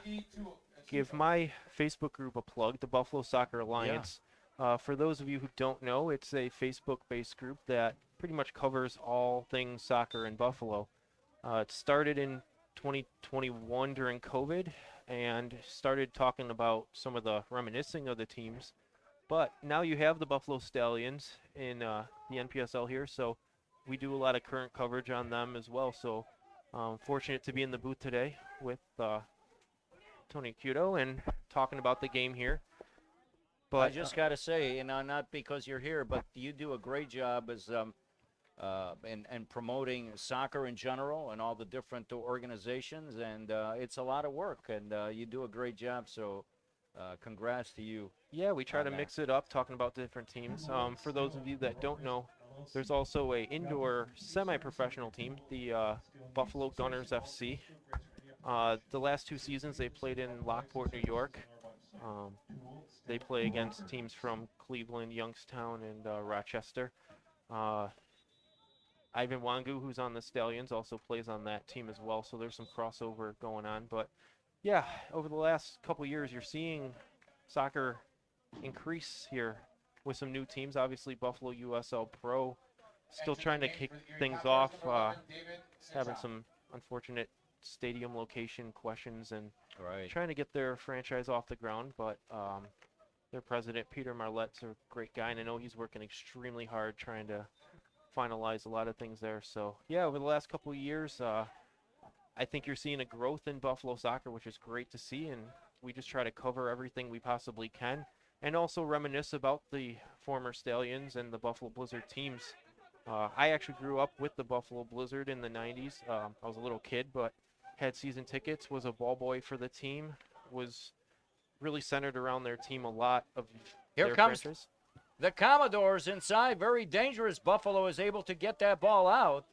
give my Facebook group a plug, the Buffalo Soccer Alliance. For those of you who don't know, it's a Facebook-based group that pretty much covers all things soccer in Buffalo. It started in 2021 during COVID and started talking about some of the reminiscing of the teams. But now you have the Buffalo Stallions in the NPSL here, so we do a lot of current coverage on them as well. So fortunate to be in the booth today with Tony Acuto and talking about the game here. But I just got to say, you know, not because you're here, but you do a great job as in promoting soccer in general and all the different organizations, and it's a lot of work, and you do a great job. So, congrats to you. Yeah, we try to mix it up, talking about different teams. For those of you that don't know, there's also a indoor semi-professional team, the Buffalo Gunners FC. The last 2 seasons they played in Lockport, New York. They play against teams from Cleveland, Youngstown, and Rochester. Ivan Wangu, who's on the Stallions, also plays on that team as well, so there's some crossover going on. But yeah, over the last couple years, you're seeing soccer increase here with some new teams. Obviously, Buffalo USL Pro still trying to kick things off, having some unfortunate stadium location questions and trying to get their franchise off the ground. But their president, Peter Marlette's a great guy, and I know he's working extremely hard trying to finalize a lot of things there. So yeah, over the last couple of years, I think you're seeing a growth in Buffalo soccer, which is great to see, and we just try to cover everything we possibly can and also reminisce about the former Stallions and the Buffalo Blizzard teams. I actually grew up with the Buffalo Blizzard in the 90s. I was a little kid, but had season tickets, was a ball boy for the team, was really centered around their team a lot of Here comes the Commodores inside. Very dangerous. Buffalo is able to get that ball out.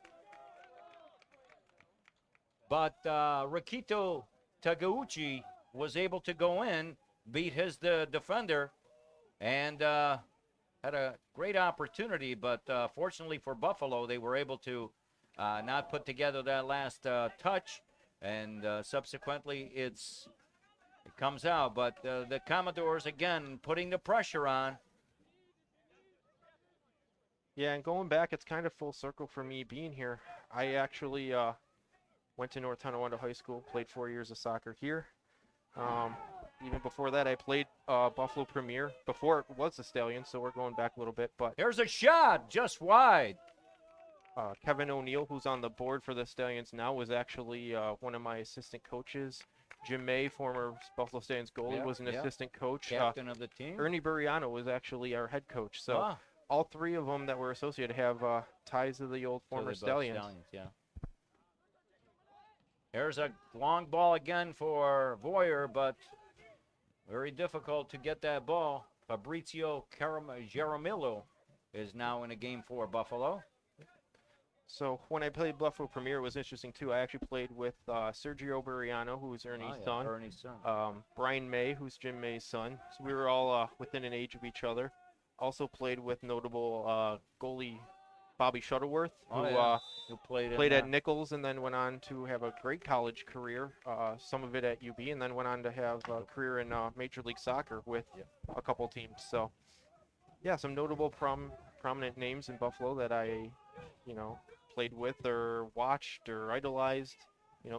But Rikito Tagauchi was able to go in, beat the defender, and had a great opportunity. But fortunately for Buffalo, they were able to not put together that last touch, and subsequently it comes out. But the Commodores, again, putting the pressure on. Yeah, and going back, it's kind of full circle for me being here. I actually went to North Tonawanda High School, played 4 years of soccer here. Even before that, I played Buffalo Premier before it was the Stallions, so we're going back a little bit. But Here's a shot just wide. Kevin O'Neill, who's on the board for the Stallions now, was actually one of my assistant coaches. Jim May, former Buffalo Stallions goalie, was an assistant coach. Captain of the team. Ernie Buriano was actually our head coach. So Ah, all three of them that were associated have ties to the old so former they both Stallions. Yeah. Here's a long ball again for Voyer, but very difficult to get that ball. Fabrizio Jaramillo is now in a game for Buffalo. So when I played Buffalo Premier, it was interesting too. I actually played with Sergio Buriano, who's Ernie's son. Ernie's son. Brian May, who's Jim May's son. So we were all within an age of each other. Also played with notable goalie Bobby Shuttleworth, who played at Nichols and then went on to have a great college career, some of it at UB, and then went on to have a career in Major League Soccer with a couple teams. So, yeah, some notable prominent names in Buffalo that I, played with or watched or idolized,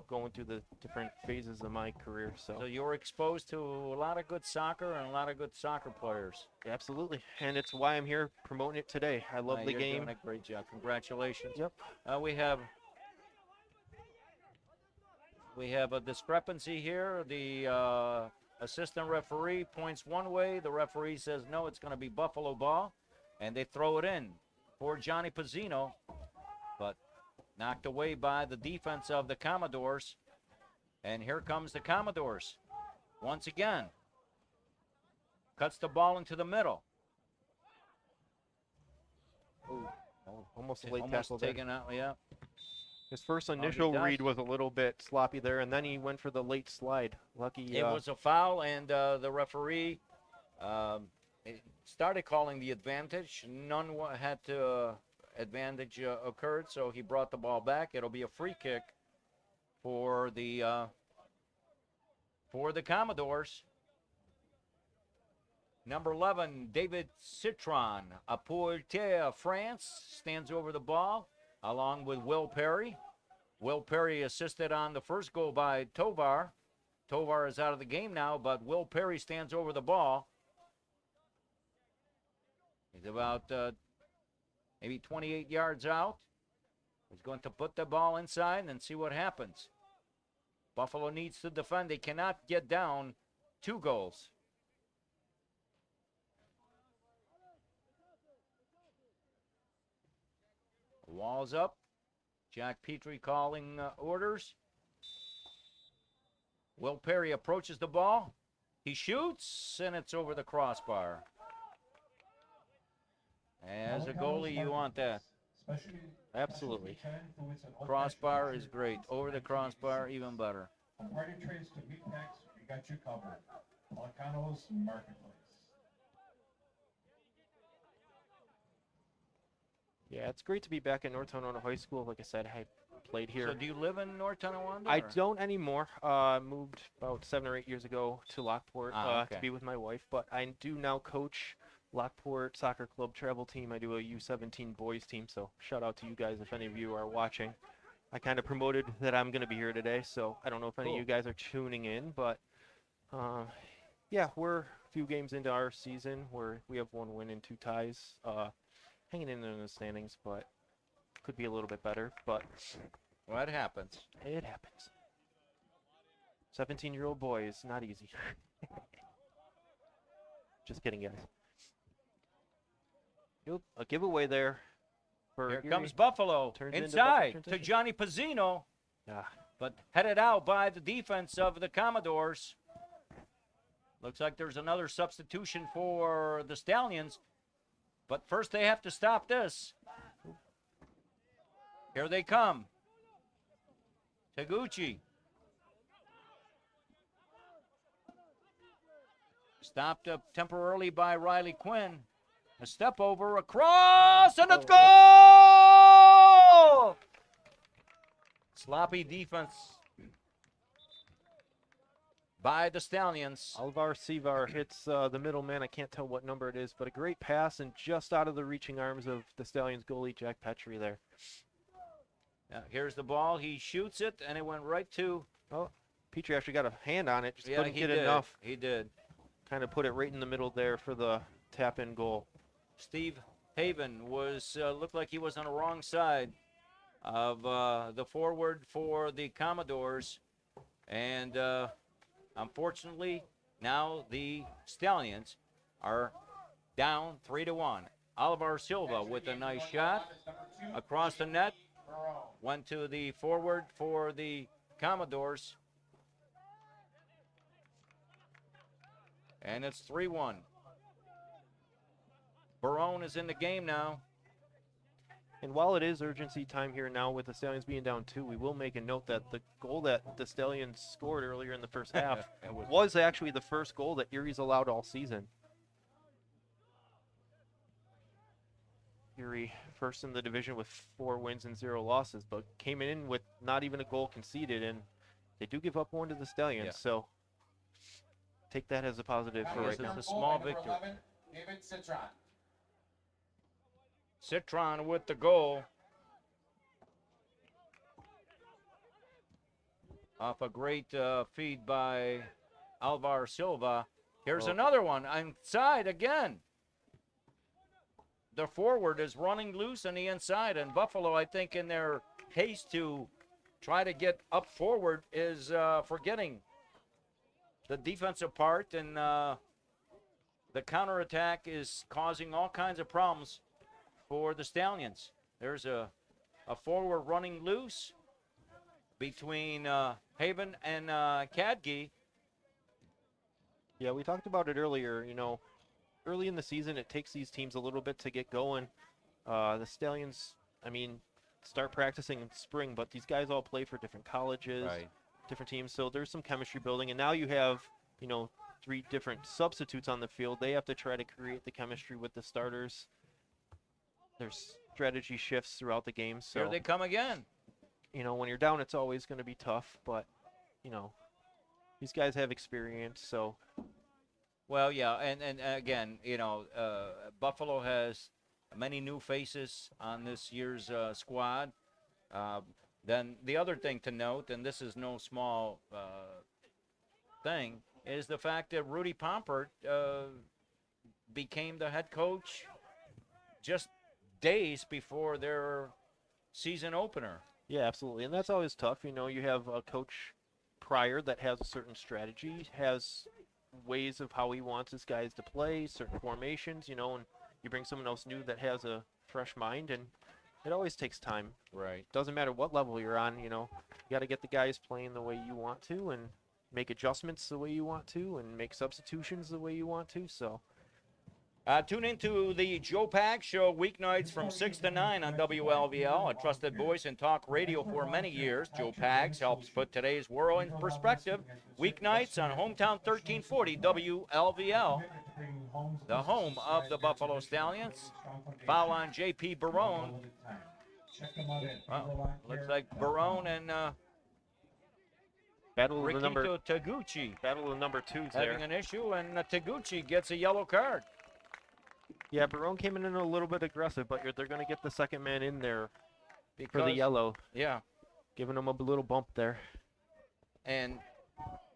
going through the different phases of my career. So you were exposed to a lot of good soccer and a lot of good soccer players. Absolutely, and it's why I'm here promoting it today. I love the You're game. doing a great job. Congratulations. Yep. We have a discrepancy here. The assistant referee points one way. The referee says no, it's going to be Buffalo ball, and they throw it in for Johnny Pizzino, but knocked away by the defense of the Commodores. And here comes the Commodores once again. Cuts the ball into the middle. Ooh, almost a late tackle there. Taken out, yeah. His first initial read was a little bit sloppy there, and then he went for the late slide. Lucky. It was a foul, and the referee started calling the advantage. None had to advantage occurred, so he brought the ball back. It'll be a free kick for the Commodores. Number 11, David Citron, a Poitiers, France, stands over the ball along with Will Perry. Will Perry assisted on the first goal by Tovar. Tovar is out of the game now, but Will Perry stands over the ball. He's about maybe 28 yards out. He's going to put the ball inside and see what happens. Buffalo needs to defend. They cannot get down 2 goals. Walls up. Jack Petrie calling orders. Will Perry approaches the ball. He shoots, and it's over the crossbar. As a goalie, you want that. Absolutely. Crossbar is great. Over the crossbar, even better. From party trades to meat packs, we got you covered. Molecano's Marketplace. Yeah, it's great to be back at North Tonawanda High School. Like I said, I played here. So do you live in North Tonawanda? I don't anymore. Moved about 7 or 8 years ago to Lockport to be with my wife. But I do now coach Lockport Soccer Club travel team. I do a U17 boys team. So shout out to you guys if any of you are watching. I kind of promoted that I'm going to be here today. So I don't know if any of you guys are tuning in. But yeah, we're a few games into our season where we have 1 win and 2 ties. Hanging in there in the standings, but could be a little bit better. But well, it happens. It happens. 17-year-old boy is not easy. Just kidding, guys. Nope, a giveaway there. For Here Erie. comes Buffalo inside to Johnny Pizzino, but headed out by the defense of the Commodores. Looks like there's another substitution for the Stallions. But first they have to stop this. Here they come. Taguchi. Stopped up temporarily by Riley Quinn. A step over, a cross, and it's goal! Sloppy defense by the Stallions. Alvar Sivar hits the middleman. I can't tell what number it is, but a great pass and just out of the reaching arms of the Stallions goalie, Jack Petrie there. Now, here's the ball. He shoots it, and it went right to... Oh, Petrie actually got a hand on it. Just Yeah, couldn't he get did. enough. He did. Kind of put it right in the middle there for the tap-in goal. Steve Haven looked like he was on the wrong side of the forward for the Commodores. And unfortunately, now the Stallions are down 3-1. Oliver Silva with a nice shot across the net. Went to the forward for the Commodores. And it's 3-1. Barone is in the game now. And while it is urgency time here now with the Stallions being down 2, we will make a note that the goal that the Stallions scored earlier in the first half was actually the first goal that Erie's allowed all season. Erie first in the division with 4 wins and 0 losses, but came in with not even a goal conceded, and they do give up one to the Stallions, Yeah. so take that as a positive for right now. It's a small victory. David Citron. Citron with the goal. Off a great feed by Alvar Silva. Here's another one inside again. The forward is running loose on the inside, and Buffalo, I think, in their haste to try to get up forward, is forgetting the defensive part, and the counterattack is causing all kinds of problems for the Stallions. There's a forward running loose between Haven and Cadgy. Yeah, we talked about it earlier. You know, early in the season, it takes these teams a little bit to get going. The Stallions, I mean, start practicing in spring, but these guys all play for different colleges, different teams, so there's some chemistry building. And now you have, you know, 3 different substitutes on the field. They have to try to create the chemistry with the starters. There's strategy shifts throughout the game. So Here they come again. You know, when you're down, it's always going to be tough, but, you know, these guys have experience, so. Well, yeah, and again, you know, Buffalo has many new faces on this year's squad. Then the other thing to note, and this is no small thing, is the fact that Rudy Pompert became the head coach just days before their season opener. Yeah, absolutely, and that's always tough. You know, you have a coach prior that has a certain strategy, has ways of how he wants his guys to play, certain formations, you know, and you bring someone else new that has a fresh mind, and it always takes time. Right. Doesn't matter what level you're on, you know, you got to get the guys playing the way you want to and make adjustments the way you want to and make substitutions the way you want to, so. Tune into the Joe Pags Show weeknights from 6 to 9 on WLVL, a trusted voice in talk radio for many years. Joe Pags helps put today's world in perspective. Weeknights on Hometown 1340 WLVL, the home of the Buffalo Stallions. Foul on J.P. Barone. Well, looks like Barone and Battle of the number Taguchi Battle of the number 2s there. having an issue, and Taguchi gets a yellow card. Yeah, Barone came in a little bit aggressive, but they're going to get the second man in there for the Because- yellow. Yeah, Giving him a little bump there. and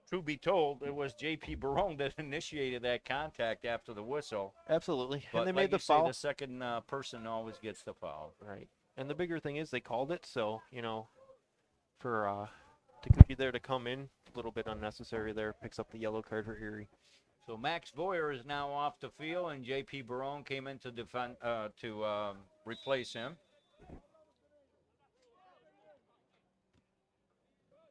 truth be told, it was J.P. Barone that initiated that contact after the whistle. Absolutely. But And they like made the you say, foul. the second person always gets the foul. Right. And the bigger thing is they called it, so, you know, for Takuchi there to come in, a little bit unnecessary there, picks up the yellow card for Erie. So Max Voyer is now off the field, and J.P. Barone came in to defend to replace him.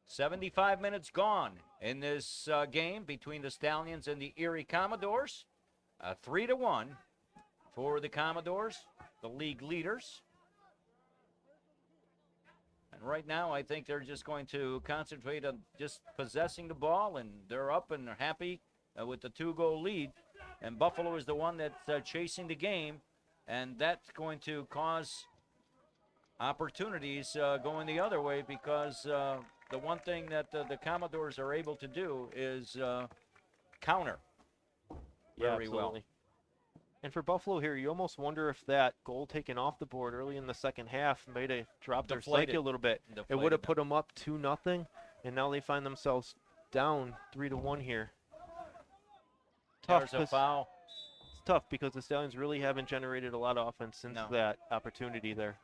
75 minutes gone in this game between the Stallions and the Erie Commodores. 3-1 for the Commodores, the league leaders. And right now, I think they're just going to concentrate on just possessing the ball, and they're up and they're happy with the 2-goal lead. And Buffalo is the one that's chasing the game, and that's going to cause opportunities going the other way because the one thing that the Commodores are able to do is counter very well. Absolutely. And for Buffalo here, you almost wonder if that goal taken off the board early in the second half might have dropped their psyche a little bit. It would have put them up 2-0, and now they find themselves down 3-1 here. There's a foul. It's tough because the Stallions really haven't generated a lot of offense since that opportunity there.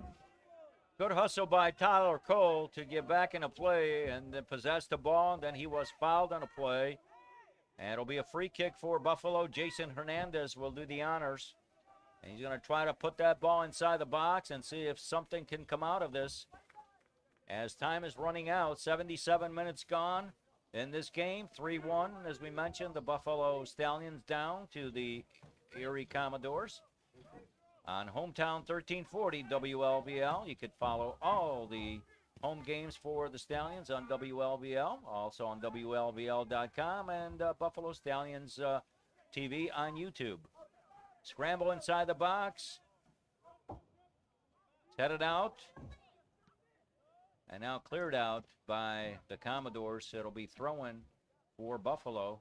Good hustle by Tyler Cole to get back into play and then possess the ball, and then he was fouled on a play. And it'll be a free kick for Buffalo. Jason Hernandez will do the honors. And he's going to try to put that ball inside the box and see if something can come out of this. As time is running out, 77 minutes gone in this game. 3-1, as we mentioned, the Buffalo Stallions down to the Erie Commodores. On Hometown 1340 WLVL, you could follow all the home games for the Stallions on WLVL, also on WLVL.com, and Buffalo Stallions TV on YouTube. Scramble inside the box. It's headed out. And now cleared out by the Commodores. It'll be throw-in for Buffalo.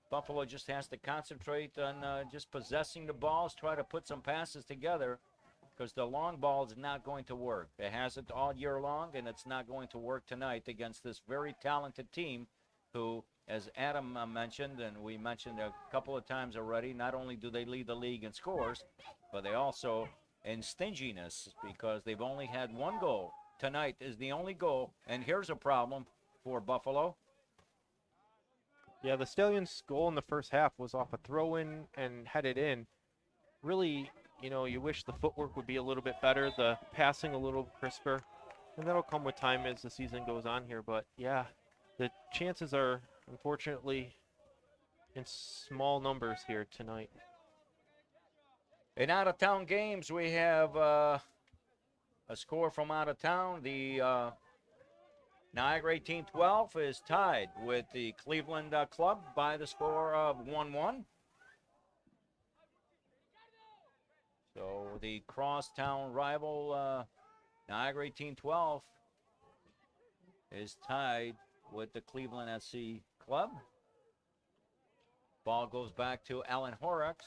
Buffalo just has to concentrate on just possessing the balls, try to put some passes together, because the long ball is not going to work. It hasn't all year long, and it's not going to work tonight against this very talented team who, as Adam mentioned, and we mentioned a couple of times already, not only do they lead the league in scores, but they also in stinginess, because they've only had one goal. Tonight is the only goal, and here's a problem for Buffalo. Yeah, the Stallions' goal in the first half was off a throw-in and headed in. Really, you know, you wish the footwork would be a little bit better, the passing a little crisper, and that'll come with time as the season goes on here. But, yeah, the chances are, unfortunately, in small numbers here tonight. In out-of-town games, we have a score from out of town. The Niagara 1812 is tied with the Cleveland Club by the score of 1-1. So the crosstown rival Niagara 1812 is tied with the Cleveland SC Club. Ball goes back to Alan Horrocks.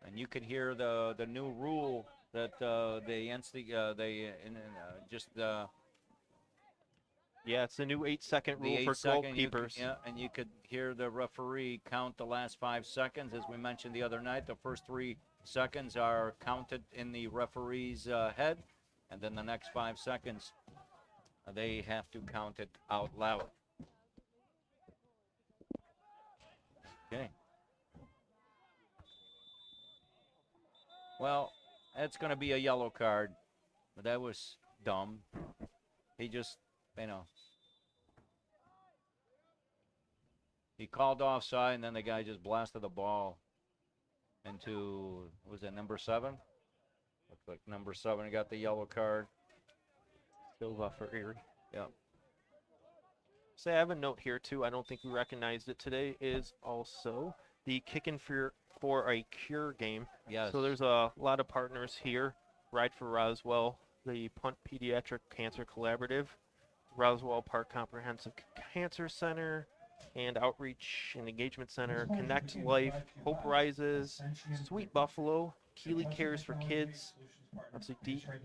And you can hear the new rule that yeah, it's the new 8-second rule for goalkeepers. Yeah, and you could hear the referee count the last 5 seconds. As we mentioned the other night, the first 3 seconds are counted in the referee's head, and then the next 5 seconds, they have to count it out loud. Okay. Well, that's going to be a yellow card, but that was dumb. He just, you know, he called offside, and then the guy just blasted the ball into, was it number 7? Looks like number 7 got the yellow card. Silva for Erie. Yeah. So I have a note here, too. I don't think we recognized it today, is also the Kickin' for a Cure game. Yes. So there's a lot of partners here. Ride for Roswell, the Punt Pediatric Cancer Collaborative, Roswell Park Comprehensive Cancer Center, and Outreach and Engagement Center, Connect Life, Hope Rises, Sweet Buffalo, Keeley Cares for Kids, obviously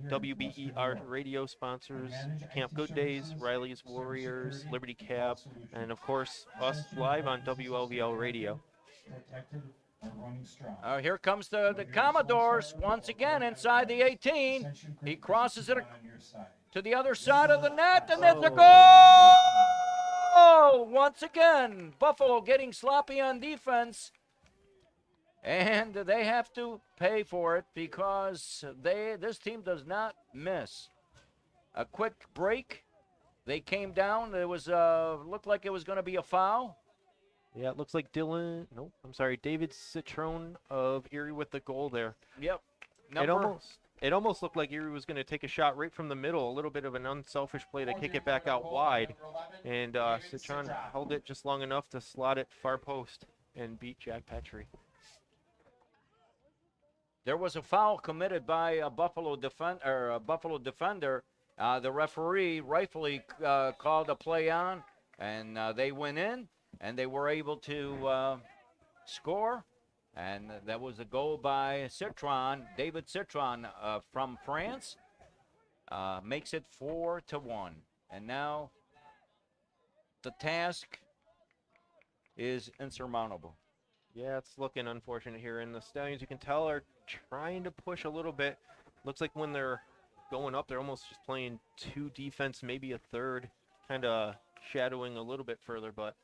WBER radio sponsors, Camp Good Days, Riley's Warriors, Liberty Cab, and of course us live on WLVL Radio. Here comes the Commodores once again inside the 18. He crosses it to the other side of the net, and there's a goal! Once again, Buffalo getting sloppy on defense, and they have to pay for it because this team does not miss. A quick break. They came down. It was looked like it was going to be a foul. Yeah, it looks like David Citrone of Erie with the goal there. Yep. It almost looked like Erie was going to take a shot right from the middle, a little bit of an unselfish play to kick it back out wide. And Citrone held it just long enough to slot it far post and beat Jack Petrie. There was a foul committed by a Buffalo defender. The referee rightfully called a play on, and they went in, and they were able to score. And that was a goal by Citron, David Citron from France. Makes it 4-1. And now the task is insurmountable. Yeah, it's looking unfortunate here. And the Stallions, you can tell, are trying to push a little bit. Looks like when they're going up, they're almost just playing 2 defense, maybe a third, kind of shadowing a little bit further. But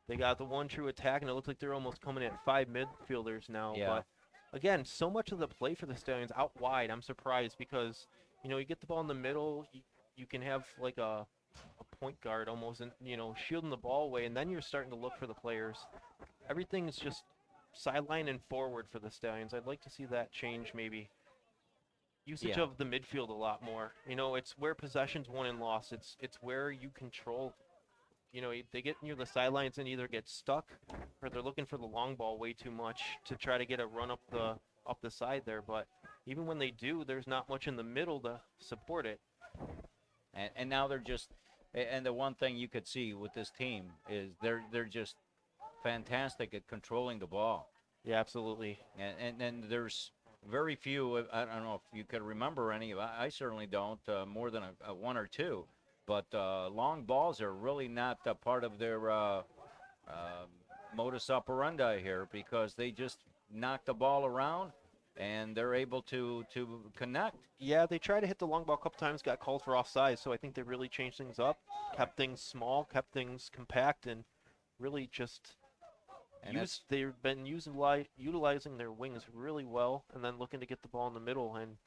they got the one true attack, and it looks like they're almost coming at 5 midfielders now. Yeah. But again, so much of the play for the Stallions out wide. I'm surprised because, you get the ball in the middle, you can have like a point guard almost, and shielding the ball away, and then you're starting to look for the players. Everything's just sideline and forward for the Stallions. I'd like to see that change maybe. Usage of the midfield a lot more. It's where possession's won and lost. It's where you control. They get near the sidelines and either get stuck, or they're looking for the long ball way too much to try to get a run up the side there. But even when they do, there's not much in the middle to support it. And now they're just, and the one thing you could see with this team is they're just fantastic at controlling the ball. Yeah, absolutely. And there's very few, I don't know if you could remember any, I certainly don't, more than a 1 or 2. But long balls are really not a part of their modus operandi here, because they just knock the ball around and they're able to connect. Yeah, they tried to hit the long ball a couple times, got called for offside, so I think they really changed things up, kept things small, kept things compact, and really just they've been utilizing their wings really well, and then looking to get the ball in the middle. And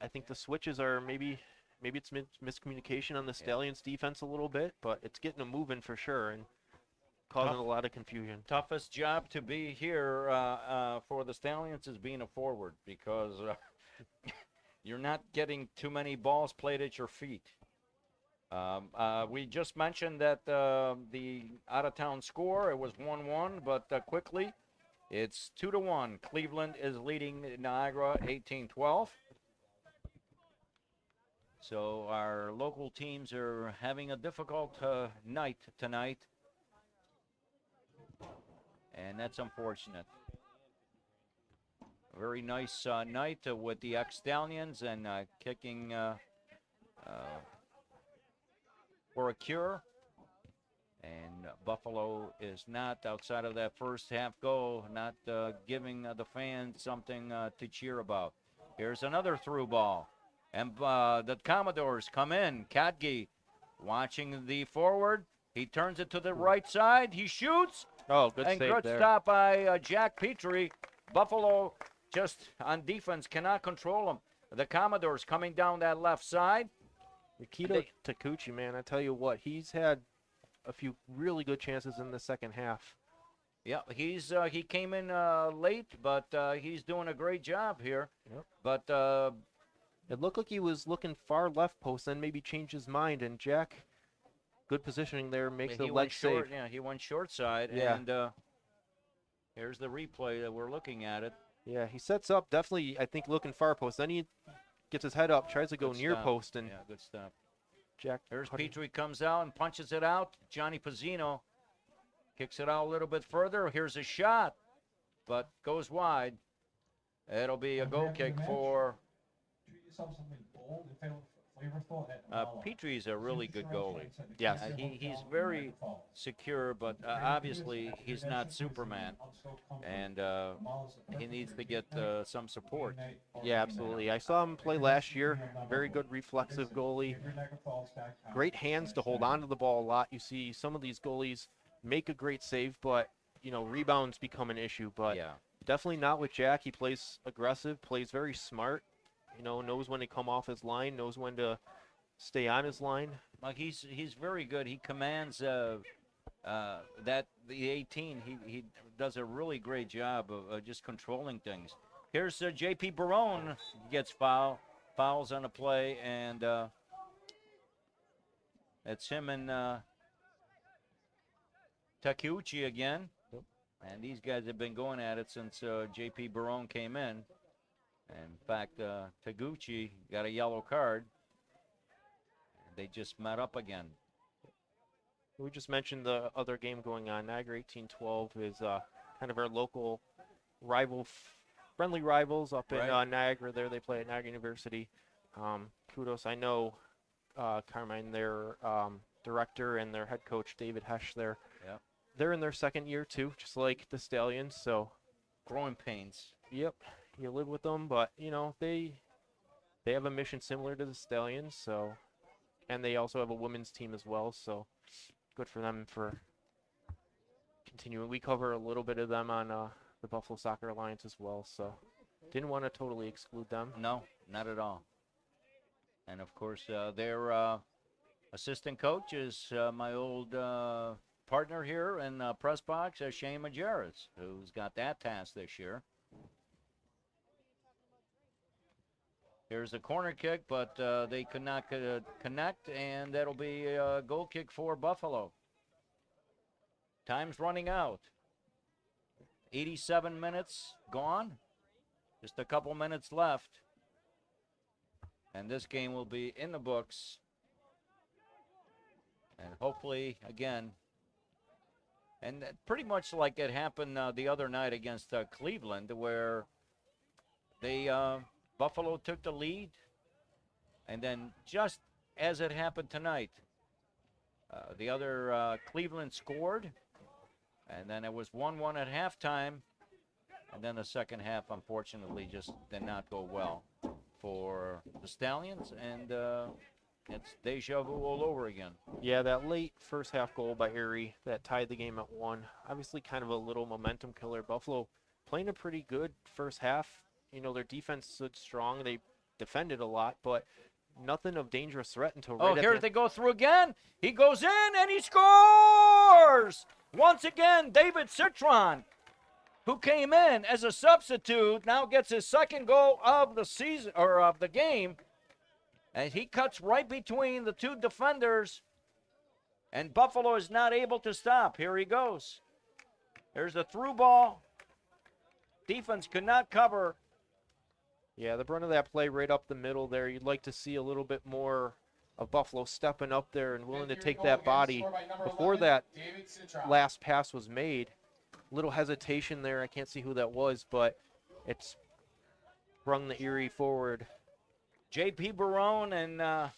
I think the switches are maybe it's miscommunication on the Stallions defense a little bit, but it's getting them moving for sure and causing a lot of confusion. Toughest job to be here for the Stallions is being a forward, because you're not getting too many balls played at your feet. We just mentioned that the out-of-town score, it was 1-1, but quickly it's 2-1. Cleveland is leading Niagara 18-12. So our local teams are having a difficult night tonight, and that's unfortunate. A very nice night with the ex-Stallions, and kicking for a cure. And Buffalo is not, outside of that first half goal, not giving the fans something to cheer about. Here's another through ball. And the Commodores come in. Katge watching the forward. He turns it to the right side. He shoots. Oh, good and save good there. stop by Jack Petrie. Buffalo just on defense cannot control them. The Commodores coming down that left side. Nikita Takuchi, man, I tell you what, he's had a few really good chances in the second half. Yeah, he came in late, but he's doing a great job here. Yep. But it looked like he was looking far left post, then maybe changed his mind, and Jack, good positioning there, makes the leg save. Yeah, he went short side, yeah. And here's the replay that we're looking at it. Yeah, he sets up, definitely, I think, looking far post. Then he gets his head up, tries to go Good near stop. post, and yeah, good stuff. Jack. There's Petrie comes out and punches it out. Johnny Pizzino kicks it out a little bit further. Here's a shot, but goes wide. It'll be a goal kick for. Petrie's a really good goalie. Yes. He's very secure, but obviously he's not Superman, and he needs to get some support. Yeah, absolutely. I saw him play last year. Very good reflexive goalie. Great hands to hold on to the ball a lot. You see some of these goalies make a great save, but rebounds become an issue. But yeah, definitely not with Jack. He plays aggressive, plays very smart. Knows when to come off his line, knows when to stay on his line. Like he's very good. He commands the 18. He does a really great job of just controlling things. Here's J.P. Barone gets fouls on the play, and it's him and Takeuchi again. And these guys have been going at it since J.P. Barone came in. And in fact, Taguchi got a yellow card. They just met up again. We just mentioned the other game going on. Niagara 1812 is kind of our local rival, friendly rivals up in Niagara. There they play at Niagara University. Kudos. I know Carmine, their director, and their head coach, David Hesch there. Yep. They're in their second year too, just like the Stallions. So growing pains. Yep. You live with them, but you know, they have a mission similar to the Stallions, so, and they also have a women's team as well, so good for them for continuing. We cover a little bit of them on the Buffalo Soccer Alliance as well, so didn't want to totally exclude them. No, not at all. And of course, their assistant coach is my old partner here in press box, Shane Majerus, who's got that task this year. Here's a corner kick, but they could not connect, and that'll be a goal kick for Buffalo. Time's running out. 87 minutes gone. Just a couple minutes left. And this game will be in the books. And hopefully, again, and pretty much like it happened the other night against Cleveland, where they Buffalo took the lead, and then just as it happened tonight, the other Cleveland scored, and then it was 1-1 at halftime, and then the second half, unfortunately, just did not go well for the Stallions, and it's deja vu all over again. Yeah, that late first half goal by Erie that tied the game at 1, obviously kind of a little momentum killer. Buffalo playing a pretty good first half. You know, their defense stood strong. They defended a lot, but nothing of dangerous threat until right at here the they go through again. He goes in and he scores! Once again, David Citron, who came in as a substitute, now gets his second goal of the season, or of the game. And he cuts right between the two defenders, and Buffalo is not able to stop. Here he goes. There's a through ball. Defense could not cover. Yeah, the brunt of that play right up the middle there. You'd like to see a little bit more of Buffalo stepping up there and willing to take that body before that last pass was made. Little hesitation there. I can't see who that was, but it's sprung the Erie forward. J.P. Barone and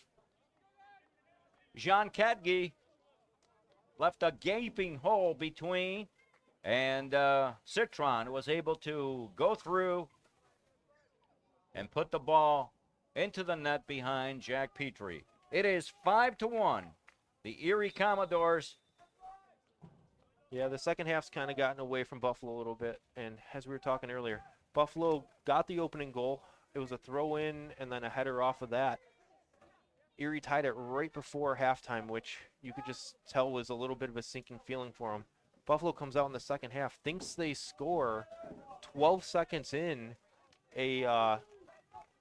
Jean Katge left a gaping hole between, and Citron was able to go through and put the ball into the net behind Jack Petrie. It is 5-1. The Erie Commodores. Yeah, the second half's kind of gotten away from Buffalo a little bit, and as we were talking earlier, Buffalo got the opening goal. It was a throw-in and then a header off of that. Erie tied it right before halftime, which you could just tell was a little bit of a sinking feeling for them. Buffalo comes out in the second half, thinks they score. 12 seconds in, a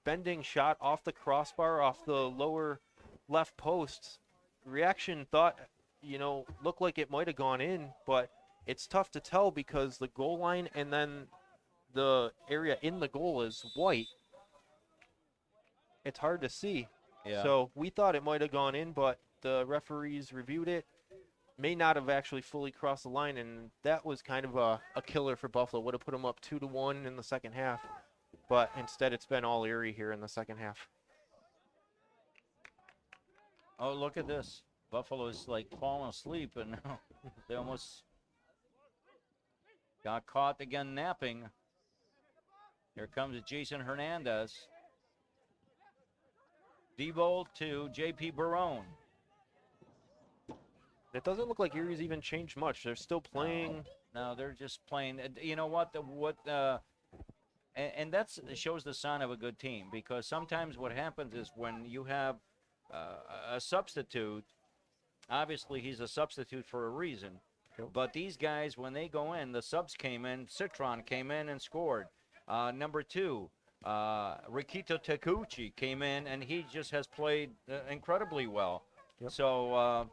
bending shot off the crossbar, off the lower left post. Reaction thought, you know, looked like it might have gone in, but it's tough to tell because the goal line and then the area in the goal is white. It's hard to see. Yeah. So we thought it might have gone in, but the referees reviewed it. May not have actually fully crossed the line, and that was kind of a killer for Buffalo. Would have put them up 2-1 in the second half, but instead it's been all Erie here in the second half. Oh, look at this. Buffalo's like falling asleep, and now they almost got caught again napping. Here comes Jason Hernandez. Debo to J.P. Barone. It doesn't look like Erie's even changed much. They're still playing. No, they're just playing. You know what? And that shows the sign of a good team, because sometimes what happens is when you have a substitute, obviously he's a substitute for a reason. Yep. But these guys, when they go in, the subs came in. Citron came in and scored. Number 2, Rikito Takuchi came in, and he just has played incredibly well. Yep. So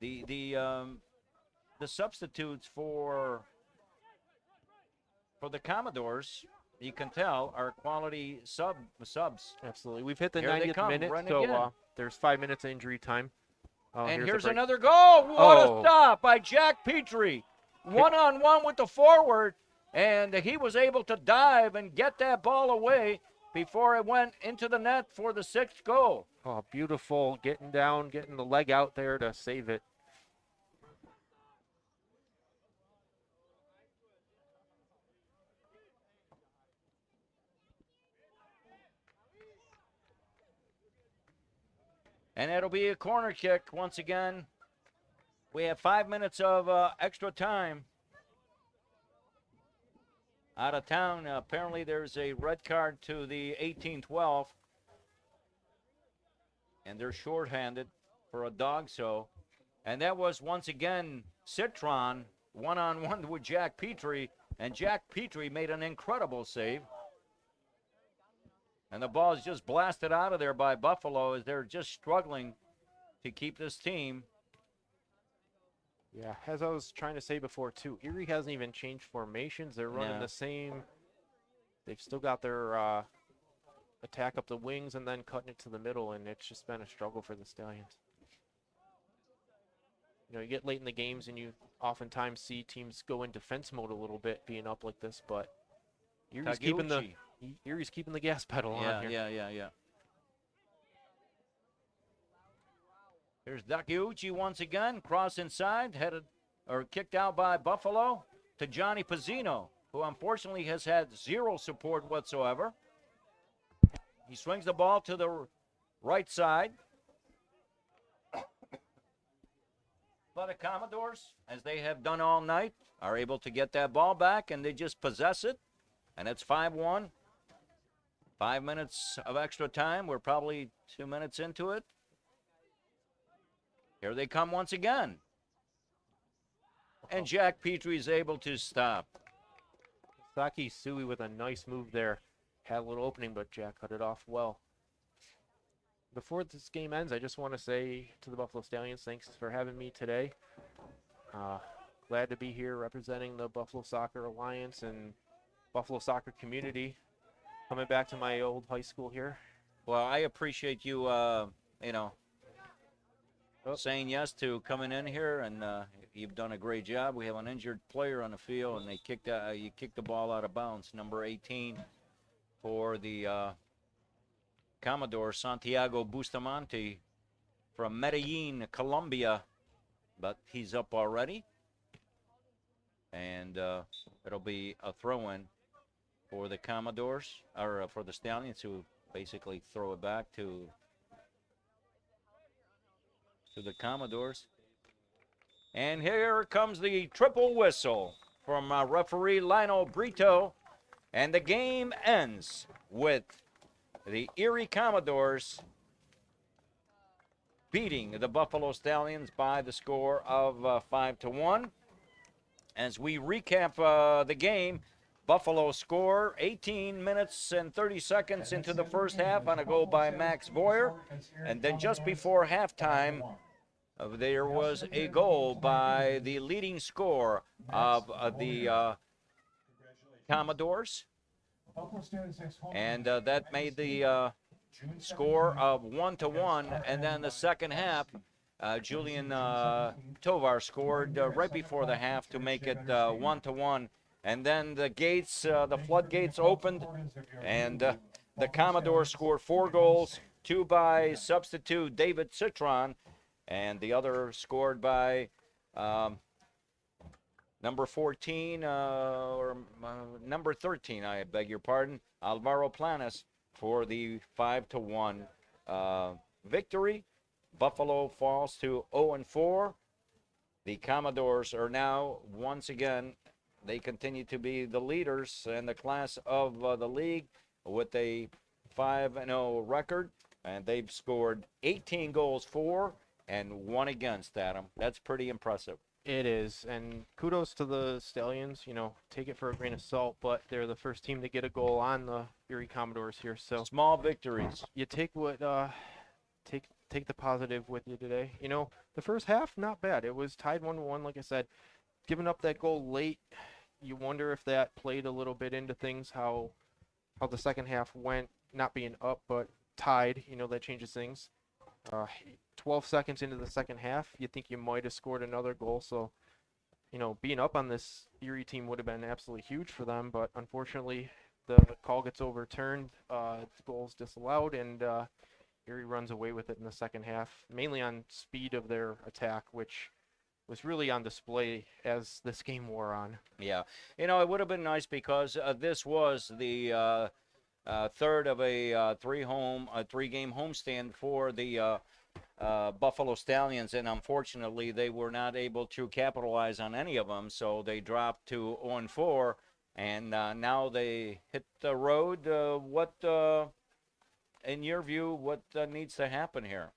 the substitutes for for the Commodores, you can tell, are quality subs. Absolutely. We've hit the Here they 90th come, minute, running so again. there's 5 minutes of injury time. Oh, And a here's break. another goal. What Oh. a stop by Jack Petrie. One-on-one with the forward, and he was able to dive and get that ball away before it went into the net for the 6th goal. Oh, beautiful. Getting down, getting the leg out there to save it. And it'll be a corner kick once again. We have 5 minutes of extra time. Out of town, apparently there's a red card to the 18-12. And they're shorthanded for a dog so. And that was once again Citron one-on-one with Jack Petrie. And Jack Petrie made an incredible save. And the ball is just blasted out of there by Buffalo as they're just struggling to keep this team. Yeah, as I was trying to say before, too, Erie hasn't even changed formations. They're running No. the same. They've still got their attack up the wings and then cutting it to the middle, and it's just been a struggle for the Stallions. You know, you get late in the games and you oftentimes see teams go in defense mode a little bit being up like this, but Erie's keeping the gas pedal on here. Yeah. Here's Takeuchi once again, cross inside, headed or kicked out by Buffalo to Johnny Pizzino, who unfortunately has had zero support whatsoever. He swings the ball to the right side. But the Commodores, as they have done all night, are able to get that ball back, and they just possess it. And it's 5-1. 5 minutes of extra time. We're probably 2 minutes into it. Here they come once again. And Jack Petrie is able to stop. Saki Sui with a nice move there. Had a little opening, but Jack cut it off well. Before this game ends, I just want to say to the Buffalo Stallions, thanks for having me today. Glad to be here representing the Buffalo Soccer Alliance and Buffalo soccer community. Coming back to my old high school here. Well, I appreciate you, saying yes to coming in here, and you've done a great job. We have an injured player on the field, and you kicked the ball out of bounds, number 18 for the Commodore, Santiago Bustamante from Medellin, Colombia, but he's up already, and it'll be a throw-in for the Commodores, or for the Stallions, who basically throw it back to the Commodores. And here comes the triple whistle from referee Lionel Brito, and the game ends with the Erie Commodores beating the Buffalo Stallions by the score of 5-1. As we recap the game, Buffalo score 18 minutes and 30 seconds into the first half on a goal by Max Boyer. And then just before halftime, there was a goal by the leading scorer of the Commodores. And that made the score of 1-1. And then the second half, Julian Tovar scored right before the half to make it 1-1. And then the floodgates opened, and the Commodores scored 4 goals, 2 by substitute David Citron, and the other scored by number 14, or number 13, I beg your pardon, Alvaro Planes, for the 5-1 victory. Buffalo falls to 0-4. The Commodores are now, once again, they continue to be the leaders in the class of the league with a 5-0 record, and they've scored 18 goals for and 1 against, Adam. That's pretty impressive. It is, and kudos to the Stallions. You know, take it for a grain of salt, but they're the first team to get a goal on the Erie Commodores here. So small victories. You take what take the positive with you today. You know, the first half not bad. It was tied 1-1, like I said. Giving up that goal late, you wonder if that played a little bit into things, how the second half went, not being up but tied. That changes things. Uh, 12 seconds into the second half, you think you might have scored another goal. So, being up on this Erie team would have been absolutely huge for them. But unfortunately, the call gets overturned, the goal's disallowed, and Erie runs away with it in the second half, mainly on speed of their attack, which was really on display as this game wore on. Yeah, it would have been nice because this was the third of a three-game homestand for the Buffalo Stallions, and unfortunately they were not able to capitalize on any of them, so they dropped to 0-4, and now they hit the road. In your view, what needs to happen here?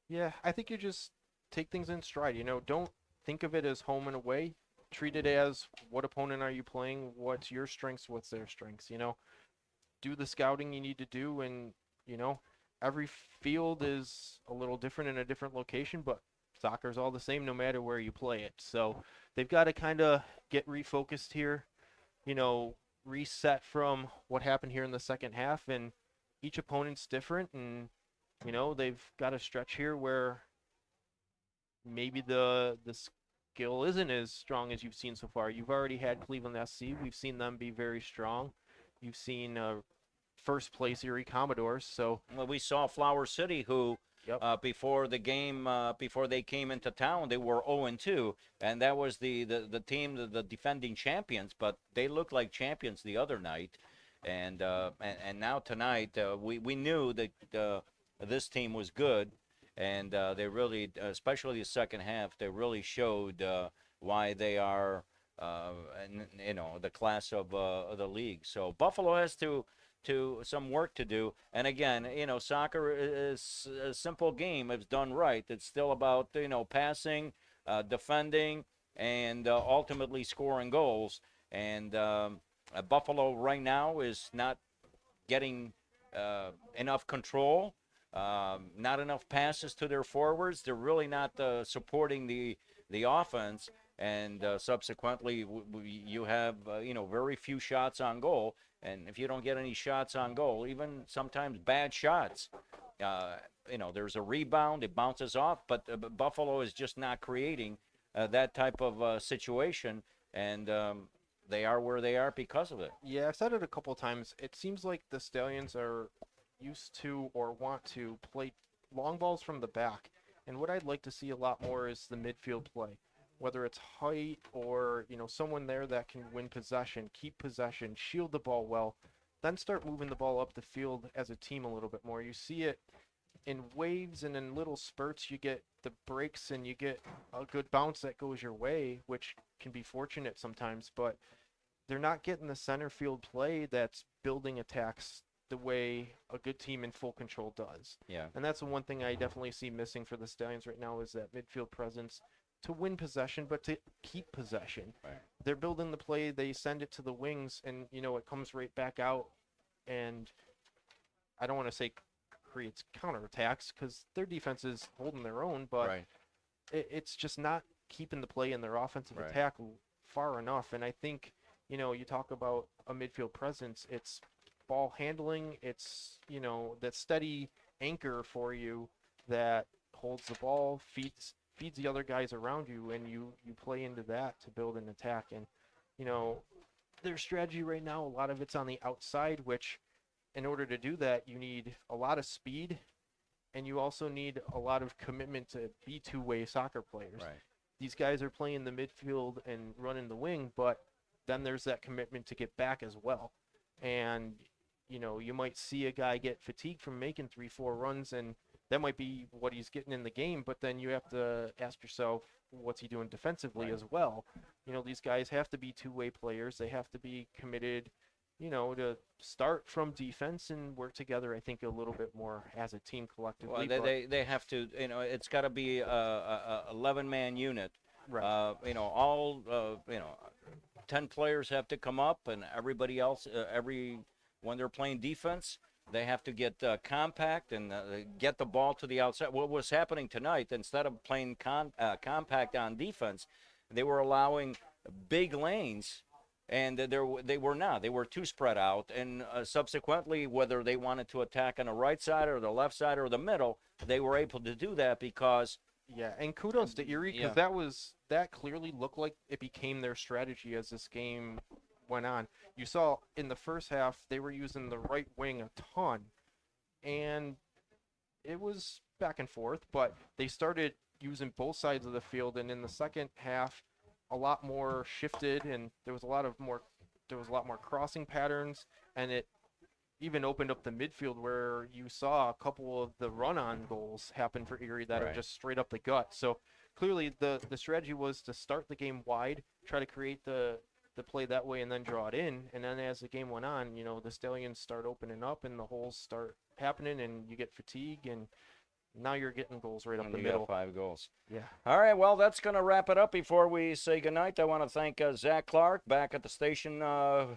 Yeah, I think you just take things in stride. Don't think of it as home and away. Treat it as, what opponent are you playing? What's your strengths? What's their strengths? Do the scouting you need to do, and every field is a little different in a different location, but soccer's all the same no matter where you play it. So they've got to kind of get refocused here, reset from what happened here in the second half, and each opponent's different, and they've got a stretch here where maybe the skill isn't as strong as you've seen so far. You've already had Cleveland SC. We've seen them be very strong. You've seen first place Erie Commodores. So well, we saw Flower City, who before the game, before they came into town, they were 0-2, and that was the team, the defending champions. But they looked like champions the other night, and now tonight we knew that this team was good, and they really, especially the second half, they really showed why they are, the class of the league. So Buffalo has to some work to do. And again, soccer is a simple game if done right. It's still about, passing, defending, and ultimately scoring goals. And Buffalo right now is not getting enough control, not enough passes to their forwards. They're really not supporting the offense. And subsequently, you have, very few shots on goal. And if you don't get any shots on goal, even sometimes bad shots, there's a rebound, it bounces off, but Buffalo is just not creating that type of situation, and they are where they are because of it. Yeah, I've said it a couple of times. It seems like the Stallions are used to or want to play long balls from the back, and what I'd like to see a lot more is the midfield play. Whether it's height or, someone there that can win possession, keep possession, shield the ball well, then start moving the ball up the field as a team a little bit more. You see it in waves and in little spurts. You get the breaks and you get a good bounce that goes your way, which can be fortunate sometimes, but they're not getting the center field play that's building attacks the way a good team in full control does. Yeah. And that's the one thing I definitely see missing for the Stallions right now is that midfield presence, to win possession, but to keep possession. Right. They're building the play, they send it to the wings, and, it comes right back out. And I don't want to say creates counterattacks because their defense is holding their own, but right. It's just not keeping the play in their offensive Right. attack far enough. And I think, you talk about a midfield presence, it's ball handling, it's, that steady anchor for you that holds the ball, feeds the other guys around you, and you play into that to build an attack. And their strategy right now, a lot of it's on the outside, which in order to do that you need a lot of speed, and you also need a lot of commitment to be two-way soccer players. Right. These guys are playing the midfield and running the wing, but then there's that commitment to get back as well. And you might see a guy get fatigued from making 3-4 runs, and that might be what he's getting in the game, but then you have to ask yourself, what's he doing defensively as well? These guys have to be two-way players. They have to be committed, to start from defense and work together, I think, a little bit more as a team collectively. Well, they have to, it's got to be a 11-man unit. Right. 10 players have to come up, and everybody else, when they're playing defense, they have to get compact and get the ball to the outside. What was happening tonight, instead of playing compact on defense, they were allowing big lanes And they were not. They were too spread out. And subsequently, whether they wanted to attack on the right side or the left side or the middle, they were able to do that because Yeah, and kudos to Erie because that clearly looked like it became their strategy as this game went on. You saw in the first half they were using the right wing a ton, and it was back and forth, but they started using both sides of the field, and in the second half, a lot more shifted, and there was a lot more crossing patterns, and it even opened up the midfield where you saw a couple of the run-on goals happen for Erie that are Right. just straight up the gut. So clearly the strategy was to start the game wide, try to create the play that way, and then draw it in. And then as the game went on, the Stallions start opening up and the holes start happening, and you get fatigue, and now you're getting goals right up and the you middle. got 5 goals. Yeah. All right, well, that's going to wrap it up. Before we say goodnight, I want to thank Zach Clark back at the station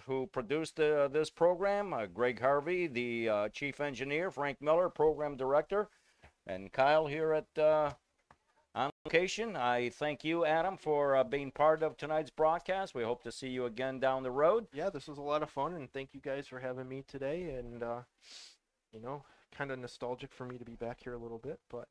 who produced this program, Greg Harvey, the chief engineer, Frank Miller, program director, and Kyle here at on location. I thank you, Adam, for being part of tonight's broadcast. We hope to see you again down the road. Yeah, this was a lot of fun, and thank you guys for having me today. And kind of nostalgic for me to be back here a little bit, but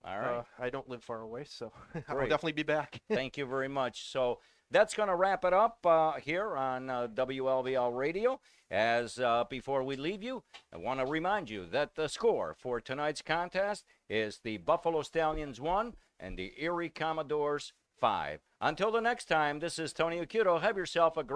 All right. I don't live far away, so I'll Great. definitely be back. Thank you very much. So that's going to wrap it up here on WLVL Radio. As before we leave you, I want to remind you that the score for tonight's contest is the Buffalo Stallions 1 and the Erie Commodores 5. Until the next time, this is Tony Acuto. Have yourself a great